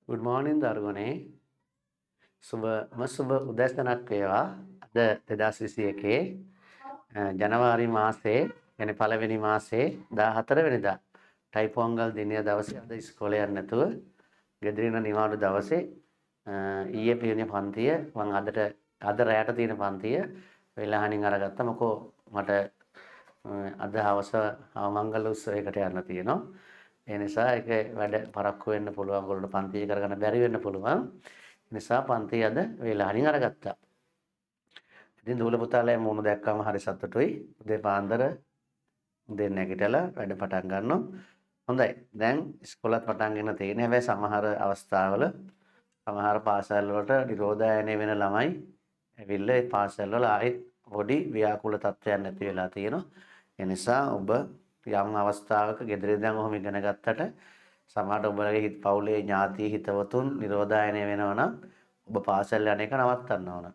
Good morning දරුවනේ. සුබ උදෑසනක් වේවා. අද 2021 ජනවාරි මාසයේ يعني පළවෙනි මාසයේ 14 වෙනිදා. ටයිපොංගල් දිනය දවසේ අද ඉස්කෝලේ යන්න නැතුව ගෙදර ඉන්න නිවාඩු දවසේ ඊයේ පියුනේ පන්තිය මම අද රැයට තියෙන පන්තිය වෙලාහනින් අරගත්තා. මොකෝ මට අද හවස මංගල උත්සවයකට යන්න තියෙනවා. ඒ නිසා ඒක වැඩ පරක්කු වෙන්න පුළුවන්. ඔයගොල්ලෝ පන්ති කරගන්න බැරි වෙන්න පුළුවන්. ඒ නිසා පන්ති අද වේලාහනින් අරගත්තා. ඉතින් දූල පුතාලා මූණ දැක්කම හරි සතුටුයි. උදේ පාන්දර උදේ නැගිටලා වැඩ පටන් ගන්නවා. හොඳයි. දැන් ඉස්කෝලත් පටන්ගෙන තියෙන හැබැයි සමහර අවස්ථාවල සමහර පාසල් වලට නිරෝධායනය වෙන ළමයි ඇවිල්ලා ඒ පාසල් වල ආයෙත් පොඩි ව්‍යාකූල තත්ත්වයක් නැති වෙලා තියෙනවා. ඒ නිසා ඔබ යම් අවස්ථාවක ගෙදර ඉඳන් ඔහොම ඉගෙන ගත්තට සමහරට ඔබගේ පවුලේ ඥාති හිතවතුන් නිරෝධායනය වෙනවා නම් ඔබ පාසල් යන එක නවත්තන්න ඕන.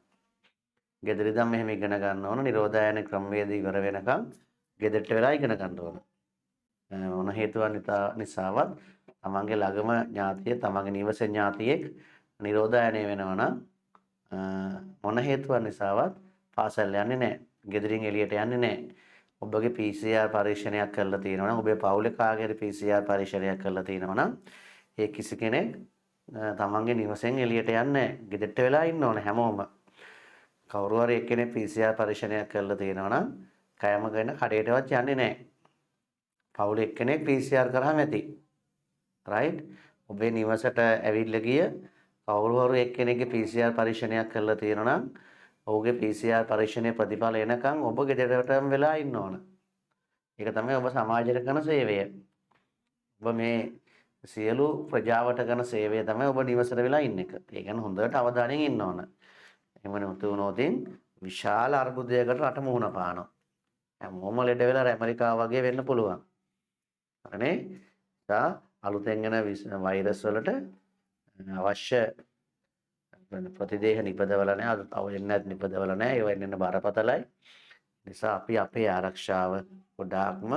ගෙදර ඉඳන් මෙහෙම ඉගෙන ගන්න ඕන. නිරෝධායන ක්‍රමවේද ඉවර වෙනකම් ගෙදරට වෙලා ඉගෙන ගන්න ඕන. මොන හේතුවක් නිසාවත් තමන්ගේ ළඟම ඥාතිය තමන්ගේ නිවසේ ඥාතියෙක් නිරෝධායනය වෙනවා නම් මොන හේතුවක් නිසාවත් පාසල් යන්නේ නැහැ. ගෙදරින් එළියට යන්නේ නැහැ. ඔබගේ PCR පරීක්ෂණයක් කරලා තියෙනවා නම් ඔබේ පවුලේ කාගේ හරි PCR පරීක්ෂණයක් කරලා තියෙනවා නම් ඒ කිසි කෙනෙක් තමන්ගේ නිවසෙන් එළියට යන්නේ නැහැ. ගෙදරට වෙලා ඉන්න ඕනේ හැමෝම. කවුරු හරි එක්කෙනෙක් PCR පරීක්ෂණයක් කරලා තියෙනවා නම් කයම ගන්න කඩේටවත් යන්නේ නැහැ. පවුලේ එක්කෙනෙක් PCR කරාම ඇති. right? ඔබේ නිවසට ඇවිල්ලා ගිය කවුරු හරි එක්කෙනෙක්ගේ PCR පරීක්ෂණයක් කරලා තියෙනවා නම් ඔහුගේ PCR පරීක්ෂණයේ ප්‍රතිඵල එනකන් ඔබ ගෙදරටම වෙලා ඉන්න ඕන. ඒක තමයි ඔබ සමාජයට කරන සේවය. ඔබ මේ සියලු ප්‍රජාවට කරන සේවය තමයි ඔබ නිවසට වෙලා ඉන්න එක. ඒ කියන්නේ හොඳට අවධානයෙන් ඉන්න ඕන. එහෙම නුතුනොත් විශාල අර්බුදයකට රට මුහුණ පානවා. හැමෝම ලෙඩ වෙලා ඇමරිකාව වගේ වෙන්න පුළුවන්. හරිනේ? අලුතෙන් එන වෛරස් වලට අවශ්‍ය ප්‍රතිදේහ නිපදවල නැහැ. අද වෙන්නත් නිපදවල නැහැ. ඒවා එන්න බරපතලයි. නිසා අපි අපේ ආරක්ෂාව ගොඩාක්ම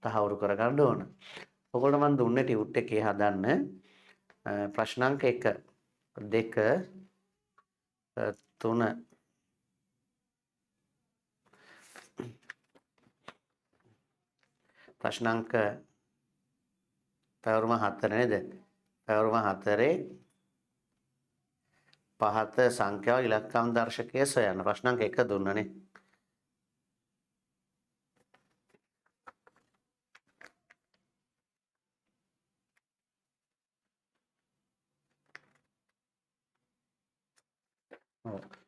තහවුරු කරගන්න ඕන. ඔයගොල්ලෝ මම දුන්නේ ටියුට් එකේ හදන්න ප්‍රශ්න අංක 1 2 3 ප්‍රශ්න අංක පැවරුම 4 නේද? පැවරුම 4 පහත සංඛ්‍යාව ඉලක්කම් දර්ශකයේ සොයන්න. ප්‍රශ්න අංක 1 දුන්නනේ.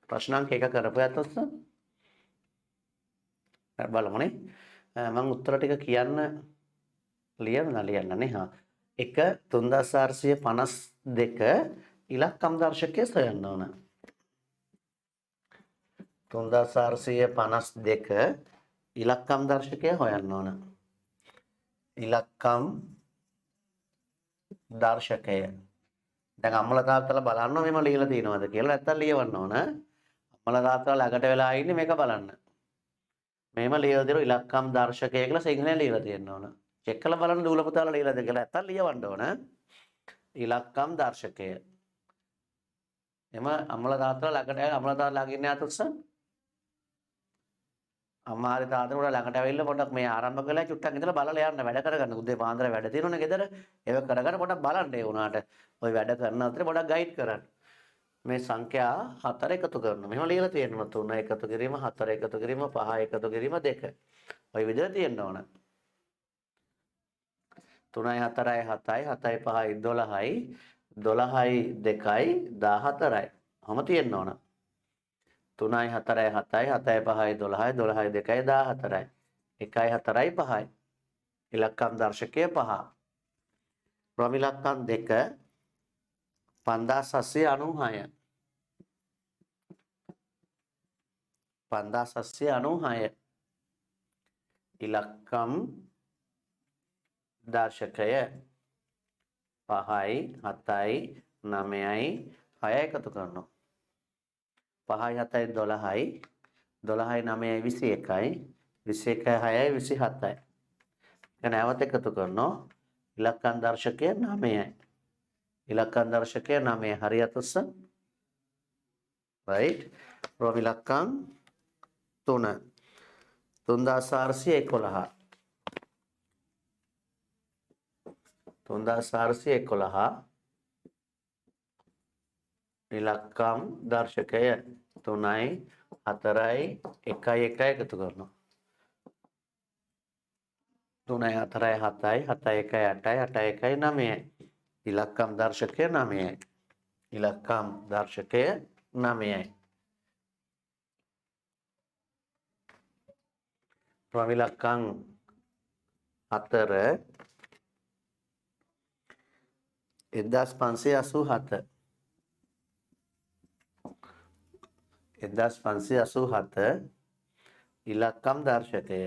ප්‍රශ්න අංක 1 කරපුවාත් ඔස්ස බලමුනේ. මම උත්තර ටික කියන්න ලියන්නනේ. 1 3452 ඉලක්කම් දර්ශකයේ සොයන්න ඕන. 3452 ඉලක්කම් දර්ශකය හොයන්න ඕන. ඉලක්කම් දර්ශකය. දැන් අම්මලා තාත්තලා බලන්න මෙහෙම ලියලා තියෙනවද කියලා නැත්තම් ලියවන්න ඕන. අම්මලා තාත්තලා ළඟට වෙලා ඉන්නේ මේක බලන්න. මෙහෙම ලියලා දෙන ඉලක්කම් දර්ශකය කියලා සිංහලෙන් ලියලා තියෙන්න ඕන. චෙක් කරලා බලන්න දූල පුතාලා ලියලාද කියලා නැත්තම් ලියවන්න ඕන. ඉලක්කම් දර්ශකය. එම අම්මලා තාත්තලා ළඟට ඉන්න අතොත්සන් අම්මා හරි තාත්තා උඩ ළඟට ඇවිල්ලා පොඩ්ඩක් මේ ආරම්භ කළා චුට්ටක් ඉඳලා බලලා යන්න වැඩ කරගන්න. උදේ පාන්දර වැඩ තියෙනවනේ ගෙදර. ඒක කරගෙන පොඩ්ඩක් බලන්න ඒ වුණාට ওই වැඩ කරන අතරේ පොඩ්ඩක් ගයිඩ් කරන්න. මේ සංඛ්‍යා 4 එකතු කරනවා. මෙහෙම ලියලා තියෙනවා 3 එකතු කිරීම 4 එකතු කිරීම 5 එකතු කිරීම 2. ওই විදිහට තියෙන්න ඕන. 3යි 4යි 7යි 7යි 5යි 12යි 12යි 2යි 14යි. ඔහම තියෙන්න ඕන. 3යි 4යි 7යි 7යි 5යි 12යි 12යි 2යි 14යි 1යි 4යි 5යි ඉලක්කම් දර්ශකය 5. ප්‍රමිලක්කම් 2 5796 5796 ඉලක්කම් දර්ශකය 5යි 7යි 9යි 6යි එකතු කරනවා. 5යි 7යි 12යි 12යි 9යි 21යි 21යි 6යි 27යි. නැවත එකතු කරනවා. ඉලක්කම් දර්ශකය 9යි. ඉලක්කම් දර්ශකය 9 හරියට උස්සන් right රෝම ඉලක්කම් 3 3411 3411 ඉලක්කම් දර්ශකය 3යි 4යි 1යි 1යි එකතු කරනවා 3යි 4යි 7යි 7යි 1යි 8යි 8යි 1යි 9යි ඉලක්කම් දර්ශකය 9යි ඉලක්කම් දර්ශකය 9යි ප්‍රමිලක්කම් 4 1587 1587 ඉලක්කම් දර්ශකය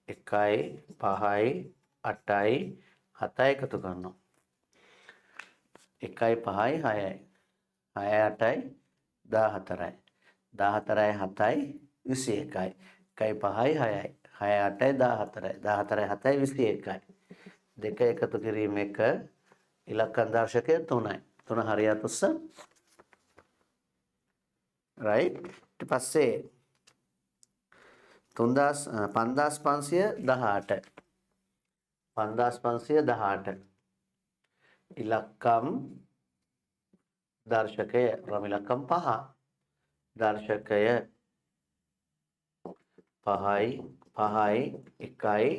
1යි 5යි 8යි 7යි එකතු කරනවා 1යි 5යි 6යි 6යි 8යි 14යි 14යි 7යි 21යි 1යි 5යි 6යි 6යි 8යි 14යි 14යි 7යි 21යි දෙක එකතු කිරීම 1 ඉලක්කම් දර්ශකය 3යි 3 හරියට උස්සන් right ඊට පස්සේ 5518 5518 ඉලක්කම් දර්ශකය රම ඉලක්කම් 5 දර්ශකය 5යි 5යි 1යි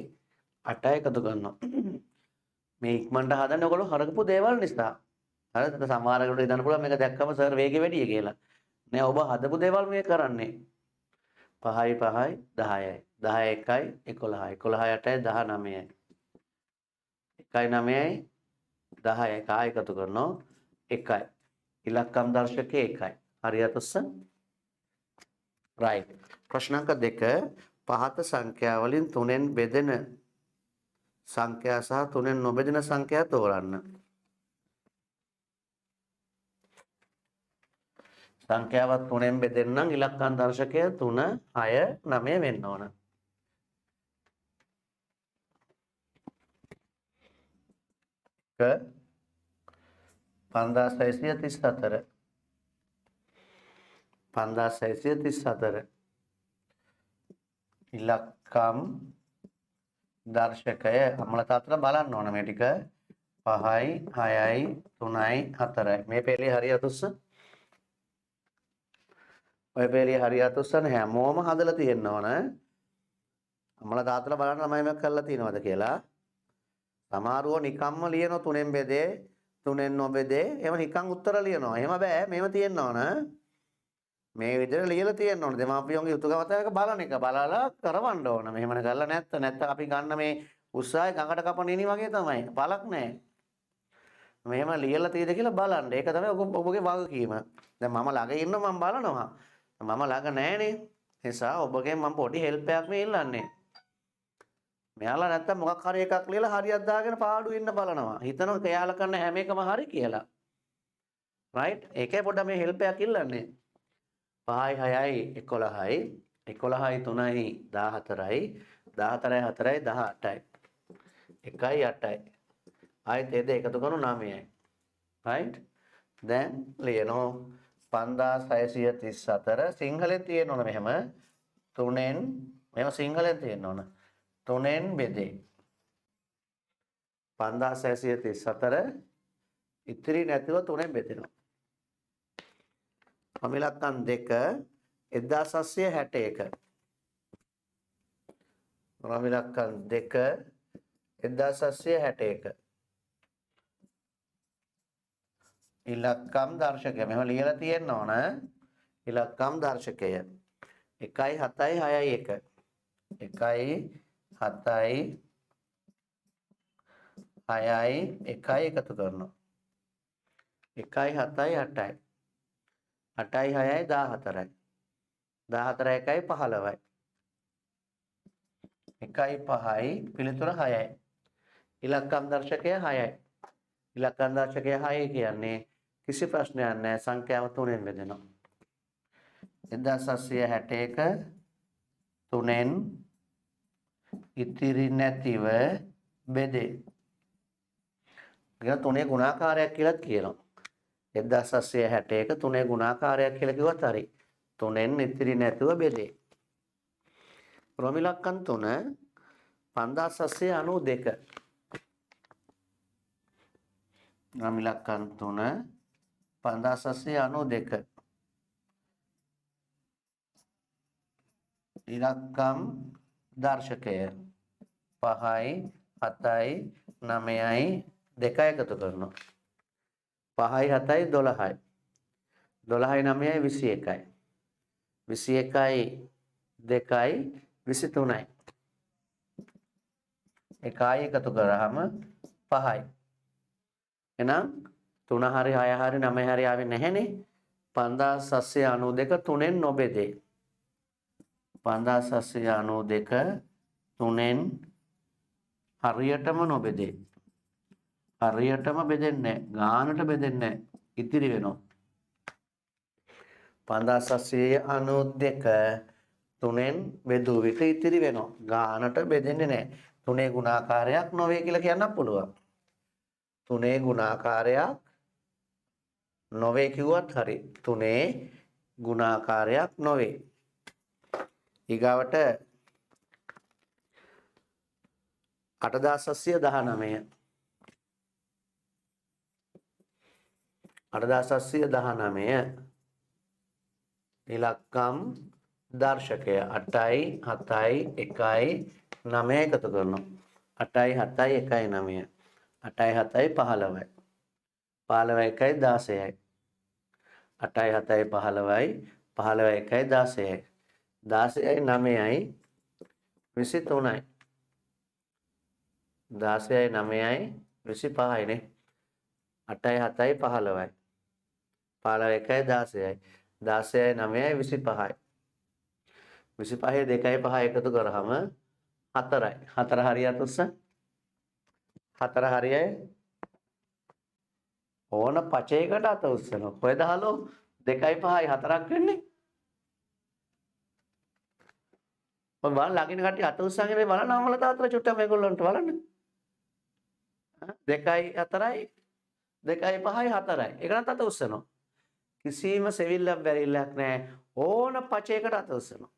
8යි එකතු කරනවා මේ ඉක්මනට හදන්නේ ඔයගොල්ලෝ හරකපු දේවල් නිසා හරිද සමහරකට ඉදන්න පුළුවන් මේක දැක්කම සර් වේගෙ වැඩි කියලා නෑ ඔබ හදපු දේවල් මේ කරන්නේ 5යි 5යි 10යි 10යි 1යි 11යි 11යි 8යි 19යි 1යි 9යි 10යි 1යි එකතු කරනවා 1යි ඉලක්කම් දර්ශකය 1යි හරියට උස්සන් right ප්‍රශ්නාංක 2 පහත සංඛ්‍යා වලින් 3ෙන් බෙදෙන සංඛ්‍යා සහ 3ෙන් නොබෙදෙන සංඛ්‍යා තෝරන්න සංඛ්‍යාවත් 3ෙන් බෙදෙන්න නම් ඉලක්කම් දර්ශකය 3 6 9 වෙන්න ඕන 5634 5634 ඉලක්කම් දර්ශකය අම්මලා තාත්තලා බලන්න ඕන මේ ටික 5යි 6යි 3යි 4යි මේ පෙළේ හරියට උස්ස ඔය පෙළේ හරියට උස්සන හැමෝම හදලා තියෙන්න ඕන අම්මලා තාත්තලා බලන්න ළමයි මේක කරලා තියෙනවද කියලා සමහරව නිකම්ම ලියන 3ෙන් බෙදේ 3ෙන් නොබෙදේ එහෙම නිකන් උත්තර ලියනවා එහෙම බෑ මේව තියෙන්න ඕන මේ විදිහට ලියලා තියෙන්න ඕන දෙමාපියන්ගේ යුතුයකම තමයි බලන එක බලලා කරවන්න ඕන මෙහෙමන කරලා නැත්නම් අපි ගන්න මේ උත්සාහය ගඟට කපන ඉනි වගේ තමයි බලක් නැහැ මෙහෙම ලියලා තියෙද කියලා බලන්න ඒක තමයි ඔබගේ වගකීම දැන් මම ළඟ ඉන්න මම බලනවා මම ළඟ නැහනේ නිසා ඔබගෙන් මම පොඩි හෙල්ප් එකක් මේ ඉල්ලන්නේ මෙයාලා නැත්තම් මොකක් හරි එකක් ලියලා හරියක් දාගෙන පාඩු ඉන්න බලනවා හිතනවා කයාලා කරන හැම එකම හරි කියලා right ඒකේ පොඩ්ඩක් මේ හෙල්ප් එකක් ඉල්ලන්නේ 5යි 6යි 11යි 11යි 3යි 14යි 14යි 4යි 18යි 1යි 8යි ආයෙත් ඒ දෙක එකතු කරනු 9යි right දැන් ලියනවා 5634 සිංහලෙන් තියෙන්න ඕන මෙහෙම 3ෙන් මෙහෙම සිංහලෙන් තියෙන්න ඕන 3ෙන් බෙදේ 5634 ඉතිරි නැතිව 3ෙන් බෙදෙනවා අමිලක්කම් 2 1761 අමිලක්කම් 2 1761 ඉලක්කම් දර්ශකය මෙහෙම ලියලා තියෙන්න ඕන ඉලක්කම් දර්ශකය 1යි 7යි 6යි 1 1යි 7යි 6යි 1යි එකතු කරනවා 1යි 7යි 8යි 8යි 6යි 14යි 14යි 1යි 15යි 1යි 5යි පිළිතුර 6යි ඉලක්කම් දර්ශකය 6යි ඉලක්කම් දර්ශකය 6 කියන්නේ කිසි ප්‍රශ්නයක් නැහැ සංඛ්‍යාව 3ෙන් බෙදෙනවා 1761 3ෙන් ඉතිරි නැතිව බෙදේ. කියන 3 ගුණාකාරයක් කියලාත් කියනවා. 1761 3 ගුණාකාරයක් කියලා කිව්වත් හරි. 3න් ඉතිරි නැතුව බෙදේ. රෝම ඉලක්කම් 3 5792. රෝම ඉලක්කම් 3 5792. ඉලක්කම් දර්ශකය 5යි 7යි 9යි 2 එකතු කරනවා. 5යි 7යි 12යි. 12යි 9යි 21යි. 21යි 2යි 23යි. එකයි එකතු කරාම 5යි. එහෙනම් 3 හරි 6 හරි 9 හරි ආවේ නැහැනේ. 5792 3ෙන් නොබෙදේ. 5792 3ෙන් හරියටම නොබෙදේ. හරියටම බෙදෙන්නේ නැහැ. ගානට බෙදෙන්නේ නැහැ. ඉතිරි වෙනවා. 5792 3ෙන් බෙදුව විට ඉතිරි වෙනවා. ගානට බෙදෙන්නේ නැහැ. 3 ගුණාකාරයක් නොවේ කියලා කියන්නත් පුළුවන්. 3 ගුණාකාරයක් නොවේ කිව්වත් හරි. 3 ගුණාකාරයක් නොවේ. ඊගාවට 8719 8719 ඉලක්කම් දර්ශකය 8යි 7යි 1යි 9 එකතු කරනවා. 8යි 7යි 1යි 9. 8යි 7යි 15යි. 15යි 1යි 16යි. 8යි 7යි 15යි 15යි 1යි 16යි. 16යි 9යි 23යි. 16යි 9යි 25යි නේ. 8යි 7යි 15යි. 15යි 1යි 16යි. 16යි 9යි 25යි. 25යි 2යි 5යි එකතු කරාම 4යි. 4 හරියට උස්ස. 4 හරියයි. ඕන පචයකට අත උස්සනවා. කොහෙද හලෝ 2යි 5යි 4ක් වෙන්නේ. ඔය බලන්න ළඟින කට්ටිය අත උස්සගෙන බලන්න අම්මලා තාත්තලා චුට්ටක් මේගොල්ලන්ට බලන්න. 2යි 4යි 2යි 5යි 4යි. ඒකනත් අත උස්සනවා. කිසිම සෙවිල්ලක් බැරිල්ලක් නැහැ. ඕන පචයකට අත උස්සනවා.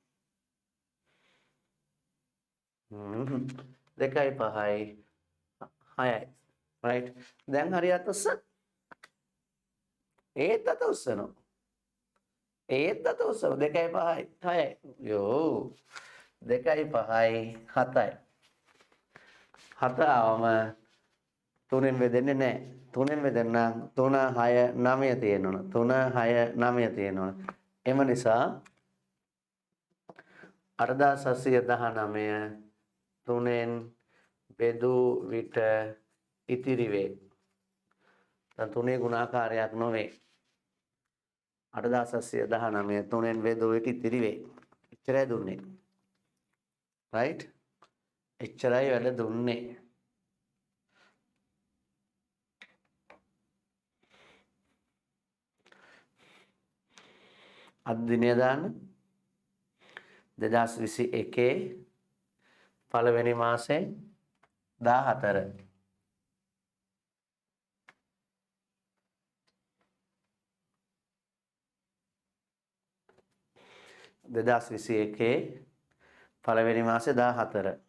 2යි 5යි 6යි. right. දැන් හරියට උස්ස. ඒත් අත උස්සනවා. ඒත් අත උස්සනවා. 2යි 5යි 6යි. යෝ 2යි 5යි 7යි. 7 ආවම 3ෙන් බෙදෙන්නේ නැහැ. 3ෙන් බෙදෙන්න 3 6 9 තියෙනවා. 3 6 9 තියෙනවා. එම නිසා 8719 3ෙන් බෙදූ විට ඉතිරි වේ. දැන් 3 ගුණාකාරයක් නොවේ. 8719 3ෙන් බෙදූ විට ඉතිරි වේ. එච්චරයි දුන්නේ. right? එච්චරයි වැඩ දුන්නේ. අද දිනය දාන්න 2021 පළවෙනි මාසේ 14 2021 පළවෙනි මාසේ 14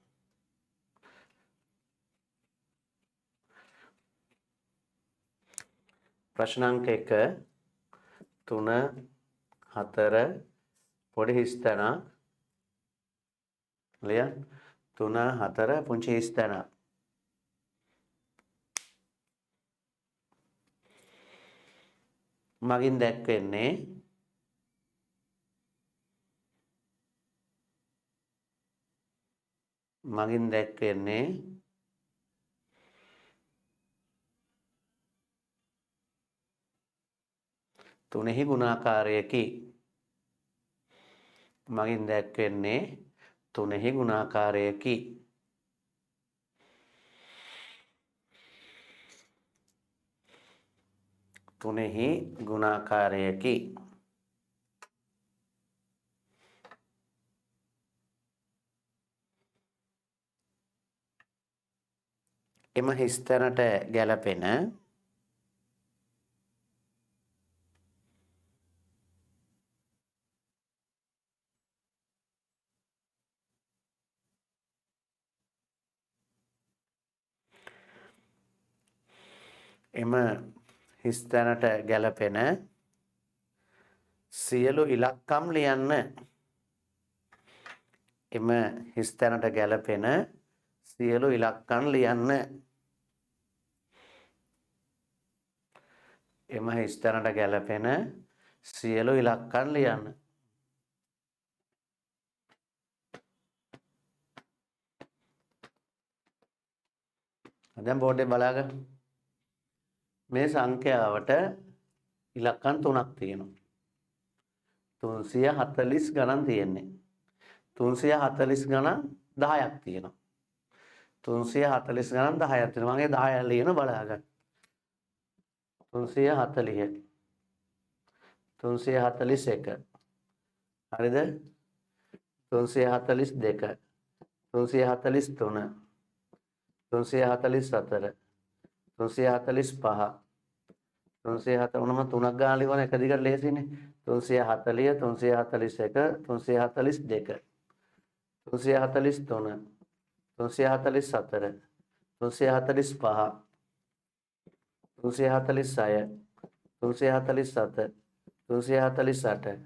ප්‍රශ්න අංක 1 3 4 පොඩි හිස්තැනක් ලියන්න 3 4 පුංචි හිස්තැනක් මගින් දැක්වෙන්නේ තුනෙහි ගුණාකාරයකි. මගින් දැක්වෙන්නේ තුනෙහි ගුණාකාරයකි. තුනෙහි ගුණාකාරයකි. එම හිස්තැනට ගැලපෙන එම හිස්තැනට ගැලපෙන සියලු ඉලක්කම් ලියන්න. එම හිස්තැනට ගැලපෙන සියලු ඉලක්කම් ලියන්න. එම හිස්තැනට ගැලපෙන සියලු ඉලක්කම් ලියන්න. දැන් බෝඩ් එක බලාගන්න. මේ සංඛ්‍යාවට ඉලක්කම් 3ක් තියෙනවා. 340 ගණන් තියෙන්නේ. 340 ගණන් 10ක් තියෙනවා. 340 ගණන් 10ක් තියෙනවා. මම ඒ 10 ලියන බලාගන්න. 340 341 හරිද? 342 343 344 345 307 උනම 3ක් ගාන ලියවන එක දිගට ලේසිනේ. 340 341 342 343 344 345 346 347 348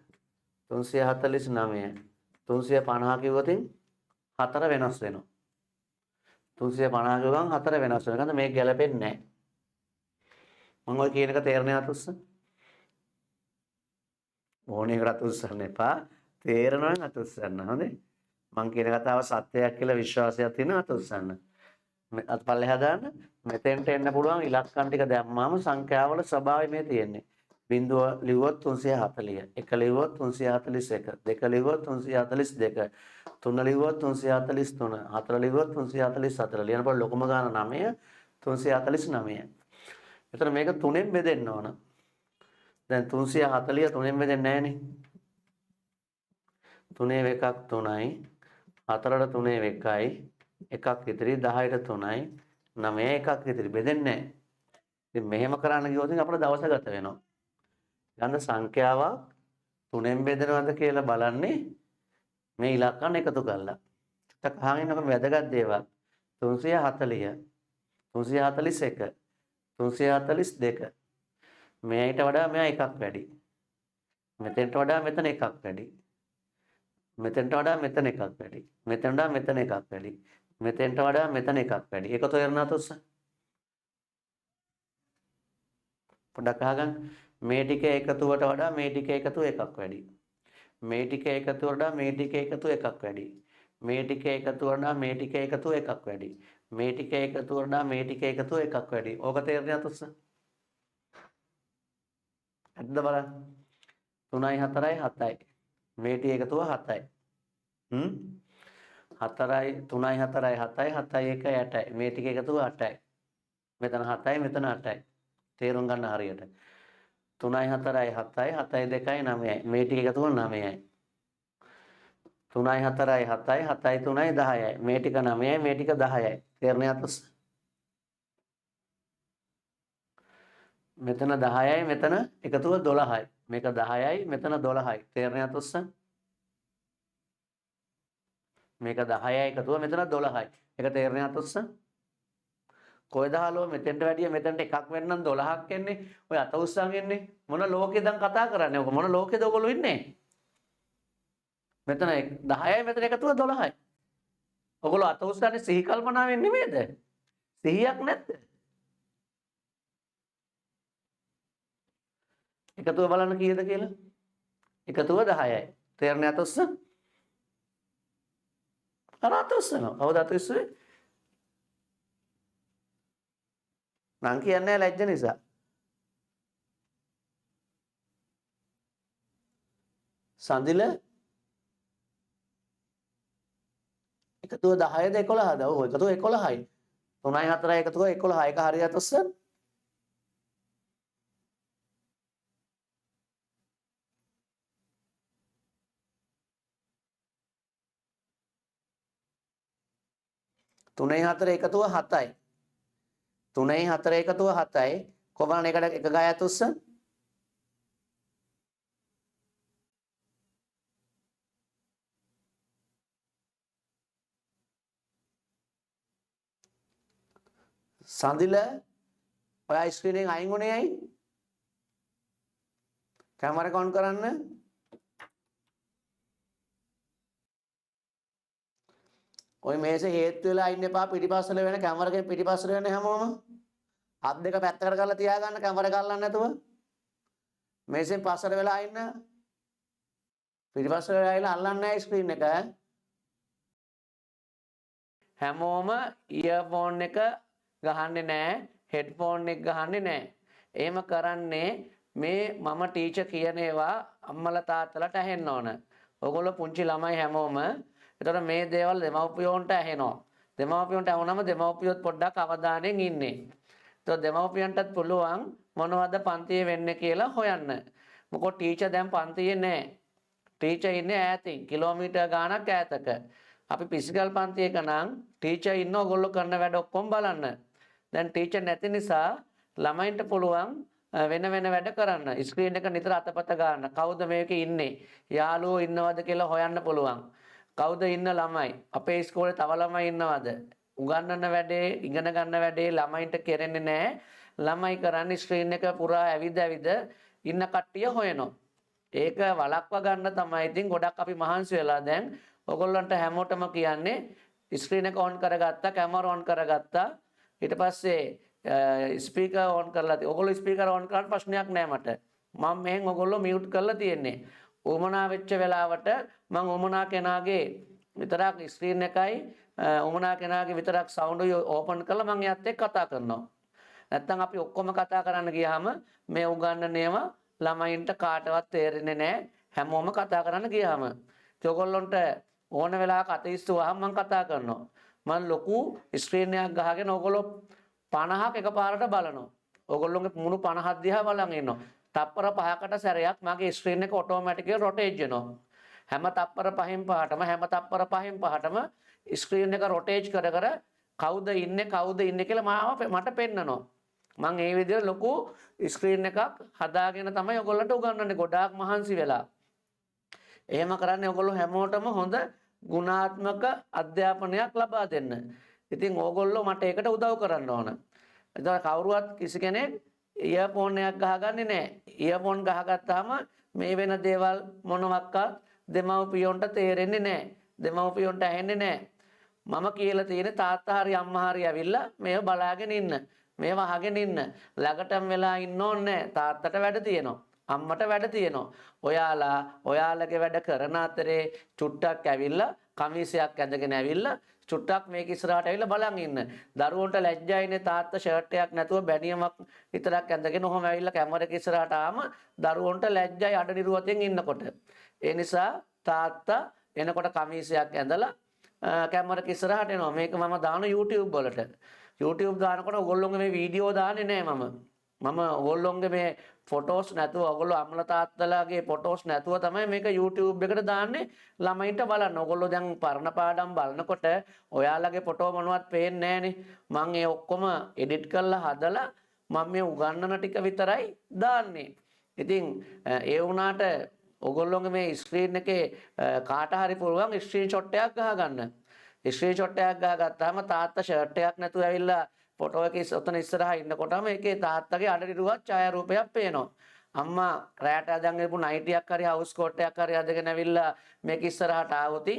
349 350 කිව්වොතින් 4 වෙනස් වෙනවා. 350 ගමන් 4 වෙනස් වෙනවා. ගන්න මේක ගැලපෙන්නේ නැහැ. මම ඔය කියන එක තේරෙනවද උස්ස? ඕනේ එකට උස්සන්න එපා. තේරෙනවා නම් අත උස්සන්න. හොඳේ. මම කියන කතාව සත්‍යයක් කියලා විශ්වාසයක් තියෙනවා අත උස්සන්න. අත් පල්ලෙහා දාන්න. මෙතෙන්ට එන්න පුළුවන් ඉලක්කම් ටික දැම්මාම සංඛ්‍යාවල ස්වභාවය මේ තියෙන්නේ. බිඳුව ලිව්වොත් 340, එක ලිව්වොත් 341, දෙක ලිව්වොත් 342, තුන ලිව්වොත් 343, හතර ලිව්වොත් 344. ලියනකොට ලොකුම ගාන 9 349. එතන මේක 3ෙන් බෙදෙන්න ඕන. දැන් 340 3ෙන් බෙදෙන්නේ නැහනේ. 3 එකක් 3යි, 4ට 3 එකයි, එකක් ඉතිරි 10ට 3යි, 9 එකක් ඉතිරි බෙදෙන්නේ නැහැ. ඉතින් මෙහෙම කරන්න ගියොත් අපිට දවස ගත වෙනවා. ගන්න සංඛ්‍යාවක් 3ෙන් බෙදෙනවද කියලා බලන්නේ මේ ඉලක්කම් එකතු කරලා. චුට්ටක් අහගෙන ඉන්නකොට වැදගත් දේවල් 340 341 342 මෙයට වඩා මෙයා එකක් වැඩි. මෙතෙන්ට වඩා මෙතන එකක් වැඩි. මෙතෙන්ට වඩා මෙතන එකක් වැඩි. මෙතෙන්ට වඩා මෙතන එකක් වැඩි. මෙතෙන්ට වඩා මෙතන එකක් වැඩි. ඒක තේරුණාද උස්ස? පොඩ්ඩක් අහගන්න. මේ ටික එකතුවට වඩා මේ ටික එකතුව එකක් වැඩි. මේ ටික එකතුවට වඩා මේ ටික එකතුව එකක් වැඩි. මේ ටික එකතුවට වඩා මේ ටික එකතුව එකක් වැඩි. මේ ටික එකතුවට වඩා මේ ටික එකතුව එකක් වැඩි. ඕක තේරුණාද උස්ස? ඇද්ද බලන්න. 3යි 4යි 7යි. මේ ටික එකතුව 7යි. 4යි 3යි 4යි 7යි 7යි 1යි 8යි. මේ ටික එකතුව 8යි. මෙතන 7යි මෙතන 8යි. තේරුම් ගන්න හරියට. 3යි 4යි 7යි 7යි 2යි 9යි. මේ ටික එකතුව 9යි. 3යි 4යි 7යි 7යි 3යි 10යි. මේ ටික 9යි මේ ටික 10යි. තේරුණාද උස්ස? මෙතන 10යි මෙතන එකතුව 12යි. මේක 10යි මෙතන 12යි. තේරුණාද උස්ස? මේක 10යි එකතුව මෙතන 12යි. ඒක තේරුණාද උස්ස? කොයිද හලෝ මෙතෙන්ට වැඩිය මෙතෙන්ට එකක් වෙන්නම් 12ක් එන්නේ. ඔය අත උස්සන් එන්නේ. මොන ලෝකෙද කතා කරන්නේ? ඔක මොන ලෝකෙද ඔයගොල්ලෝ ඉන්නේ? මෙතන 10යි මෙතන එකතුව 12යි. ඔයගොල්ලෝ අත උස්සන්නේ සිහි කල්පනාවෙන් නෙමෙයිද? සිහියක් නැද්ද? එකතුව බලන්න කීයද කියලා? එකතුව 10යි. තේරෙන්නේ අත උස්ස? අර අත උස්සනවා. කවුද අත උස්සේ? මං කියන්නේ ලැජ්ජ නිසා. සඳිල එකතුව 10ද 11ද? ඔව් එකතුව 11යි. 3යි 4යි එකතුව 11යි. ඒක හරියට උස්සන්න. තුනයි 4 එකතුව 7යි. 3යි 4 එකතුව 7යි. කොහොමද එකට එක ගායත් උස්ස? සඳිල ඔයා ස්ක්‍රීන් එකෙන් අයින් වුණේ ඇයි? කැමරා එක ඔන් කරන්න. ඔය මේසේ හේතු වෙලා ඉන්න එපා පිටිපස්සට වෙන කැමරා එකෙන් පිටිපස්සට වෙන හැමෝම. අත් දෙක පැත්තකට කරලා තියාගන්න කැමරා එක අල්ලන්නේ නැතුව. මේසෙන් පස්සට වෙලා ඉන්න. පිටිපස්සට වෙලා ඉන්න අල්ලන්නේ නැහැ ස්ක්‍රීන් එක. හැමෝම ඉයර්ෆෝන් එක ගහන්නේ නැහැ, හෙඩ්ෆෝන් එක ගහන්නේ නැහැ. එහෙම කරන්නේ මේ මම ටීචර් කියන ඒවා අම්මලා තාත්තලාට ඇහෙන්න ඕන. ඔයගොල්ලෝ පුංචි ළමයි හැමෝම. එතකොට මේ දේවල් දෙමව්පියෝන්ට ඇහෙනවා. දෙමව්පියන්ට වුණාම දෙමව්පියොත් පොඩ්ඩක් අවධානයෙන් ඉන්නේ. તો දෙමව්පියන්ටත් පුළුවන් මොනවද පන්තියේ වෙන්නේ කියලා හොයන්න. මොකද ටීචර් දැන් පන්තියේ නැහැ. ටීචර් ඉන්නේ ඈතින් කිලෝමීටර් ගාණක් ඈතක. අපි ෆිසිකල් පන්තියක නම් ටීචර් ඉන්න ඕගොල්ලෝ කරන වැඩ ඔක්කොම බලන්න. දැන් ටීචර් නැති නිසා ළමයින්ට පුළුවන් වෙන වෙන වැඩ කරන්න. ස්ක්‍රීන් එක නිතර අතපත ගන්න. කවුද මේකේ ඉන්නේ? යාළුවෝ ඉන්නවද කියලා හොයන්න පුළුවන්. කවුද ඉන්න ළමයි? අපේ ඉස්කෝලේ තව ළමයි ඉන්නවද? උගන්වන වැඩේ, ඉගෙන ගන්න වැඩේ ළමයින්ට කෙරෙන්නේ නැහැ. ළමයි කරන්නේ ස්ක්‍රීන් එක පුරා ඇවිද ඉන්න කට්ටිය හොයනවා. ඒක වළක්වා ගන්න තමයි ඉතින් ගොඩක් අපි මහන්සි වෙලා දැන් ඔයගොල්ලන්ට හැමෝටම කියන්නේ ස්ක්‍රීන් එක ඔන් කරගත්තා, කැමරා ඔන් කරගත්තා. ඊට පස්සේ ස්පීකර් ඔන් කරලා තියෙනවා. ඔයගොල්ලෝ ස්පීකර් ඔන් කරාට ප්‍රශ්නයක් නැහැ මට. මම මෙහෙන් ඔයගොල්ලෝ මියුට් කරලා තියෙන්නේ. උමනා වෙච්ච වෙලාවට මම උමනා කෙනාගේ විතරක් ස්ක්‍රීන් එකයි උමනා කෙනාගේ විතරක් සවුන්ඩ් එක ඕපන් කරලා මම එයාත් එක්ක කතා කරනවා. නැත්තම් අපි ඔක්කොම කතා කරන්න ගියාම මේ උගන්නන ඒවා ළමයින්ට කාටවත් තේරෙන්නේ නැහැ. හැමෝම කතා කරන්න ගියාම. ඔයගොල්ලන්ට ඕන වෙලාවක අතීස්තු වහම මම කතා කරනවා. මම ලොකු ස්ක්‍රීන් එකක් ගහගෙන ඔයගොල්ලෝ 50ක් එකපාරට බලනවා. ඔයගොල්ලෝගේ මුණු 50ක් දිහා බලන් ඉන්නවා. තප්පර 5කට සැරයක් මගේ ස්ක්‍රීන් එක ඔටෝමැටිකලි රොටේට් වෙනවා. හැම තප්පර 5න් 5ටම ස්ක්‍රීන් එක රොටේට් කර කවුද ඉන්නේ කියලා මට පෙන්නනවා. මම ඒ විදිහට ලොකු ස්ක්‍රීන් එකක් හදාගෙන තමයි ඔයගොල්ලන්ට උගන්වන්නේ ගොඩාක් මහන්සි වෙලා. එහෙම කරන්නේ ඔයගොල්ලෝ හැමෝටම හොඳ ගුණාත්මක අධ්‍යාපනයක් ලබා දෙන්න. ඉතින් ඕගොල්ලෝ මට ඒකට උදව් කරන්න ඕන. එතකොට කවුරුවත් කිසි කෙනෙක් ඉයර්ෆෝන් එකක් ගහගන්නේ නැහැ. ඉයර්ෆෝන් ගහගත්තාම මේ වෙන දේවල් මොනවත් දෙමව්පියොන්ට තේරෙන්නේ නැහැ. දෙමව්පියොන්ට ඇහෙන්නේ නැහැ. මම කියලා තියෙන්නේ තාත්තා හරි අම්මා හරි ඇවිල්ලා මේව බලාගෙන ඉන්න. මේව අහගෙන ඉන්න. ළඟටම වෙලා ඉන්න ඕනේ නැහැ. තාත්තට වැඩ තියෙනවා. අම්මට වැඩ තියෙනවා. ඔයාලගේ වැඩ කරන අතරේ චුට්ටක් ඇවිල්ලා කමීසයක් ඇඳගෙන ඇවිල්ලා චුට්ටක් මේක ඉස්සරහට ඇවිල්ලා බලන් ඉන්න. දරුවන්ට ලැජ්ජයිනේ තාත්තා ෂර්ට් එකක් නැතුව බැනියමක් විතරක් ඇඳගෙන ඔහොම ඇවිල්ලා කැමරා එක ඉස්සරහට ආම දරුවන්ට ලැජ්ජයි අඩ නිරුවතෙන් ඉන්නකොට. ඒ නිසා තාත්තා එනකොට කමීසයක් ඇඳලා කැමරා එක ඉස්සරහට එනවා. මේක මම දාන YouTube වලට. YouTube දානකොට ඔයගොල්ලෝගේ මේ වීඩියෝ දාන්නේ නැහැ මම ඔයගොල්ලෝගේ මේ ෆොටෝස් නැතුව ඔයගොල්ලෝ අම්මලා තාත්තලාගේ ෆොටෝස් නැතුව තමයි මේක YouTube එකට දාන්නේ ළමයින්ට බලන්න. ඔයගොල්ලෝ දැන් පරණ පාඩම් බලනකොට ඔයාලගේ ෆොටෝ මොනවත් පේන්නේ නැහනේ. මම ඒ ඔක්කොම එඩිට් කරලා හදලා මම මේ උගන්නන ටික විතරයි දාන්නේ. ඉතින් ඒ වුණාට ඔයගොල්ලෝගේ මේ ස්ක්‍රීන් එකේ කාට හරි පුළුවන් ස්ක්‍රීන්ෂොට් එකක් ගහගන්න. ස්ක්‍රීන්ෂොට් එකක් ගහගත්තාම තාත්තා ෂර්ට් එකක් නැතුව ඇවිල්ලා ෆොටෝ එකේ ඔතන ඉස්සරහා ඉන්නකොටම ඒකේ තාත්තගේ අඩරිරුවක් ඡායාරූපයක් පේනවා. අම්මා රැට අදන් එපු නයිටියක් හරි හවුස් කෝට් එකක් හරි අදගෙන ඇවිල්ලා මේක ඉස්සරහට ආවොත්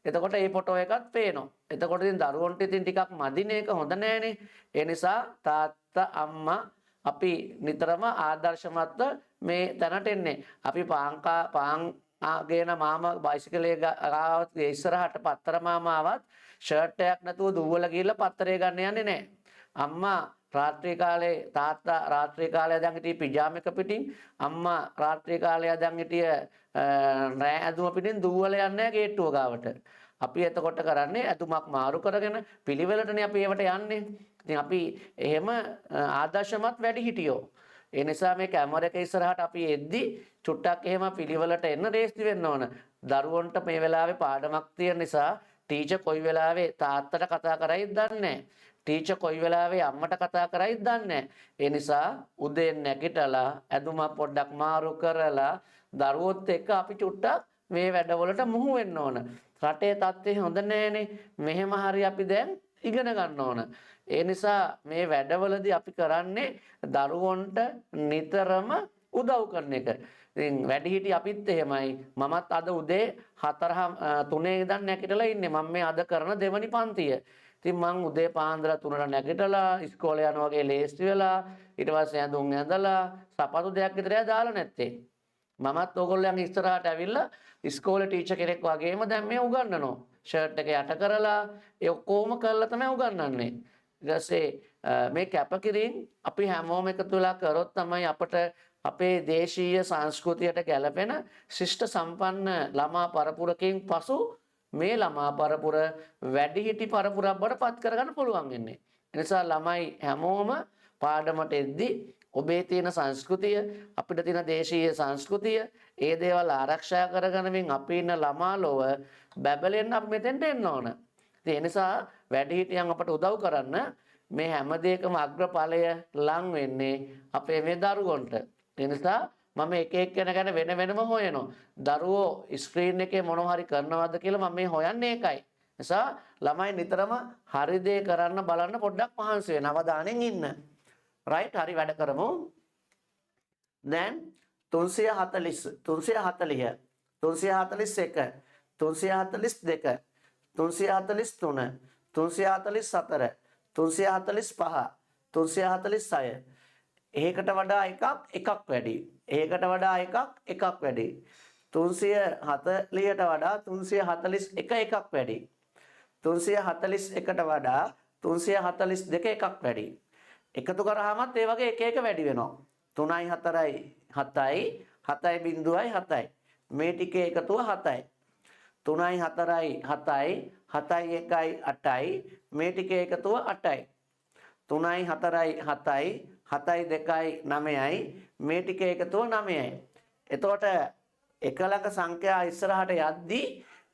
එතකොට මේ ෆොටෝ එකත් පේනවා. එතකොට ඉතින් දරුවන්ට ඉතින් ටිකක් මදිනේ ඒක හොඳ නෑනේ. ඒ නිසා තාත්තා අම්මා අපි නිතරම ආදර්ශමත්ව මේ තැනට එන්නේ. අපි පාන් ගේන මාමා බයිසිකලේ ආවත් ඉස්සරහට පත්තර මාමාවත් ෂර්ට් එකක් නැතුව දුවලා ගිහලා පත්තරේ ගන්න යන්නේ නැහැ. අම්මා රාත්‍රී කාලේ තාත්තා රාත්‍රී කාලේ දැන් හිටියේ පිජාම එක පිටින් අම්මා රාත්‍රී කාලේ දැන් හිටිය රෑ ඇඳුම පිටින් දුවලා යන්නේ ගේට්ටුව ගාවට. අපි එතකොට කරන්නේ ඇතුමක් මාරු කරගෙන පිළිවෙලටනේ අපි ඒවට යන්නේ. ඉතින් අපි එහෙම ආදර්ශමත් වැඩි හිටියෝ. ඒ නිසා මේ කැමරා එක ඉස්සරහට අපි එද්දි චුට්ටක් එහෙම පිළිවෙලට එන්න රේස්ති වෙන්න ඕන. දරුවන්ට මේ වෙලාවේ පාඩමක් තියෙන නිසා ටීචර් කොයි වෙලාවේ තාත්තට කතා කරයිද දන්නේ නැහැ. ටීචර් කොයි වෙලාවේ අම්මට කතා කරයිද දන්නේ නැහැ. ඒ නිසා උදේ නැගිටලා ඇඳුමක් පොඩ්ඩක් මාරු කරලා දරුවොත් එක්ක අපි චුට්ටක් මේ වැඩවලට මුහු වෙන්න ඕන. රටේ තත්ත්වය හොඳ නැහැනේ. මෙහෙම හරි අපි දැන් ඉගෙන ගන්න ඕන. ඒ නිසා මේ වැඩවලදී අපි කරන්නේ දරුවන්ට නිතරම උදව් කරන එක. ඉතින් වැඩිහිටි අපිත් එහෙමයි. මමත් අද උදේ 3 ඉඳන් නැගිටලා ඉන්නේ. මම මේ අද කරන දෙවනි පන්තිය. ඉතින් මං උදේ පාන්දර 3ට නැගිටලා ඉස්කෝලේ යනවා වගේ ලේස්ති වෙලා ඊට පස්සේ ඇඳුම් ඇඳලා සපත්තු දෙකක් විතරයි දාලා නැත්තේ. මමත් ඕගොල්ලන්ගේ ඉස්සරහට ඇවිල්ලා ඉස්කෝලේ ටීචර් කෙනෙක් වගේම දැන් මේ උගන්වනවා. ෂර්ට් එක යට කරලා ඒ ඔක්කොම කරලා තමයි උගන්වන්නේ. ඊට පස්සේ මේ කැපකිරීම අපි හැමෝම එකතු වෙලා කරොත් තමයි අපට අපේ දේශීය සංස්කෘතියට ගැලපෙන ශිෂ්ට සම්පන්න ළමා පරපුරකින් පසු මේ ළමා පරපුර වැඩිහිටි පරපුරක් බවට පත් කරගන්න පුළුවන් වෙන්නේ. ඒ නිසා ළමයි හැමෝම පාඩමට එද්දී ඔබේ තියෙන සංස්කෘතිය අපිට තියෙන දේශීය සංස්කෘතිය ඒ දේවල් ආරක්ෂා කරගනිමින් අපි ඉන්න ළමා ලොව බැබලෙන්න අපි මෙතෙන්ට එන්න ඕන. ඒ නිසා වැඩිහිටියන් අපට උදව් කරන්න මේ හැම දෙයකම අග්‍රඵලය ලං වෙන්නේ අපේ මේ දරුවන්ට. ඒ නිසා මම එක එක්කෙනා ගැන වෙන වෙනම හොයනවා. දරුවෝ ස්ක්‍රීන් එකේ මොනවා හරි කරනවද කියලා මම මේ හොයන්නේ ඒකයි. නිසා ළමයි නිතරම හරි දේ කරන්න බලන්න පොඩ්ඩක් මහන්සි වෙන්න අවධානයෙන් ඉන්න. right හරි වැඩ කරමු. දැන් 340 341 342 343 343 344 345 346 ඒකට වඩා එකක් වැඩි. ඒකට වඩා එකක් වැඩි. 340ට වඩා 341 එකක් වැඩි. 341ට වඩා 342 එකක් වැඩි. එකතු කරාමත් ඒ වගේ එක එක වැඩි වෙනවා. 3යි 4යි 7යි 7යි බිංදුවයි 7යි. මේ ටිකේ එකතුව 7යි. 3යි 4යි 7යි 7යි 1යි 8යි. මේ ටිකේ එකතුව 8යි. 3යි 4යි 7යි 7යි 2යි 9යි. මේ ටිකේ එකතුව 9යි. එතකොට එක ළඟ සංඛ්‍යා ඉස්සරහට යද්දී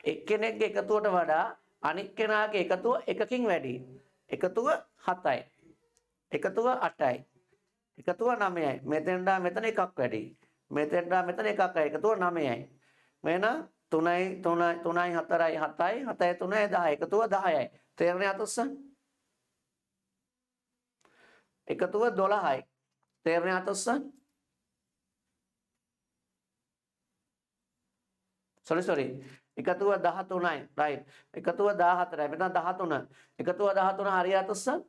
එක්කෙනෙක්ගේ එකතුවට වඩා අනික් කෙනාගේ එකතුව එකකින් වැඩි. එකතුව 7යි. එකතුව 8යි. එකතුව 9යි. මෙතෙන්ට මෙතන එකක් වැඩි. මෙතෙන්ට මෙතන එකක් වැඩි. එකතුව 9යි. මෙන්න 3යි 4යි 7යි 7යි 3යි 10යි. එකතුව 10යි. තේරෙන්නේ අතොස්සන්? එකතුව 12යි. තේරෙන්නේ අතොස්සන්? sorry එකතුව 13යි. right. එකතුව 14යි. මෙතන 13. එකතුව 13 හරිය අතොස්සන්?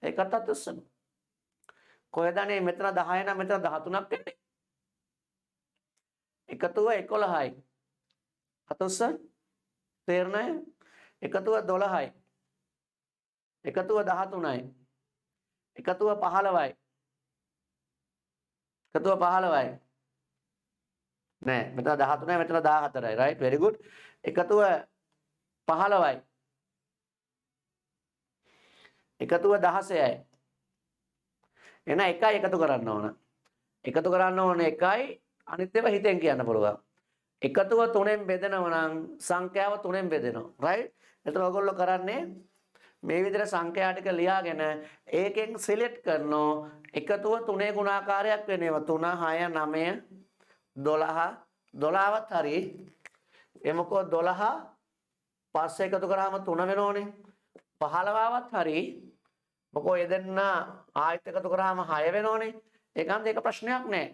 ඒකත් අතොස්සන. කොහෙද අනේ මෙතන 10 නම් මෙතන 13ක් වෙන්නේ. එකතුව 11යි. අතොස්සන්? තේරෙන්නේ? එකතුව 12යි. එකතුව 13යි. එකතුව 15යි. එකතුව 15යි. නෑ මෙතන 13යි මෙතන 14යි. right very good. එකතුව 15යි. එකතුව 16යි. එන එකයි එකතු කරන්න ඕන. එකතු කරන්න ඕනේ එකයි අනිත් ඒවා හිතෙන් කියන්න පුළුවන්. එකතුව 3ෙන් බෙදෙනවා නම් සංඛ්‍යාව 3ෙන් බෙදෙනවා. right? එතකොට ඔයගොල්ලෝ කරන්නේ මේ විදිහට සංඛ්‍යා ටික ලියාගෙන ඒකෙන් සිලෙක්ට් කරනවා එකතුව 3 ගුණාකාරයක් වෙනවා 3 6 9 12 12වත් හරි එමකෝ 12 පස්සේ එකතු කරාම 3 වෙනෝනේ 15වත් හරි මොකෝ යෙදෙන්න ආයෙත් එකතු කරාම 6 වෙනෝනේ ඒකන්ද ඒක ප්‍රශ්නයක් නෑ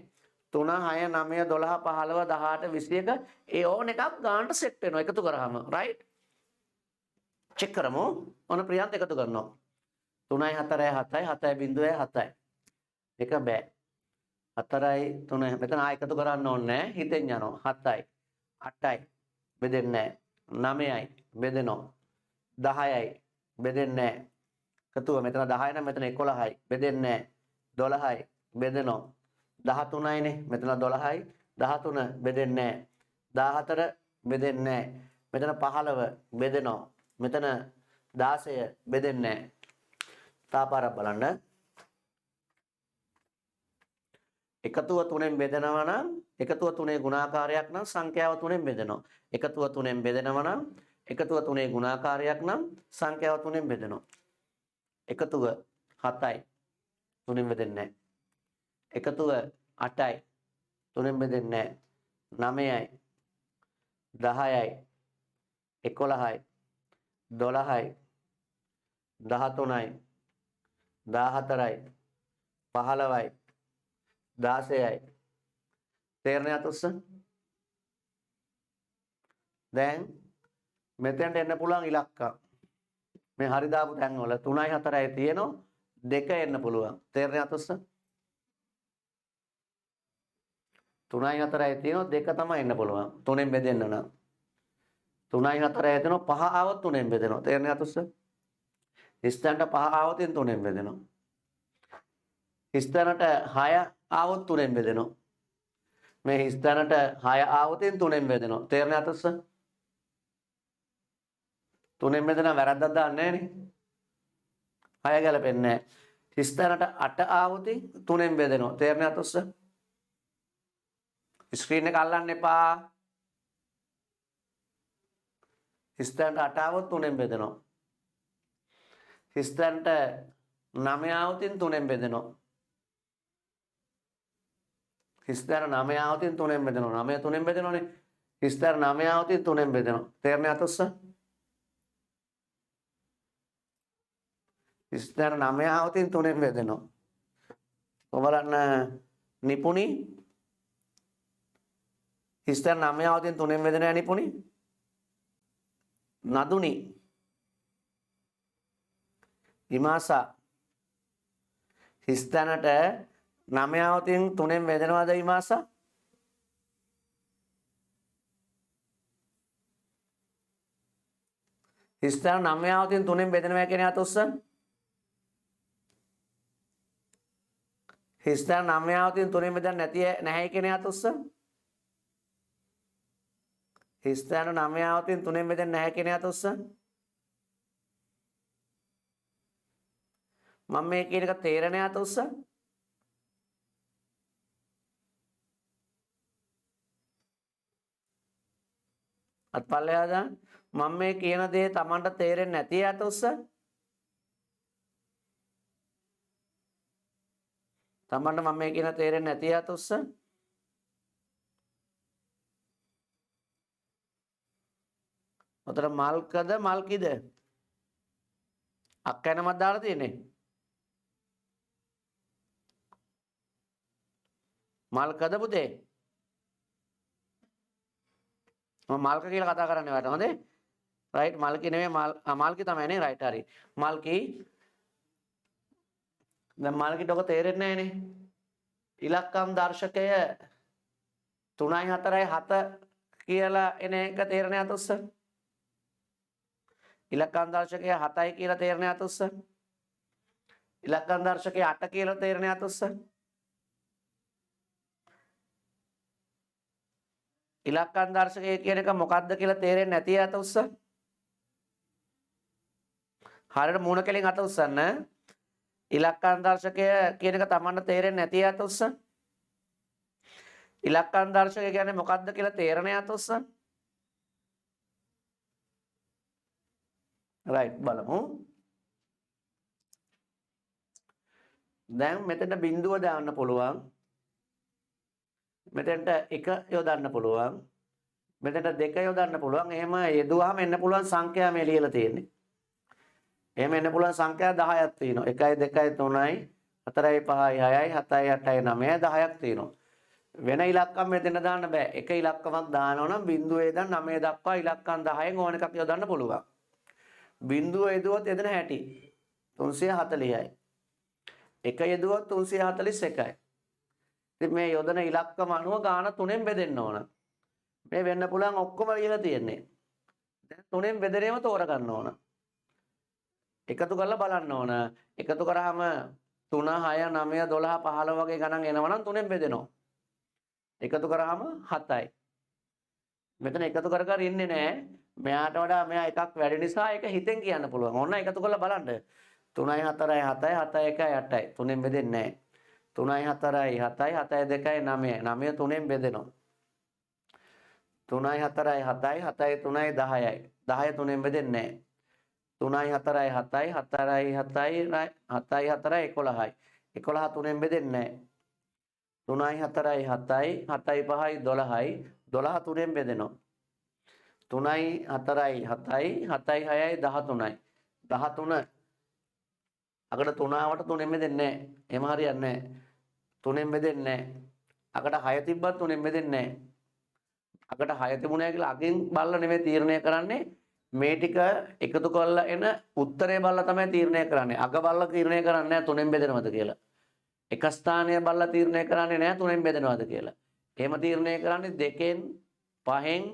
3 6 9 12 15 18 21 ඒ ඕන එකක් ගන්නට සෙට් වෙනවා එකතු කරාම right චෙක් කරමු ඔන්න ප්‍රියන්ත එකතු කරනවා 3යි 4යි 7යි 7යි බිංදුවයි 7යි එක බෑ 4යි 3යි මෙතන ආයෙ එකතු කරන්න ඕනේ නෑ හිතෙන් යනවා 7යි 8යි බෙදෙන්නේ නෑ 9යි බෙදෙනවා 10යි බෙදෙන්නේ නෑ එකතුව මෙතන 10යි නම් මෙතන 11යි බෙදෙන්නේ නෑ 12යි බෙදෙනවා 13යිනේ මෙතන 12යි 13 බෙදෙන්නේ නෑ 14 බෙදෙන්නේ නෑ මෙතන 15 බෙදෙනවා මෙතන 16 බෙදෙන්නේ නෑ තාපාරක් බලන්න එකතුව 3ෙන් බෙදනවා නම් එකතුව 3 ගුණාකාරයක් නම් සංඛ්‍යාව 3ෙන් බෙදෙනවා. එකතුව 3ෙන් බෙදෙනවා නම් එකතුව 3 ගුණාකාරයක් නම් සංඛ්‍යාව 3ෙන් බෙදෙනවා. එකතුව 7යි 3ෙන් බෙදෙන්නේ නැහැ. එකතුව 8යි 3ෙන් බෙදෙන්නේ නැහැ. 9යි 10යි 11යි 12යි 13යි 14යි 16යි තේරෙන්නේ අතොස්ස දැන් මෙතෙන්ට එන්න පුළුවන් ඉලක්ක මේ හරි දාපු තැන් වල 3යි 4යි තියෙනවා 2 එන්න පුළුවන් තේරෙන්නේ අතොස්ස 3යි 4යි තියෙනවා 2 තමයි එන්න පුළුවන් 3ෙන් බෙදෙන්න නම් 3යි 4යි තියෙනවා 5 ආවොත් 3ෙන් බෙදෙනවා තේරෙන්නේ අතොස්ස ස්ථානට 5 ආවොත් 3ෙන් බෙදෙනවා ස්ථානට 6 ආවොත් 3ෙන් බෙදෙනවා. මේ ස්ථානට 6 ආවොත් 3ෙන් බෙදෙනවා. තේරෙන්නේ අතස්ස? 3ෙන් බෙදෙනා වැරද්දක් දාන්නේ නැහනේ. 6 ගැලපෙන්නේ නැහැ. ස්ථානට 8 ආවොත් 3ෙන් බෙදෙනවා. තේරෙන්නේ අතස්ස? ස්ක්‍රීන් එක අල්ලන්න එපා. ස්ථානට 8 ආවොත් 3ෙන් බෙදෙනවා. ස්ථානට 9 ආවොත් 3ෙන් බෙදෙනවා. ස්ථාන 9 ආවොත් 3ෙන් බෙදෙනවා. 9 3ෙන් බෙදෙනවනේ. ස්ථාන 9 ආවොත් 3ෙන් බෙදෙනවා. තේරෙන්නේ අතොස්ස? ස්ථාන 9 ආවොත් 3ෙන් බෙදෙනවා. ඔබලන්න නිපුණි ස්ථාන 9 ආවොත් 3ෙන් බෙදෙනවා නිපුණි. නදුනි විමාසා ස්ථානට 9 ආවොත් 3ෙන් බෙදෙනවද විමාසා? ස්ථාන 9 ආවොත් 3ෙන් බෙදෙනවා කියන්නේ අතොස්ස? ස්ථාන 9 ආවොත් 3ෙන් බෙදන්න නැහැ කියන්නේ අතොස්ස? ස්ථාන 9 ආවොත් 3ෙන් බෙදන්න නැහැ කියන්නේ අතොස්ස? මම මේ කියන එක තේරෙන්නේ අතොස්ස? අත්පල්ලෙහාද මම මේ කියන දේ Tamanට තේරෙන්නේ නැති අතොස්ස? Tamanට මම මේ කියන තේරෙන්නේ නැති අතොස්ස? උතර මල්කද මල්කිද? අක්කැනමක් දාලා තියෙන්නේ. මල්කද පුතේ? මම මල්ක කියලා කතා කරන්නේ වට හොඳේ. රයිට් මල්කි නෙමෙයි මල්කි තමයි නේ රයිට් හරි. මල්කි දැන් මල්කිට ඔක තේරෙන්නේ නැහනේ. ඉලක්කම් දර්ශකය 3යි 4යි 7 කියලා එන එක තේරෙන්නේ අතොස්ස? ඉලක්කම් දර්ශකය 7යි කියලා තේරෙන්නේ අතොස්ස? ඉලක්කම් දර්ශකය 8 කියලා තේරෙන්නේ අතොස්ස? ඉලක්කම් දර්ශකය කියන එක මොකක්ද කියලා තේරෙන්නේ නැති අත උස්ස. හරියට මූණ කෙලින් අත උස්සන්න. ඉලක්කම් දර්ශකය කියන එක Tamanට තේරෙන්නේ නැති අත උස්ස. ඉලක්කම් දර්ශකය කියන්නේ මොකක්ද කියලා තේරෙන්නේ අත උස්ස. රයිට් බලමු. දැන් මෙතන බිඳුව දාන්න පුළුවන්. මෙතෙන්ට 1 යොදන්න පුළුවන්. මෙතෙන්ට 2 යොදන්න පුළුවන්. එහෙම යෙදුවාම එන්න පුළුවන් සංඛ්‍යා මේ ලියලා තියෙන්නේ. එහෙම එන්න පුළුවන් සංඛ්‍යා 10ක් තියෙනවා. 1යි 2යි 3යි 4යි 5යි 6යි 7යි 8යි 9යි 10ක් තියෙනවා. වෙන ඉලක්කම් මෙතන දාන්න බෑ. එක ඉලක්කමක් දානවා නම් බිඳුවේ ඉඳන් 9 දක්වා ඉලක්කම් 10න් ඕන එකක් යොදන්න පුළුවන්. බිඳුව යෙදුවොත් එදෙන හැටි 340යි. 1 යෙදුවොත් 341යි. ඉතින් මේ යොදන ඉලක්කම අනුව ගාන 3ෙන් බෙදෙන්න ඕන. මේ වෙන්න පුළුවන් ඔක්කොම ලියලා තියෙන්නේ. දැන් 3ෙන් බෙදෙනේම තෝරගන්න ඕන. එකතු කරලා බලන්න ඕන. එකතු කරාම 3 6 9 12 15 වගේ ගණන් එනවා නම් 3ෙන් බෙදෙනවා. එකතු කරාම 7යි. මෙතන එකතු කර කර ඉන්නේ නැහැ. මෙයාට වඩා මෙයා එකක් වැඩි නිසා ඒක හිතෙන් කියන්න පුළුවන්. ඕන්න එකතු කරලා බලන්න. 3යි 4යි 7යි 7යි 1යි 8යි 3ෙන් බෙදෙන්නේ නැහැ. 3යි 4යි 7යි 7යි 2යි 9යි 9 3ෙන් බෙදෙනවා. 3යි 4යි 7යි 7යි 3යි 10යි 10 3ෙන් බෙදෙන්නේ නැහැ. 3යි 4යි 7යි 4යි 7යි 7යි 4යි 11යි 11 3ෙන් බෙදෙන්නේ නැහැ. 3යි 4යි 7යි 7යි 5යි 12යි 12 3ෙන් බෙදෙනවා. 3යි 4යි 7යි 7යි 6යි 13යි 13 අකට 3 ආවට 3ෙන් බෙදෙන්නේ නැහැ. එහෙම හරියන්නේ නැහැ. 3ෙන් බෙදෙන්නේ නැහැ. අකට 6 තිබ්බත් 3ෙන් බෙදෙන්නේ නැහැ. අකට 6 තිබුණා කියලා අගෙන් බලලා නෙමෙයි තීරණය කරන්නේ. මේ ටික එකතු කරලා එන උත්තරය බලලා තමයි තීරණය කරන්නේ. අග බලලා තීරණය කරන්නේ නැහැ 3ෙන් බෙදෙනවද කියලා. එක ස්ථානය බලලා තීරණය කරන්නේ නැහැ 3ෙන් බෙදෙනවද කියලා. එහෙම තීරණය කරන්නේ 2ෙන් 5ෙන්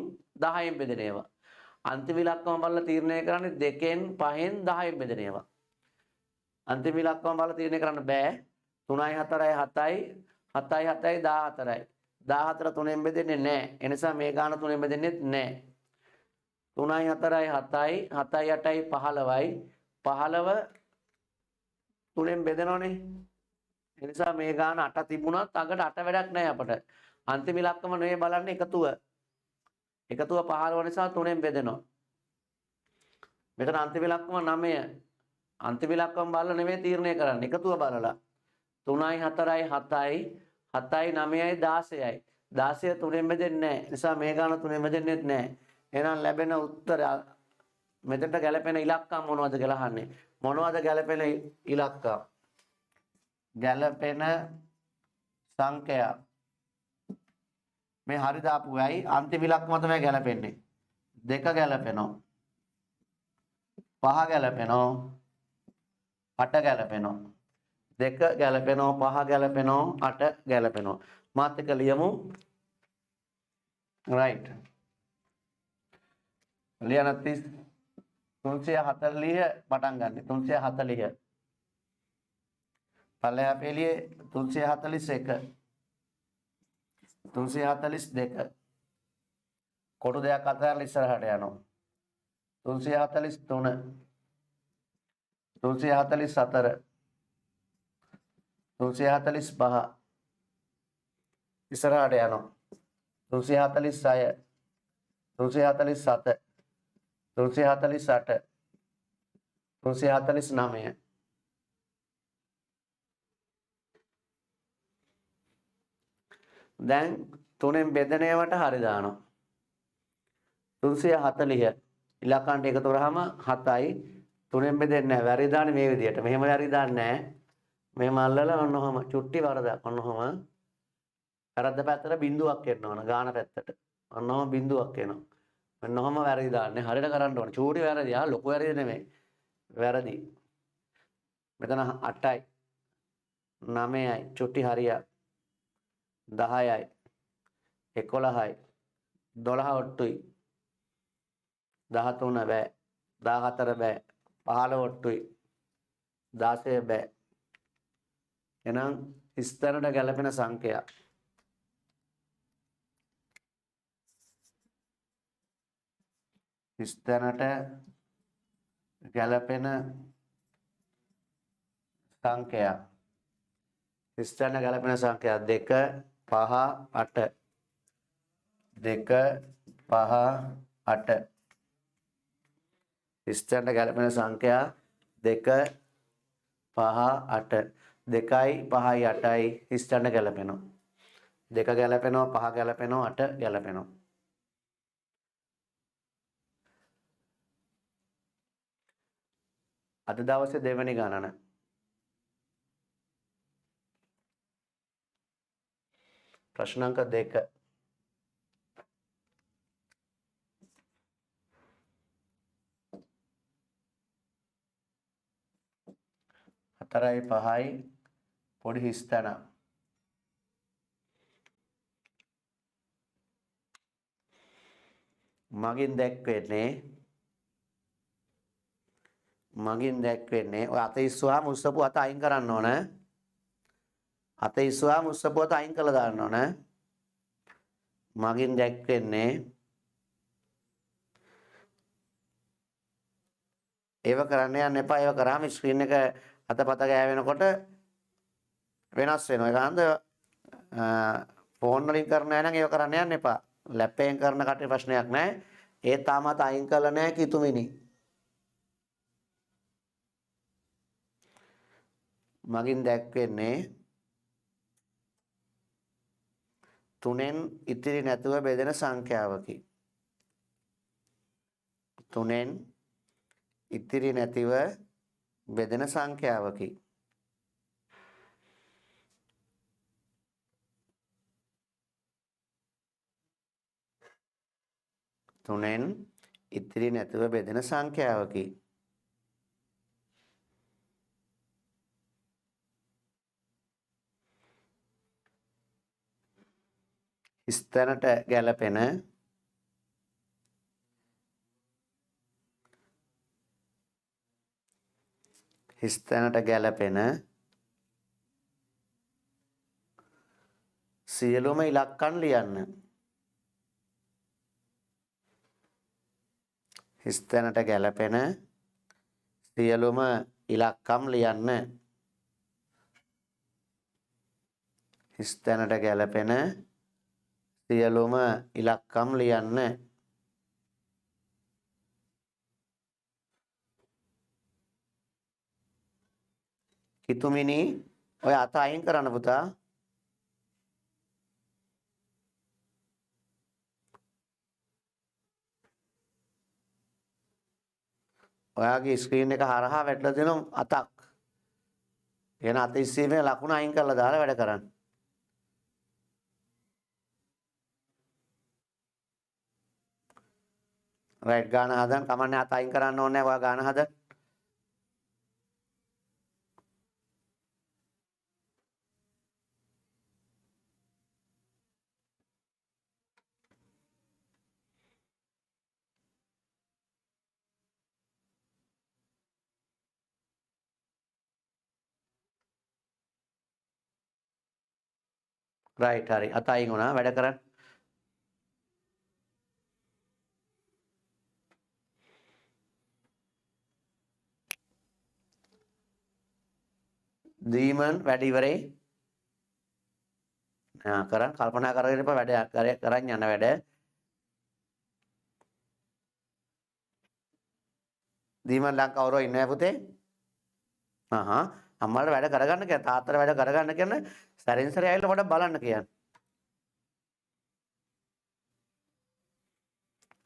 10ෙන් බෙදෙන ඒවා. අන්තිම ඉලක්කම බලලා තීරණය කරන්නේ 2ෙන් 5ෙන් 10ෙන් බෙදෙන ඒවා. අන්තිම ඉලක්කම බලලා තීරණය කරන්න බෑ. 3යි 4යි 7යි 7යි 7යි 14යි 14 3ෙන් බෙදෙන්නේ නැහැ. ඒ නිසා මේ ගාන 3ෙන් බෙදෙන්නේ නැහැ. 3යි 4යි 7යි 7යි 8යි 15යි 15 3ෙන් බෙදෙනවනේ. ඒ නිසා මේ ගාන 8 තිබුණත් අගට 8 වැඩක් නැහැ අපට. අන්තිම ඉලක්කම නෙවෙයි බලන්නේ එකතුව. එකතුව 15 නිසා 3ෙන් බෙදෙනවා. මෙතන අන්තිම ඉලක්කම 9. අන්තිම ඉලක්කම බලලා නෙවෙයි තීරණය කරන්නේ. එකතුව බලලා. 3යි 4යි 7යි 7යි 9යි 16යි 16 3ෙන් බෙදෙන්නේ නැහැ. නිසා මේ ගාන 3ෙන් බෙදෙන්නේ නැහැ. එහෙනම් ලැබෙන උත්තර මෙතනට ගැලපෙන ඉලක්කම් මොනවද කියලා අහන්නේ. මොනවද ගැලපෙන ඉලක්කම්? ගැලපෙන සංඛ්‍යා. මේ හරි දාපු වෙයි අන්තිම ඉලක්කම තමයි ගැලපෙන්නේ. 2 ගැලපෙනවා. 5 ගැලපෙනවා. 8 ගැලපෙනවා. 2 ගැලපෙනවා 5 ගැලපෙනවා 8 ගැලපෙනවා. මාත් එක ලියමු. right. ලියන 340 පටන් ගන්න. 340. පල්ලෙහා පෙළියේ 341. 342. කොටු දෙයක් අතරලා ඉස්සරහට යනවා. 343. 344. 345 ඉස්සරහට යනවා. 346 347 348 349 දැන් 3ෙන් බෙදෙන ඒවාට හරි දානවා. 340 ඉලක්කන්ට එකතු කරාම 7යි 3ෙන් බෙදෙන්නේ නැහැ. වැරදි දාන්නේ මේ විදිහට. මෙහෙම වැරදි දාන්නේ නැහැ. මෙහෙම අල්ලලා ඔන්න ඔහම චුට්ටි වරදක් ඔන්න ඔහම වැරද්ද පැත්තට බිඳුවක් එන්න ඕන ගාන පැත්තට. ඔන්න ඔහම බිඳුවක් එනවා. ඔන්න ඔහම වැරදි දාන්නේ. හරියට කරන්න ඕන. චූටි වැරදි. ලොකු වැරදි නෙමෙයි. වැරදි. මෙතන 8යි 9යි චුට්ටි හරියක් 10යි 11යි 12 ඔට්ටුයි 13 බෑ 14 බෑ 15 ඔට්ටුයි 16 බෑ. එහෙනම් ස්ථරට ගැලපෙන සංඛ්‍යා ස්ථරට ගැලපෙන සංඛ්‍යා ස්ථරට ගැලපෙන සංඛ්‍යා 2 5 8 2 5 8 ස්ථරට ගැලපෙන සංඛ්‍යා 2 5 8 2යි 5යි 8යි ස්ථරට ගැලපෙනවා. 2 ගැලපෙනවා 5 ගැලපෙනවා 8 ගැලපෙනවා. අද දවසේ දෙවෙනි ගණන ප්‍රශ්න අංක 2 4යි 5යි පොඩි හිස්තැන මගින් දැක්වෙන්නේ ඔය අත ඉස්සුවාම උස්සපු අත අයින් කරන්න ඕන. අත ඉස්සුවාම උස්සපු අත අයින් කළා දාන්න ඕන. මගින් දැක්වෙන්නේ ඒව කරන්න යන්න එපා. ඒව කරාම ස්ක්‍රීන් එක අතපත ගෑවෙනකොට වෙනස් වෙනවා. ඒකන්ද ෆෝන් වලින් කරන අය නම් ඒක කරන්න යන්න එපා. ලැප් එකෙන් කරන කටේ ප්‍රශ්නයක් නැහැ. ඒ තාමත් අයින් කළා නැහැ කිතුමිනි. මගින් දැක්වෙන්නේ 3න් ඉතිරි නැතුව බෙදෙන සංඛ්‍යාවකි. 3න් ඉතිරි නැතිව බෙදෙන සංඛ්‍යාවකි. 3න් ඉතිරි නැතුව බෙදෙන සංඛ්‍යාවකි. ස්ථනට ගැලපෙන සියලුම ඉලක්කම් ලියන්න. ස්ථනට ගැලපෙන සියලුම ඉලක්කම් ලියන්න. ස්ථනට ගැලපෙන සියලුම ඉලක්කම් ලියන්න. කිතුමිනි ඔය අත අයින් කරන්න පුතා. ඔයාගේ ස්ක්‍රීන් එක හරහා වැටලා දෙන අතක්. එන අත ඉස්සීමේ ලකුණ අයින් කරලා දාලා වැඩ කරන්න. රයිට් ගාන හදන්න කමන්නේ අත අයින් කරන්න ඕනේ නැහැ. ඔයා ගාන හදන්න. රයිට් හරි. අත අයින් වුණා. වැඩ කරන්න. දීමන් වැඩ ඉවරේ. කරන් කල්පනා කරගෙන ඉප වැඩ කරන් යන වැඩ. දීමන් ලං කවුරු ඉන්නේ පුතේ? අම්මලාට වැඩ කරගන්න කියන තාත්තට වැඩ කරගන්න කියන සැරින් සැරේ ඇවිල්ලා පොඩ්ඩක් බලන්න කියන්නේ.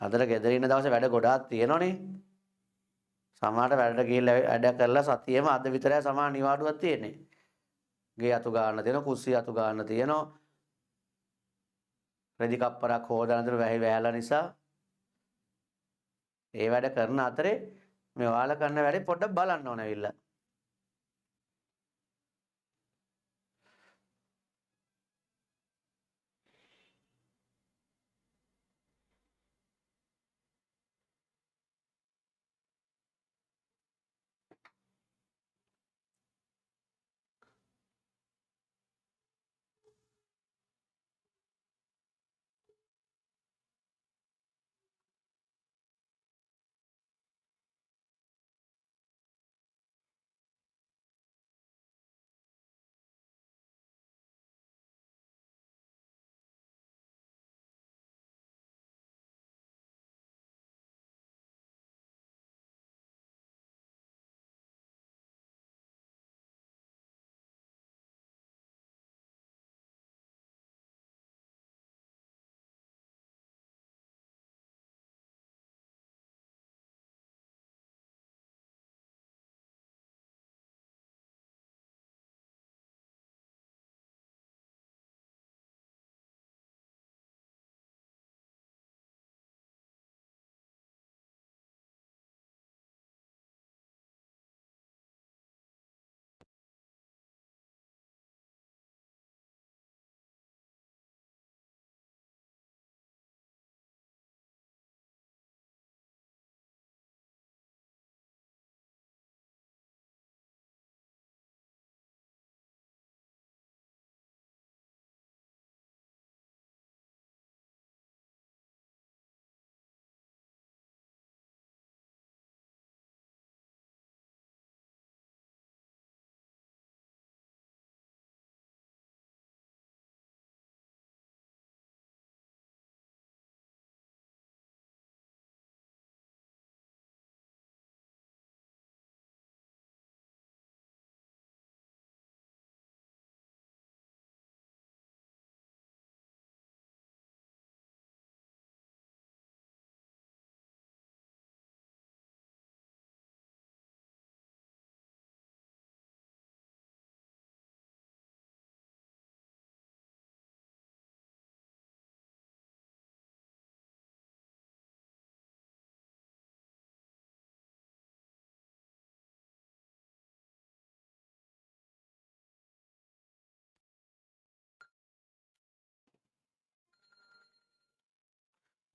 අදට ගෙදර ඉන්න දවසේ වැඩ ගොඩාක් තියෙනවනේ. සමහරට වැඩට ගිහිල්ලා වැඩ කරලා සතියෙම අද විතරයි සමහර නිවාඩුවක් තියෙන්නේ. ගේ අතු ගන්න තියෙනවා, කුස්සිය අතු ගන්න තියෙනවා. රෙදි කප්පරක් හොදන දේ වැහිලා නිසා ඒ වැඩ කරන අතරේ මේ ඔයාලා කරන වැඩේ පොඩ්ඩක් බලන්න ඕන ඇවිල්ලා.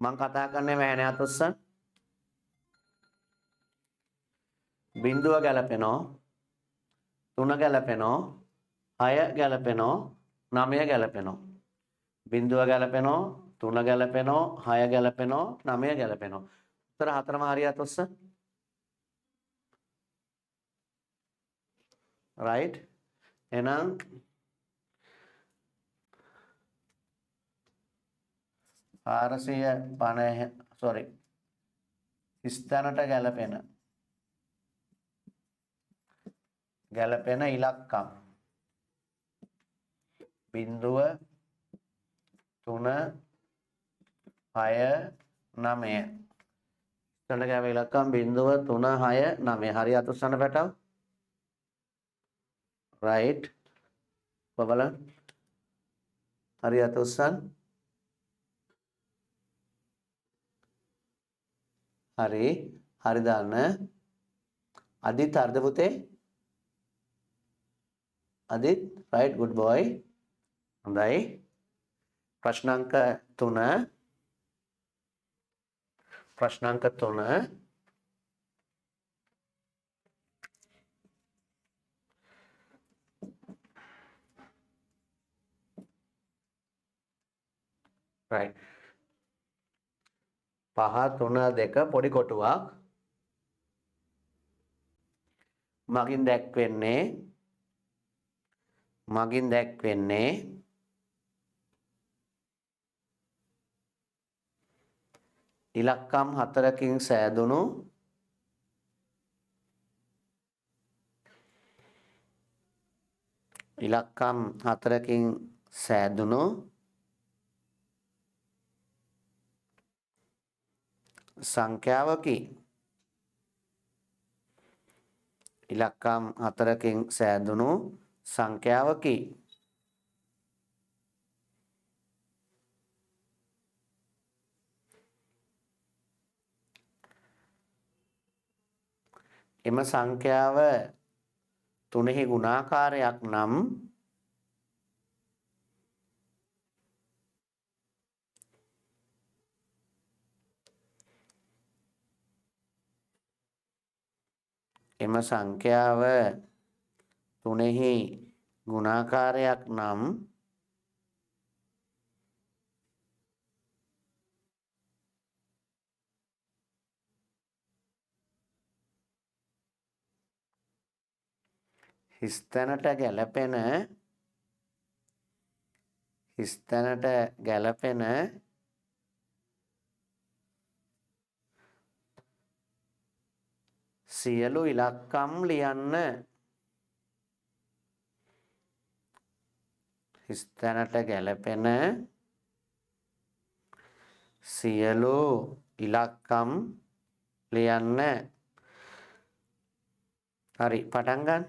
මම කතා කරන්නේ වැහෙනයත් උස්සන්. බිඳුව ගැලපෙනවා. 3 ගැලපෙනවා. 6 ගැලපෙනවා. 9 ගැලපෙනවා. බිඳුව ගැලපෙනවා. 3 ගැලපෙනවා. 6 ගැලපෙනවා. 9 ගැලපෙනවා. උත්තර හතරම හරියත් උස්සන්. right. එහෙනම් 450 sorry. ස්ථානට ගැලපෙන ඉලක්කම් බිඳුව 3 6 9 ස්ථානට ගැලපෙන ඉලක්කම් බිඳුව 3 6 9 හරි අතුස්සන්න පැටව right බලන්න හරි අතුස්සන් හරි හරි දාන්න අදිත් හරිද පුතේ අදිත් right good boy හොඳයි ප්‍රශ්නාංක 3 right 5 3 2 පොඩි කොටුවක් මගින් දැක්වෙන්නේ ඉලක්කම් 4කින් සෑදුණු සංඛ්‍යාවකි. ඉලක්කම් 4කින් සෑදුණු සංඛ්‍යාවකි. එම සංඛ්‍යාව 3හි ගුණාකාරයක් නම් හිස්තැනට ගැලපෙන සියලු ඉලක්කම් ලියන්න. හිස්තැනට ගැලපෙන සියලු ඉලක්කම් ලියන්න. හරි පටන් ගන්න.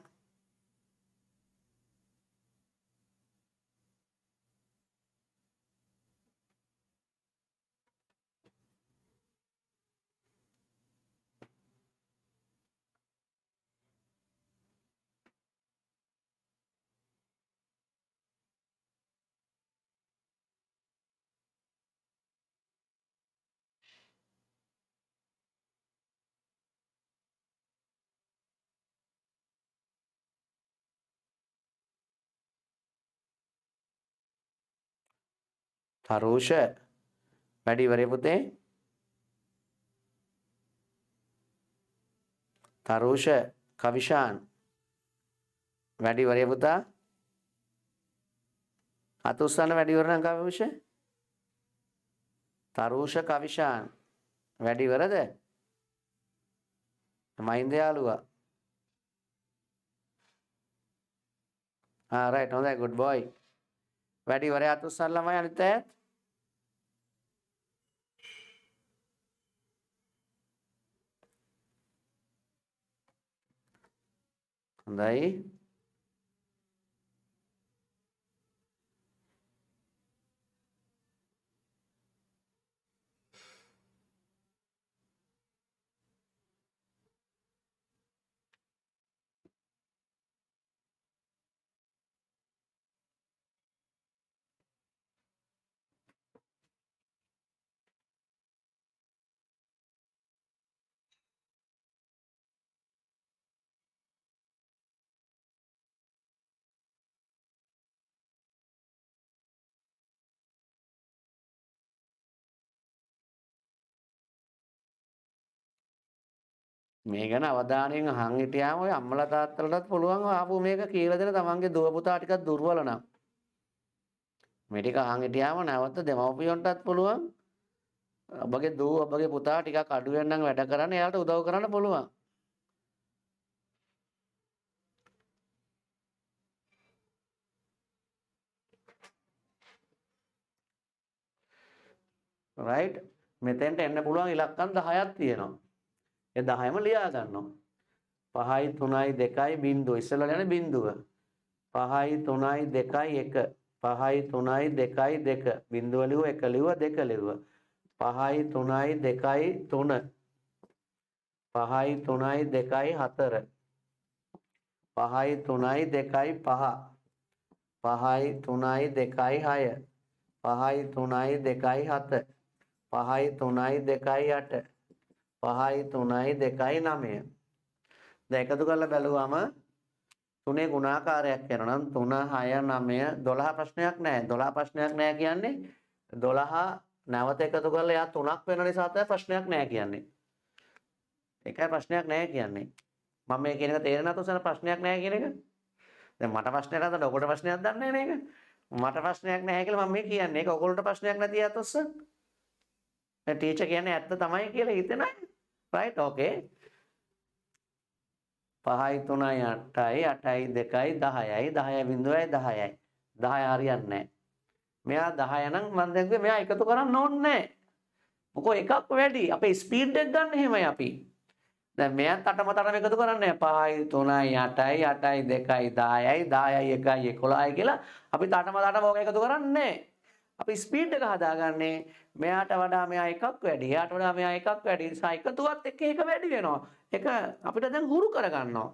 තරුෂ වැඩි ඉවරේ පුතේ. තරුෂ කවිෂාන් වැඩි ඉවරේ පුතා. අත උස්සන්න වැඩි ඉවර නම් කවිෂ. තරුෂ කවිෂාන් වැඩි ඉවරද? මහින්ද යාළුවා. right හොඳයි good boy. වැඩි ඉවරේ අත උස්සන්න ළමයි අනිත් අයත්. හොඳයි. මේ ගැන අවධානයෙන් අහන් හිටියාම ඔය අම්මලා තාත්තලාටත් පුළුවන් ආපු මේක කියලා දෙන තමන්ගේ දුව පුතා ටිකක් දුර්වල නම් මේ ටික අහන් හිටියාම නැවත දෙමව්පියන්ටත් පුළුවන් ඔබගේ දුව ඔබගේ පුතා ටිකක් අඩුවෙන් නම් වැඩ කරන්න එයාලට උදව් කරන්න පුළුවන්. right මෙතෙන්ට එන්න පුළුවන් ඉලක්කම් 10ක් තියෙනවා. ඒ 10ම ලියා ගන්නවා. 5යි 3යි 2යි බිංදුව ඉස්සෙල්ලා යන්නේ බිංදුව 5යි 3යි 2යි 1 5යි 3යි 2යි 2 බිංදුව ලිව්ව 1 ලිව්ව 2 ලිව්ව 5යි 3යි 2යි 3 5යි 3යි 2යි 4 5යි 3යි 2යි 5 5යි 3යි 2යි 6 5යි 3යි 2යි 7 5යි 3යි 2යි 8 5යි 3යි 2යි 9 දැන් එකතු කරලා බැලුවම තුනේ ගුණාකාරයක් කරනවා නම් 3 6 9 12 ප්‍රශ්නයක් නැහැ 12 ප්‍රශ්නයක් නැහැ කියන්නේ 12 නැවත එකතු කරලා එයා 3ක් වෙන නිසා තමයි ප්‍රශ්නයක් නැහැ කියන්නේ ඒකයි ප්‍රශ්නයක් නැහැ කියන්නේ මම මේ කියන එක තේරෙන්නේ නැතුව සන ප්‍රශ්නයක් නැහැ කියන එක දැන් මට ප්‍රශ්නයක් නැත්නම් ඔකට ප්‍රශ්නයක් දන්නේ නැහැ නේද මට ප්‍රශ්නයක් නැහැ කියලා මම මේ කියන්නේ ඒක ඔයගොල්ලන්ට ප්‍රශ්නයක් නැති යතොස්ස දැන් ටීචර් කියන්නේ ඇත්ත තමයි කියලා හිතෙනයි right okay 5යි 3යි 8යි 8යි 2යි 10යි 10යි බිංදුවයි 10යි 10 හරියන්නේ නැහැ මෙයා 10 නම් මම දැන් කිව්වේ මෙයා එකතු කරන්න ඕනේ නැහැ මොකෝ එකක් වැඩි අපේ ස්පීඩ් එක ගන්න එහෙමයි අපි දැන් මෙයාත් අටම තරම එකතු කරන්නේ 5යි 3යි 8යි 8යි 2යි 10යි 10යි 1යි 11යි කියලා අපි අටම තරම ඕක එකතු කරන්නේ අපි ස්පීඩ් එක හදාගන්නේ මෙයාට වඩා මෙයා එකක් වැඩි එයාට වඩා මෙයා එකක් වැඩි නිසා එකතුවත් එක එක වැඩි වෙනවා ඒක අපිට දැන් හුරු කරගන්නවා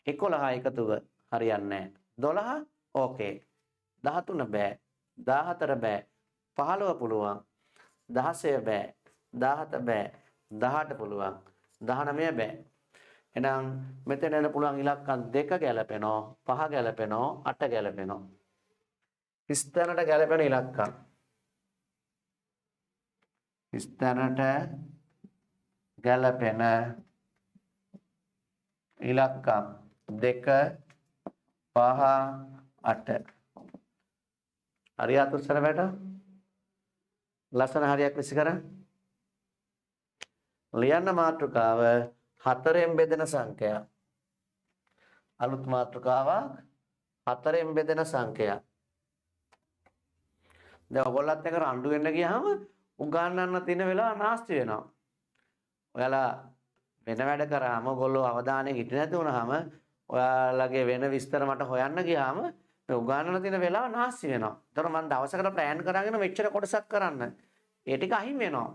11 එකතුව හරියන්නේ නැහැ 12 ඕකේ 13 බෑ 14 බෑ 15 පුළුවන් 16 බෑ 17 බෑ 18 පුළුවන් 19 බෑ. එහෙනම් මෙතන එන්න පුළුවන් ඉලක්කම් 2 ගැලපෙනවා, 5 ගැලපෙනවා, 8 ගැලපෙනවා. ස්ථානට ගැලපෙන ඉලක්කම්. ස්ථානට ගැලපෙන ඉලක්කම් 2 5 8. හරියට උත්තර වැට. ලස්සන හරියක් විසි කරා. ලියන්න මාතෘකාව 4ෙන් බෙදෙන සංඛ්‍යා. අලුත් මාතෘකාවක් 4ෙන් බෙදෙන සංඛ්‍යා. දැන් ඔයගොල්ලත් එක්ක රණ්ඩු වෙන්න ගියාම උගන්වන්න තියෙන වෙලාව නාස්ති වෙනවා. ඔයාලා වෙන වැඩ කරාම ඔයගොල්ලෝ අවධානය හිටියේ නැති වුනහම ඔයාලගේ වෙන විස්තර මට හොයන්න ගියාම මේ උගන්වන්න තියෙන වෙලාව නාස්ති වෙනවා. ඒතර මම දවසකට ප්ලෑන් කරගෙන මෙච්චර කොටසක් කරන්න. ඒ ටික අහිමි වෙනවා.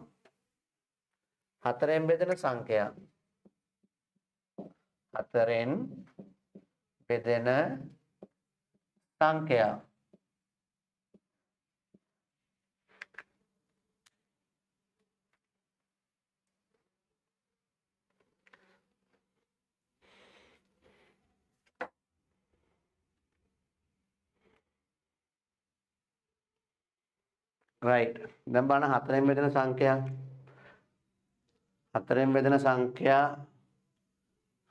4ෙන් බෙදෙන සංඛ්‍යා 4ෙන් බෙදෙන සංඛ්‍යා right දැන් බලන්න 4ෙන් බෙදෙන සංඛ්‍යා 4ෙන් බෙදෙන සංඛ්‍යා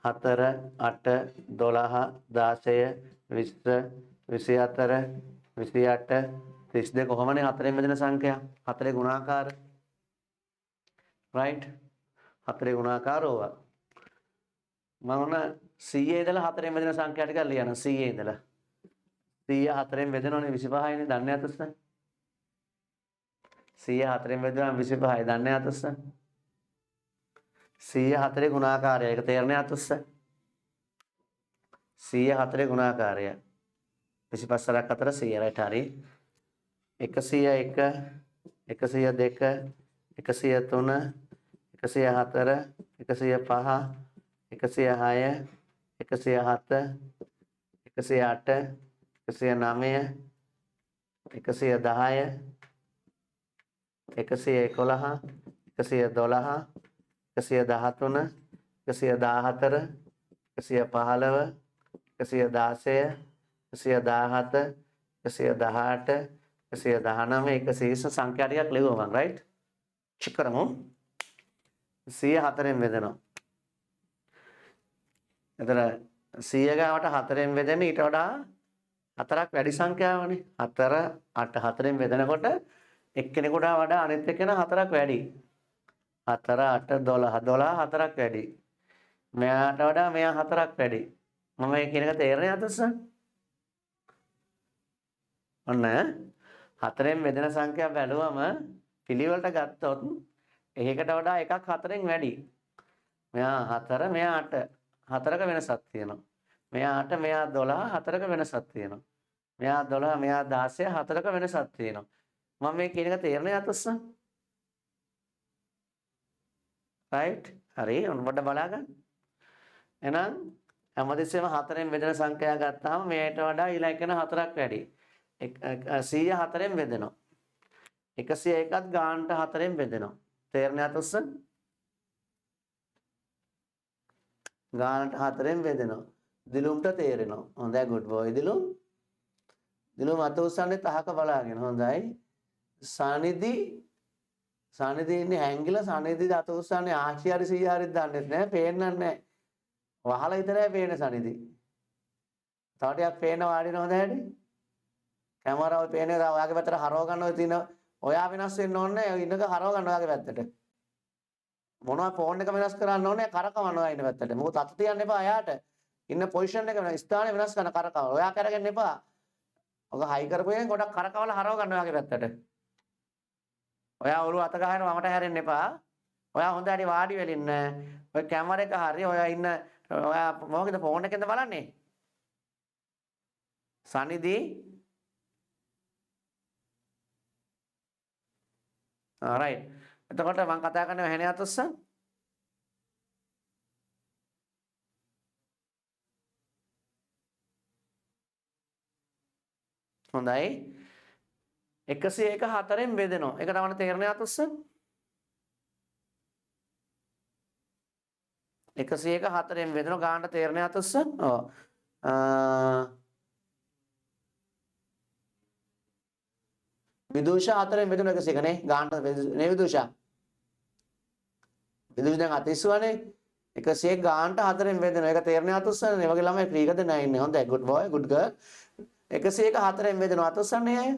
4 8 12 16 20 24 28 32 කොහොමනේ 4ෙන් බෙදෙන සංඛ්‍යා 4 ගුණාකාර right 4 ගුණාකාර ඕවා මම උන 100 ඉඳලා 4ෙන් බෙදෙන සංඛ්‍යා ටිකක් ලියනවා 100 ඉඳලා 100 4ෙන් බෙදෙනවනේ 25යිනේ දන්නේ නැතොත් 100 4ෙන් බෙදුවම 25යි දන්නේ නැතොත් 104 ගුණාකාරය ඒක තේරෙන්නේ අතුස්ස 104 ගුණාකාරය 25 අතර 100 right හරි 101 102 103 104 105 106 107 108 109 110 111 112 113 114 115 116 117 118 119 120 සංඛ්‍යා ටිකක් ලියුවා මම right චෙක් කරමු 104ෙන් බෙදෙනවා එතන 100 ගාවට 4න් බෙදෙන ඊට වඩා 4ක් වැඩි සංඛ්‍යාවනේ. 4 8 4න් බෙදනකොට එක්කෙනෙකුට වඩා අනිත් එක්කෙනා 4ක් වැඩි. 4 8 12 12 4ක් වැඩි. මෙයාට වඩා මෙයා 4ක් වැඩි. මම මේ කියන එක තේරෙන්නේ අතස්සන්? ඔන්න 4න් බෙදෙන සංඛ්‍යා බැලුවම පිළිවෙලට ගත්තොත් එකකට වඩා එකක් 4න් වැඩි. මෙයා 4 මෙයා 8 4ක වෙනසක් තියෙනවා. මෙයා 8 මෙයා 12 4ක වෙනසක් තියෙනවා. මෙයා 12 මෙයා 16 4ක වෙනසක් තියෙනවා. මම මේ කියන එක තේරෙන්නේ අතස්සන්? right හරි ඔන්න පොඩ්ඩක් බලා ගන්න. එහෙනම් හැමදෙස්සෙම 4න් බෙදෙන සංඛ්‍යා ගත්තාම මේකට වඩා ඊළඟ කෙනා 4ක් වැඩි. 100 4න් බෙදෙනවා. 101ත් ගානට 4න් බෙදෙනවා. තේරෙන්නේ අතස්සන්? ගානට 4න් බෙදෙනවා. දිලුම්ට තේරෙනවා. හොඳයි good boy දිලුම්. දිලුම් අත උස්සන්නේ තහක බලාගෙන. හොඳයි. සානිදි ඉන්නේ හැංගිලා සානිදි අත උස්සන්නේ ආශි හරි 100 හරි දන්නේ නැහැ. පේන්නන්නේ නැහැ. වහලා විතරයි පේන්නේ සානිදි. තව ටිකක් පේන්න වාඩින හොඳ හැටි. කැමරාව පේන්නේ ඔයාගේ පැත්තට හරව ගන්න ඔය තියෙන ඔයා වෙනස් වෙන්න ඕනේ. ඉන්නක හරව ගන්න ඔයාගේ පැත්තට. මොනවා ෆෝන් එක වෙනස් කරන්න ඕනේ කරකවන්න ඔයා ඉන්න පැත්තට. මොකද අත තියන්න එපා එයාට. ඉන්න පොසිෂන් එක වෙනස් ස්ථානය වෙනස් කරන කරකවන්න. ඔයා කරගෙන එපා. ඔක හයි කරපුවෙන් ගොඩක් කරකවලා හරව ගන්න ඔයාගේ පැත්තට. ඔයා ඔළුව අත ගහගෙන මමට හැරෙන්න එපා. ඔයා හොඳට වාඩි වෙලා ඉන්න. ඔය කැමරා එක හරි ඔයා ඉන්න ඔයා මොකද ෆෝන් එකෙන්ද බලන්නේ? සනිදි right. එතකොට මම කතා කරන්නේ ඇහෙනේ අතස්සන්? හොඳයි. 101 4න් බෙදෙනවා. ඒක තමයි තේරෙන්නේ අතස්සන්? 101 4න් බෙදෙනවා ගානට තේරෙන්නේ අතස්සන්? ඔව්. විදුෂා 4න් බෙදුන 101 නේ ගානට නේ විදුෂා. විදුෂා දැන් අතිස්සුවනේ 101 ගානට 4න් බෙදෙන එක තේරෙන්නේ අතස්සන් නේ වගේ ළමයි ක්‍රීකද නැහැ ඉන්නේ. හොඳයි good boy good girl. 101 4න් බෙදෙන අතස්සන් නේ අය.